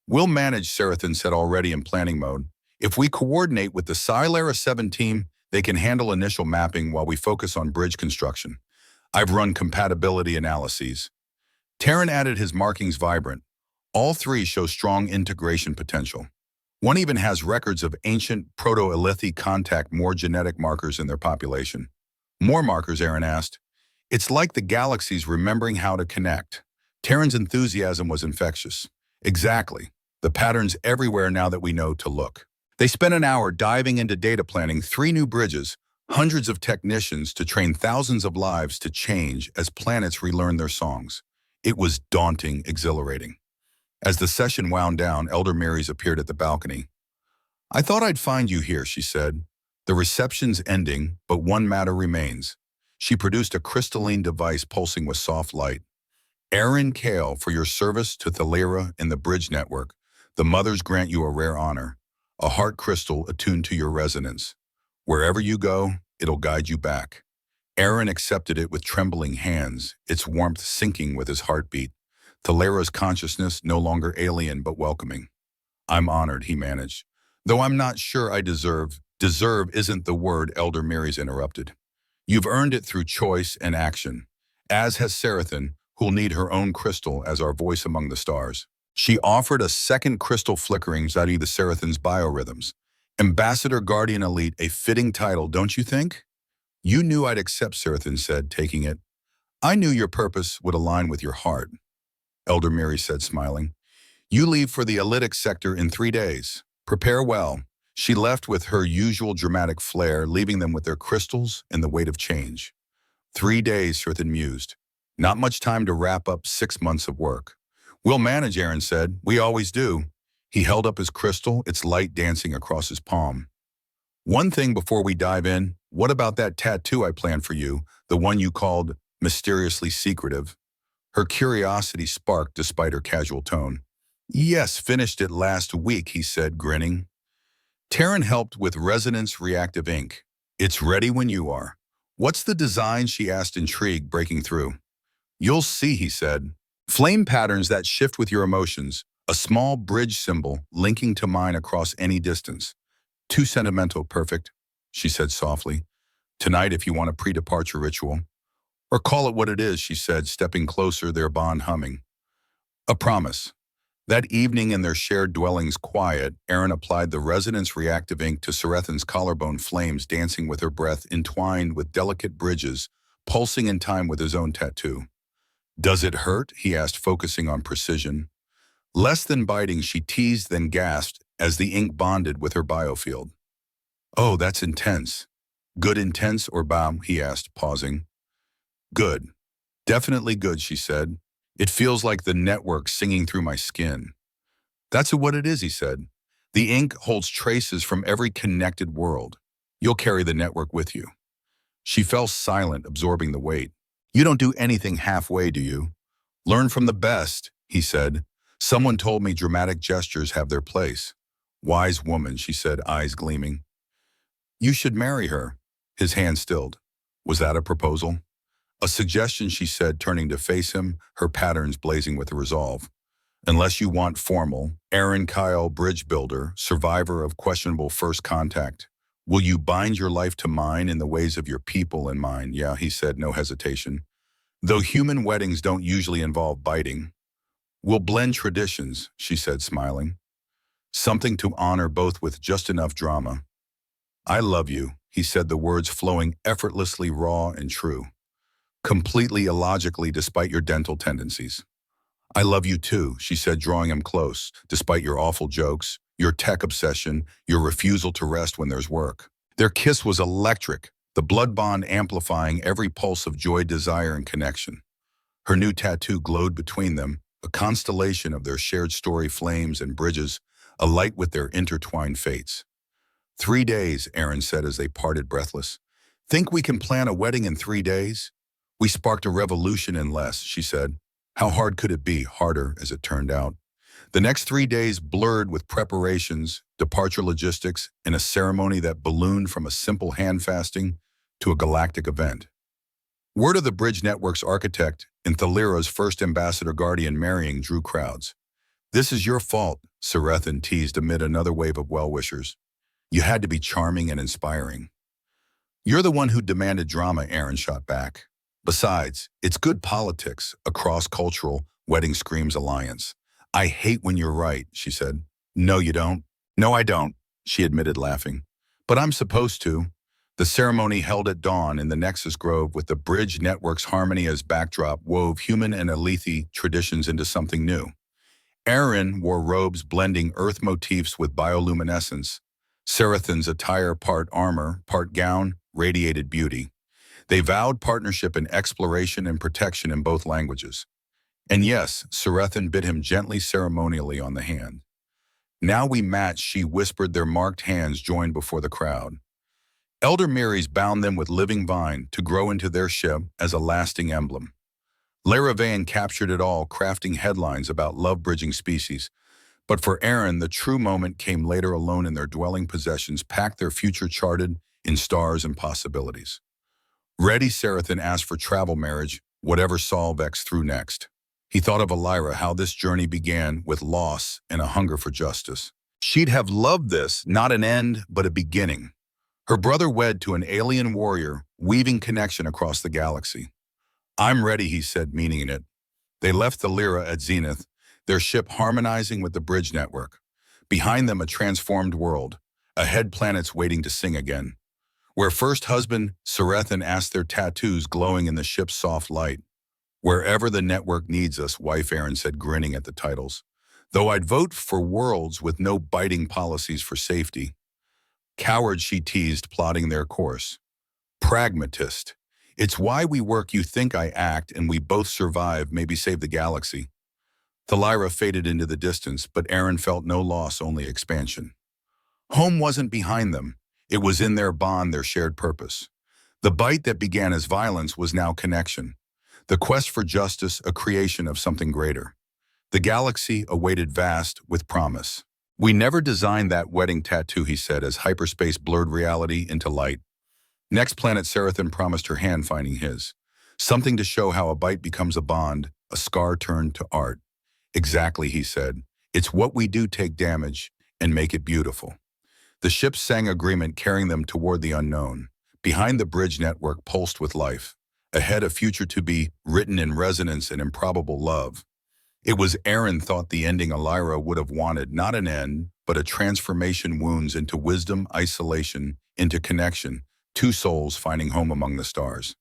We'll manage, Seraphim said, already in planning mode. If we coordinate with the Sci-Lara 7 team, they can handle initial mapping while we focus on bridge construction. I've run compatibility analyses. Taryn added, his markings vibrant. All 3 show strong integration potential. One even has records of ancient proto-Elythi contact, more genetic markers in their population. More markers, Aaron asked. It's like the galaxies remembering how to connect. Taryn's enthusiasm was infectious. Exactly. The patterns everywhere now that we know to look. They spent an hour diving into data planning, 3 new bridges, hundreds of technicians to train thousands of lives to change as planets relearn their songs. It was daunting, exhilarating. As the session wound down, Elder Marys appeared at the balcony. I thought I'd find you here, she said. The reception's ending, but one matter remains. She produced a crystalline device pulsing with soft light. Aaron Kale, for your service to Thalira in the Bridge Network, the Mothers grant you a rare honor, a heart crystal attuned to your resonance. Wherever you go, it'll guide you back. Aaron accepted it with trembling hands, its warmth sinking with his heartbeat. Thalira's consciousness no longer alien but welcoming. I'm honored, he managed. Though I'm not sure I deserve. Deserve isn't the word, Elder Marys interrupted. You've earned it through choice and action, as has Seraphim, who'll need her own crystal as our voice among the stars. She offered a second crystal flickering, Zadi the Seraphim's biorhythms. Ambassador Guardian Elite, a fitting title, don't you think? You knew I'd accept, Seraphim said, taking it. I knew your purpose would align with your heart, Elder Mary said, smiling. You leave for the Elytic sector in 3 days. Prepare well. She left with her usual dramatic flair, leaving them with their crystals and the weight of change. 3 days, Seraphim mused. Not much time to wrap up 6 months of work. We'll manage, Aaron said. We always do. He held up his crystal, its light dancing across his palm. One thing before we dive in, what about that tattoo I planned for you, the one you called mysteriously secretive? Her curiosity sparked despite her casual tone. Yes, finished it last week, he said, grinning. Taryn helped with resonance reactive ink. It's ready when you are. What's the design, she asked, intrigue breaking through. You'll see, he said. Flame patterns that shift with your emotions, a small bridge symbol linking to mine across any distance. Too sentimental, perfect, she said softly. Tonight, if you want a pre-departure ritual. Or call it what it is, she said, stepping closer, their bond humming. A promise. That evening in their shared dwelling's quiet, Aaron applied the resonance reactive ink to Seraphim's collarbone, flames dancing with her breath, entwined with delicate bridges, pulsing in time with his own tattoo. Does it hurt? He asked, focusing on precision. Less than biting, she teased, then gasped as the ink bonded with her biofield. Oh, that's intense. Good intense or bam? He asked, pausing. Good. Definitely good, she said. It feels like the network singing through my skin. That's what it is, he said. The ink holds traces from every connected world. You'll carry the network with you. She fell silent, absorbing the weight. You don't do anything halfway, do you? Learn from the best, he said. Someone told me dramatic gestures have their place. Wise woman, she said, eyes gleaming. You should marry her. His hand stilled. Was that a proposal? A suggestion, she said, turning to face him, her patterns blazing with resolve. Unless you want formal, Aaron Kyle, bridge builder, survivor of questionable first contact. Will you bind your life to mine in the ways of your people and mine? Yeah, he said, no hesitation. Though human weddings don't usually involve biting. We'll blend traditions, she said, smiling. Something to honor both with just enough drama. I love you, he said, the words flowing effortlessly raw and true. Completely illogically despite your dental tendencies. I love you too, she said, drawing him close, despite your awful jokes, your tech obsession, your refusal to rest when there's work. Their kiss was electric, the blood bond amplifying every pulse of joy, desire, and connection. Her new tattoo glowed between them, a constellation of their shared story flames and bridges, alight with their intertwined fates. 3 days, Aaron said as they parted breathless. Think we can plan a wedding in 3 days? We sparked a revolution in less, she said. How hard could it be? Harder, as it turned out. The next 3 days blurred with preparations, departure logistics, and a ceremony that ballooned from a simple hand-fasting to a galactic event. Word of the Bridge Network's architect and Thalira's first ambassador guardian marrying drew crowds. This is your fault, Sarethan teased amid another wave of well-wishers. You had to be charming and inspiring. You're the one who demanded drama, Aaron shot back. Besides, it's good politics, a cross-cultural, wedding screams alliance. I hate when you're right, she said. No, you don't. No, I don't, she admitted, laughing. But I'm supposed to. The ceremony held at dawn in the Nexus Grove with the Bridge Network's harmony as backdrop wove human and Alethi traditions into something new. Aaron wore robes blending earth motifs with bioluminescence. Sarathan's attire, part armor, part gown, radiated beauty. They vowed partnership in exploration and protection in both languages. And yes, Sarathan bit him gently ceremonially on the hand. Now we match, she whispered, their marked hands joined before the crowd. Elder Miris bound them with living vine to grow into their ship as a lasting emblem. Laravan captured it all, crafting headlines about love-bridging species. But for Aaron, the true moment came later, alone in their dwelling possessions, packed, their future charted in stars and possibilities. Ready, Sarathan asked for travel marriage, whatever Solvex threw next. He thought of Elira, how this journey began with loss and a hunger for justice. She'd have loved this, not an end, but a beginning. Her brother wed to an alien warrior, weaving connection across the galaxy. I'm ready, he said, meaning it. They left the Lyra at Zenith, their ship harmonizing with the Bridge Network. Behind them, a transformed world, ahead planets waiting to sing again. Where first husband, Sarathan asked, their tattoos glowing in the ship's soft light. Wherever the network needs us, wife Aaron said, grinning at the titles. Though I'd vote for worlds with no biting policies for safety. Coward, she teased, plotting their course. Pragmatist. It's why we work, you think I act, and we both survive, maybe save the galaxy. Thalira faded into the distance, but Aaron felt no loss, only expansion. Home wasn't behind them. It was in their bond, their shared purpose. The bite that began as violence was now connection. The quest for justice, a creation of something greater. The galaxy awaited vast with promise. We never designed that wedding tattoo, he said, as hyperspace blurred reality into light. Next planet, Sarathan promised, her hand finding his. Something to show how a bite becomes a bond, a scar turned to art. Exactly, he said. It's what we do, take damage and make it beautiful. The ship sang agreement, carrying them toward the unknown. Behind, the Bridge Network pulsed with life. Ahead, a future to be written in resonance and improbable love. It was Aaron thought the ending Elira would have wanted, not an end, but a transformation, wounds into wisdom, isolation, into connection, two souls finding home among the stars.